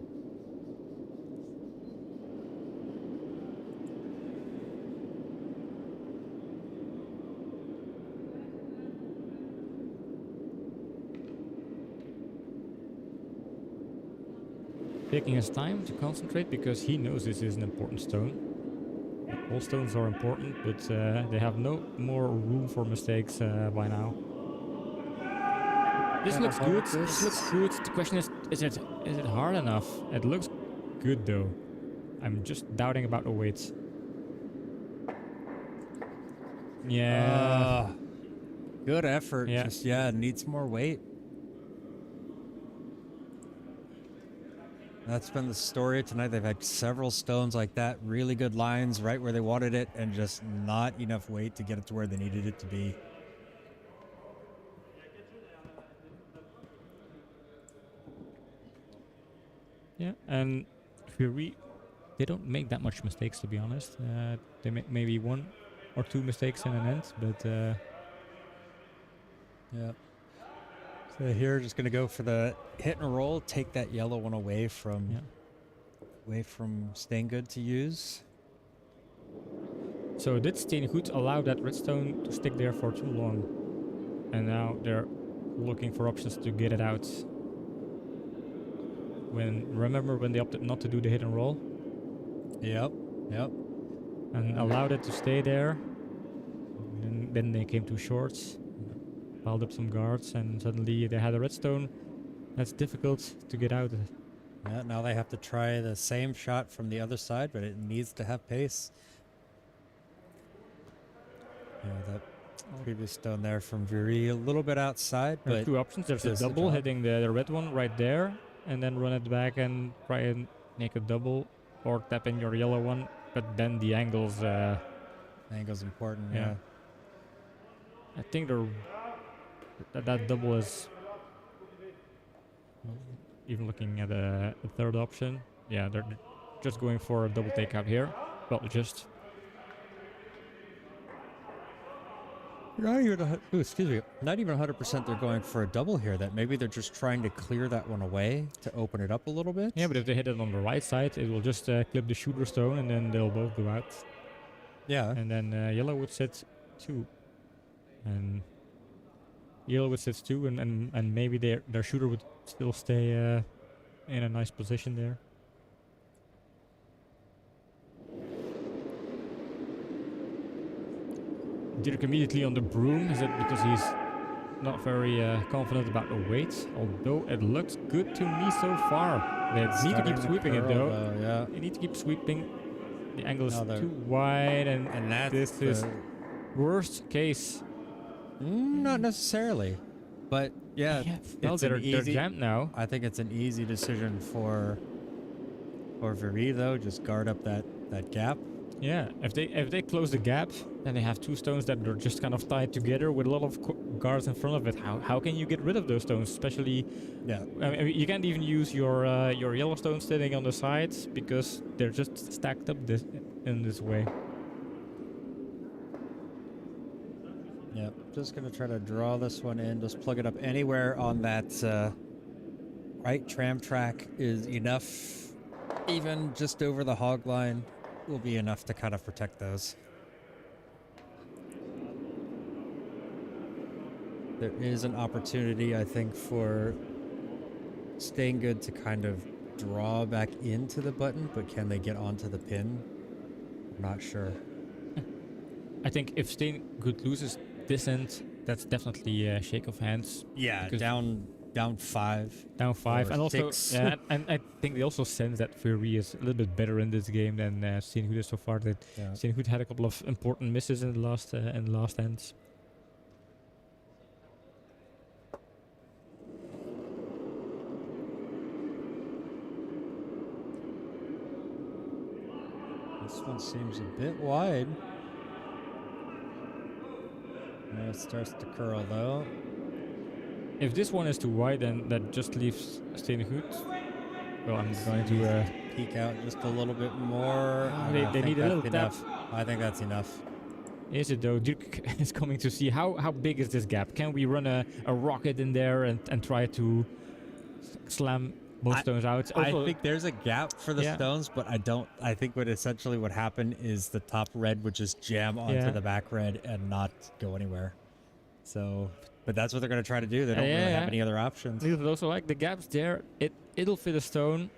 S2: Taking his time to concentrate because he knows this is an important stone. All stones are important, but they have no more room for mistakes by now. This looks good. This looks good. The question is it hard enough? It looks good though. I'm just doubting about the weights. Yeah.
S1: Good effort.
S2: Yeah.
S1: Just needs more weight. That's been the story tonight. They've had several stones like that, really good lines right where they wanted it, and just not enough weight to get it to where they needed it to be.
S2: Yeah, and Viry, they don't make that much mistakes, to be honest. They make maybe 1 or 2 mistakes in an end, but
S1: yeah. So here, just gonna go for the hit and roll, take that yellow one away from Steengoed to use.
S2: So did Steengoed allow that redstone to stick there for too long? And now they're looking for options to get it out. Remember when they opted not to do the hit and roll?
S1: Yep.
S2: And allowed it to stay there. And then they came too short. Piled up some guards and suddenly they had a redstone. That's difficult to get out.
S1: Yeah, now they have to try the same shot from the other side, but it needs to have pace. Yeah, that previous stone there from Viry, a little bit outside,
S2: There are
S1: but
S2: 2 options. There's a
S1: does the
S2: double
S1: job.
S2: hitting the red one right there, and then run it back and try and make a double, or tap in your yellow one. But then the angles.
S1: Angle's important.
S2: Yeah.
S1: Yeah.
S2: I think that double is. Even looking at a third option, yeah, they're just going for a double takeout here. Well, just.
S1: Not even 100% they're going for a double here. That maybe they're just trying to clear that one away to open it up a little bit.
S2: Yeah, but if they hit it on the right side, it will just clip the shooter stone, and then they'll both go out.
S1: Yeah.
S2: And then yellow would sit 2, and yellow would sit 2, and maybe their shooter would still stay in a nice position there. Dirk immediately on the broom. Is it because he's not very confident about the weight? Although it looks good to me so far. They need to keep sweeping it though.
S1: Yeah.
S2: They need to keep sweeping. The angle is
S1: Now they're-
S2: too wide, and
S1: that's
S2: this is worst case.
S1: not necessarily, but yeah,
S2: Well,
S1: it's
S2: they're
S1: an easy.
S2: jammed now.
S1: I think it's an easy decision for Viry though. Just guard up that gap.
S2: Yeah, if they close the gap, then they have 2 stones that are just kind of tied together with a lot of guards in front of it. How can you get rid of those stones? Especially,
S1: Yeah.
S2: I mean, you can't even use your yellow stones sitting on the sides because they're just stacked up in this way.
S1: Yep. Just gonna try to draw this one in. Just plug it up anywhere on that right tram track is enough. Even just over the hog line will be enough to kind of protect those. There is an opportunity, I think, for Steengoed to kind of draw back into the button, but can they get onto the pin? I'm not sure.
S2: I think if Steengoed loses this end, that's definitely a shake of hands.
S1: Yeah,
S2: Because-
S1: down 5.
S2: Down 5,
S1: Or
S2: and also,
S1: 6.
S2: yeah, and I think they also sense that Viry is a little bit better in this game than Steengoed is so far. That
S1: Yeah.
S2: Steengoed had a couple of important misses in the last ends.
S1: This one seems a bit wide. It starts to curl though.
S2: If this one is too wide, then that just leaves Steengoed. Well, I'm going to.
S1: Peek out just a little bit more.
S2: They
S1: I think
S2: need a
S1: that's
S2: little
S1: enough. I think that's enough.
S2: Is it though? Dirk is coming to see how big is this gap? Can we run a rocket in there and try to slam most stones out.
S1: I
S2: Also,
S1: think there's a gap for the
S2: Yeah.
S1: stones, but I think what essentially would happen is the top red would just jam onto
S2: Yeah.
S1: the back red and not go anywhere. So, but that's what they're going to try to do. They don't
S2: Yeah,
S1: really have
S2: yeah.
S1: any other options.
S2: Needles also like the gaps there. It'll fit a stone,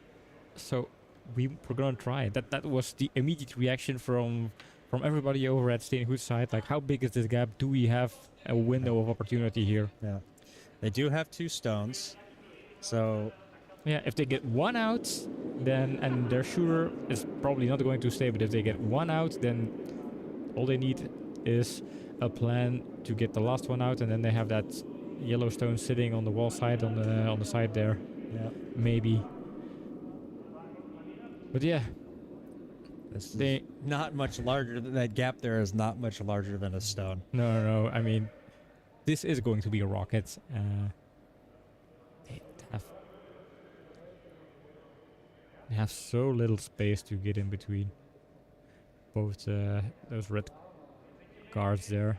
S2: so we're gonna try it. That was the immediate reaction from everybody over at Steengoed's side. Like, how big is this gap? Do we have a window of opportunity here?
S1: Yeah. They do have 2 stones. So,
S2: Yeah, if they get one out, then and their shooter is probably not going to stay. But if they get one out, then all they need is a plan to get the last one out, and then they have that yellow stone sitting on the wall side on the side there.
S1: yeah.
S2: Maybe. But yeah,
S1: This
S2: they
S1: is not much larger. That gap there is not much larger than a stone.
S2: no. I mean, this is going to be a rocket. They have so little space to get in between both those red guards there.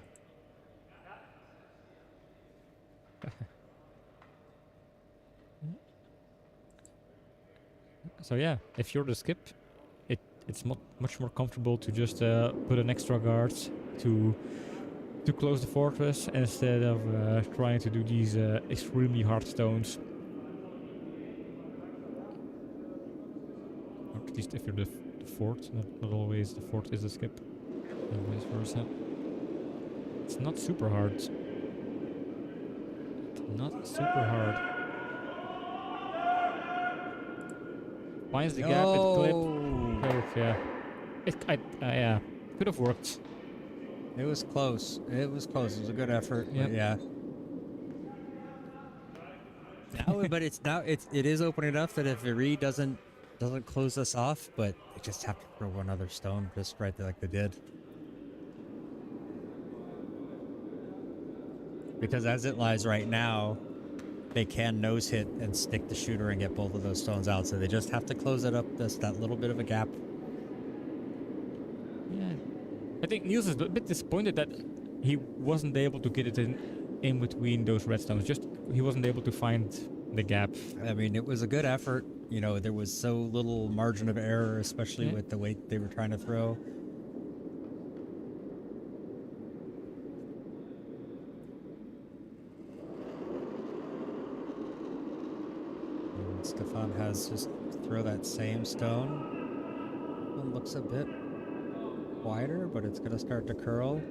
S2: So yeah, if you're the skip, it's much more comfortable to just put an extra guard to close the fortress instead of trying to do these extremely hard stones. Or at least if you're the fort, not always the fort is the skip, and vice versa. It's not super hard. It's not super hard. Finds the gap, it clipped. Close, yeah. Yeah. Could have worked.
S1: It was close. It was close. It was a good effort.
S2: Yep.
S1: But yeah. But it is open enough that if Viry doesn't close us off, but they just have to throw another stone just right there like they did. Because as it lies right now, they can nose hit and stick the shooter and get both of those stones out. So they just have to close it up, just that little bit of a gap.
S2: Yeah. I think Niels is a bit disappointed that he wasn't able to get it in between those redstones. Just he wasn't able to find the gap.
S1: I mean, it was a good effort. You know, there was so little margin of error, especially with the weight they were trying to throw. And Stefan has just throw that same stone. One looks a bit wider, but it's going to start to curl.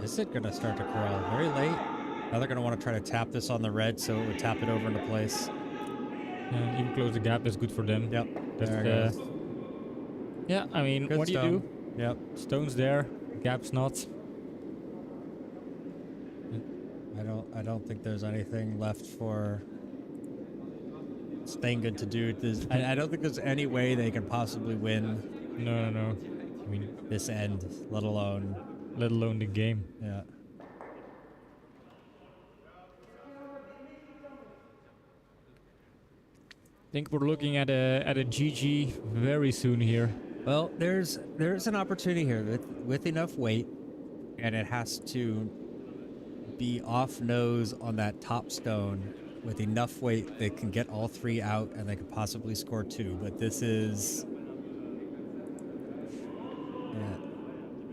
S1: Is it going to start to curl? Very late. Now they're going to want to try to tap this on the red so it would tap it over into place.
S2: And even close the gap is good for them.
S1: Yep.
S2: That's
S1: there it goes.
S2: Yeah, I mean,
S1: Good
S2: what do you
S1: stone.
S2: do?
S1: Yep.
S2: Stone's there, gap's not.
S1: I don't think there's anything left for Steengoed to do. I don't think there's any way they can possibly win
S2: No. I mean,
S1: this end, let alone
S2: the game.
S1: yeah.
S2: I think we're looking at a GG very soon here.
S1: Well, there's an opportunity here with enough weight, and it has to be off nose on that top stone with enough weight they can get all 3 out and they could possibly score 2. But this is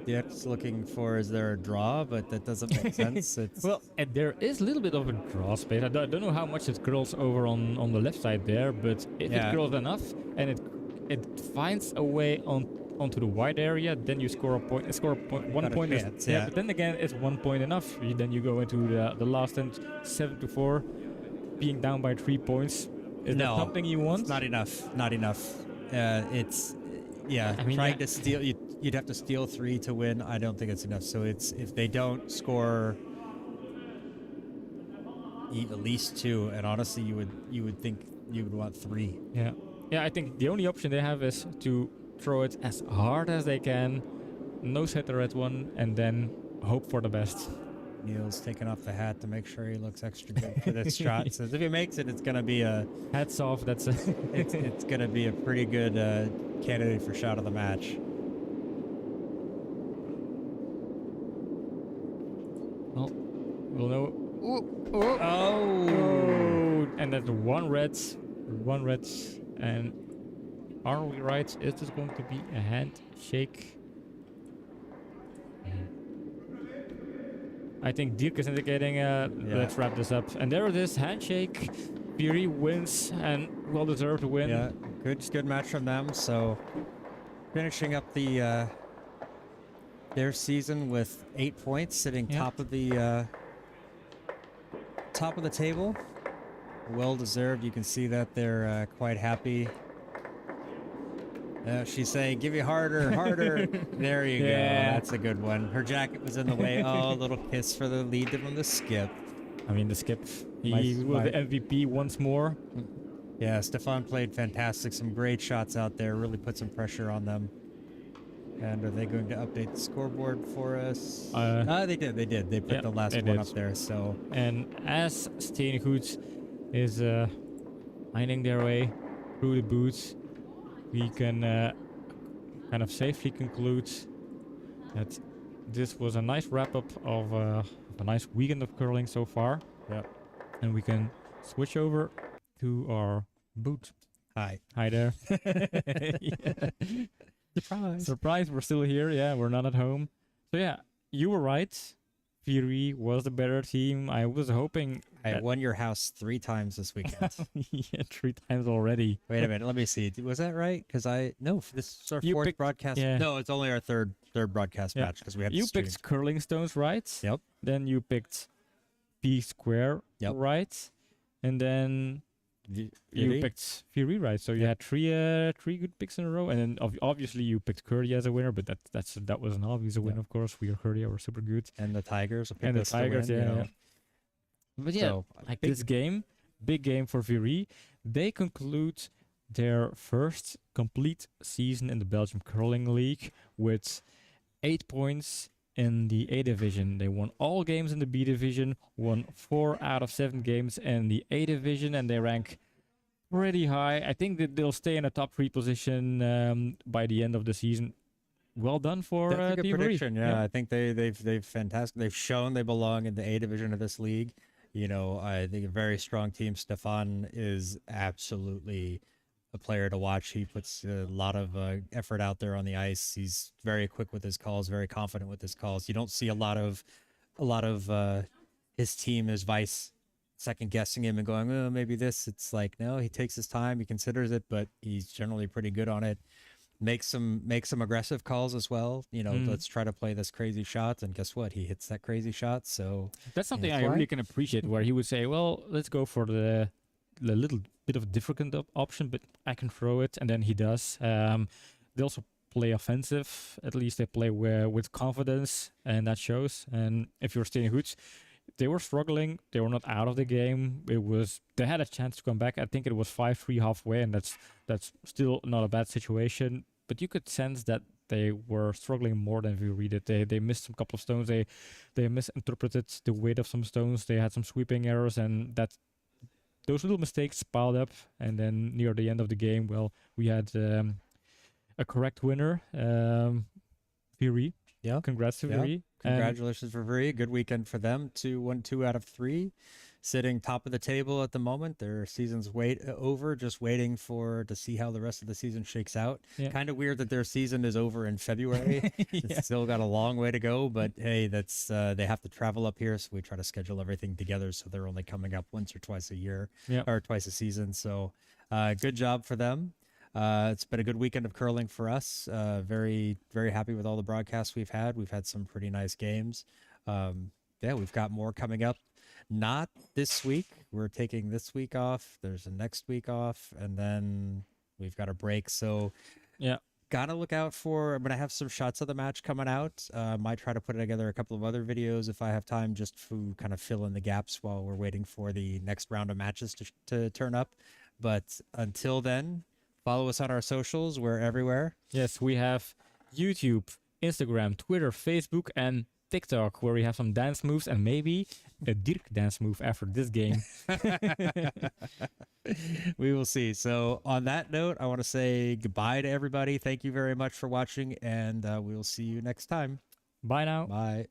S1: it's looking for, is there a draw? But that doesn't make sense. It's
S2: Well, and there is a little bit of a draw space. I don't know how much it curls over on the left side there, but if it curls enough and it finds a way onto the wide area, then you score a point. One
S1: Got a
S2: point
S1: chance,
S2: is, but then again, it's 1 point enough. Then you go into the last end, 7-4, being down by 3 points. Is that something you want?
S1: It's not enough. Not enough. It's
S2: I mean,
S1: trying to steal. You'd have to steal 3 to win. I don't think it's enough. So it's if they don't score at least 2, and honestly, you would think you would want 3.
S2: Yeah. Yeah, I think the only option they have is to throw it as hard as they can, nose hit the red one, and then hope for the best.
S1: Neil's taking off the hat to make sure he looks extra good for this shot. So if he makes it, it's gonna be a
S2: hats off. That's a
S1: it's gonna be a pretty good candidate for shot of the match.
S2: Well, we'll know.
S1: Oh,
S2: and that's one red, and are we right? Is this going to be a handshake? I think Dirk is indicating, let's wrap this up. And there it is, handshake. Viry wins, and well-deserved win.
S1: Yeah, good match from them. So finishing up the their season with 8 points, sitting top of the table. Well-deserved. You can see that they're quite happy. She's saying, give you harder, harder. There you go. That's a good one. Her jacket was in the way. Oh, a little kiss for the lead from the skip.
S2: I mean, the skip, he was the MVP once more.
S1: Yeah, Stefan played fantastic. Some great shots out there. Really put some pressure on them. And are they going to update the scoreboard for us? They did. They put the last one up there. So.
S2: And as Steengoed is finding their way through the boots, we can kind of safely conclude that this was a nice wrap-up of a nice weekend of curling so far.
S1: Yep.
S2: And we can switch over to our boot.
S1: Hi
S2: there.
S1: Surprise.
S2: Surprise, we're still here. Yeah, we're not at home. So yeah, you were right. Viry was the better team. I was hoping...
S1: I won your house 3 times this weekend.
S2: Yeah, 3 times already.
S1: Wait a minute, let me see. Was that right? Because no, this is our
S2: You
S1: 4th broadcast.
S2: Yeah.
S1: No, it's only our third broadcast match because we had.
S2: You picked curling stones right.
S1: Yep.
S2: Then you picked P square right, and then you picked Viry right. So you had three good picks in a row, and then obviously you picked Curry as a winner, but that was an obvious win, of course. We are Curry, we're super good,
S1: and the Tigers.
S2: And the Tigers, But
S1: so,
S2: like this game, big game for Viry. They conclude their first complete season in the Belgian Curling League with 8 points in the A division. They won all games in the B division, won 4 out of 7 games in the A division, and they rank pretty high. I think that they'll stay in a top 3 position by the end of the season. Well done for
S1: that's a good prediction.
S2: Yeah,
S1: I think they've fantastic. They've shown they belong in the A division of this league. You know, I think a very strong team. Stefan is absolutely a player to watch. He puts a lot of effort out there on the ice. He's very quick with his calls, very confident with his calls. You don't see a lot of his team as vice second guessing him and going, oh, maybe this. It's like, no, he takes his time, he considers it, but he's generally pretty good on it. Makes some aggressive calls as well. You know, let's try to play this crazy shot, and guess what? He hits that crazy shot. So
S2: that's something I really can appreciate. Where he would say, "Well, let's go for the little bit of a different option, but I can throw it," and then he does. They also play offensive. At least they play with confidence, and that shows. And if you're Steengoed, they were struggling. They were not out of the game. They had a chance to come back. I think it was 5-3 halfway, and that's still not a bad situation. But you could sense that they were struggling more than Viry did. They missed some couple of stones. They misinterpreted the weight of some stones. They had some sweeping errors, and those little mistakes piled up. And then near the end of the game, well, we had a correct winner, Viry.
S1: Yeah.
S2: Congrats to Viry.
S1: Congratulations for Viry. Good weekend for them. 2 out of 3. Sitting top of the table at the moment. Their season's over, just waiting to see how the rest of the season shakes out. Yeah. Kind of weird that their season is over in February. It's still got a long way to go, but hey, that's they have to travel up here, so we try to schedule everything together so they're only coming up once or twice a year or twice a season. So good job for them. It's been a good weekend of curling for us. Very, very happy with all the broadcasts we've had. We've had some pretty nice games. We've got more coming up. Not this week. We're taking this week off. There's a next week off, and then we've got a break. So, gotta look out for. I'm gonna have some shots of the match coming out. Might try to put together a couple of other videos if I have time, just to kind of fill in the gaps while we're waiting for the next round of matches to turn up. But until then, follow us on our socials. We're everywhere.
S2: Yes, we have YouTube, Instagram, Twitter, Facebook, and TikTok, where we have some dance moves and maybe a Dirk dance move after this game.
S1: We will see. So on that note, I want to say goodbye to everybody. Thank you very much for watching, and we will see you next time.
S2: Bye now.
S1: Bye.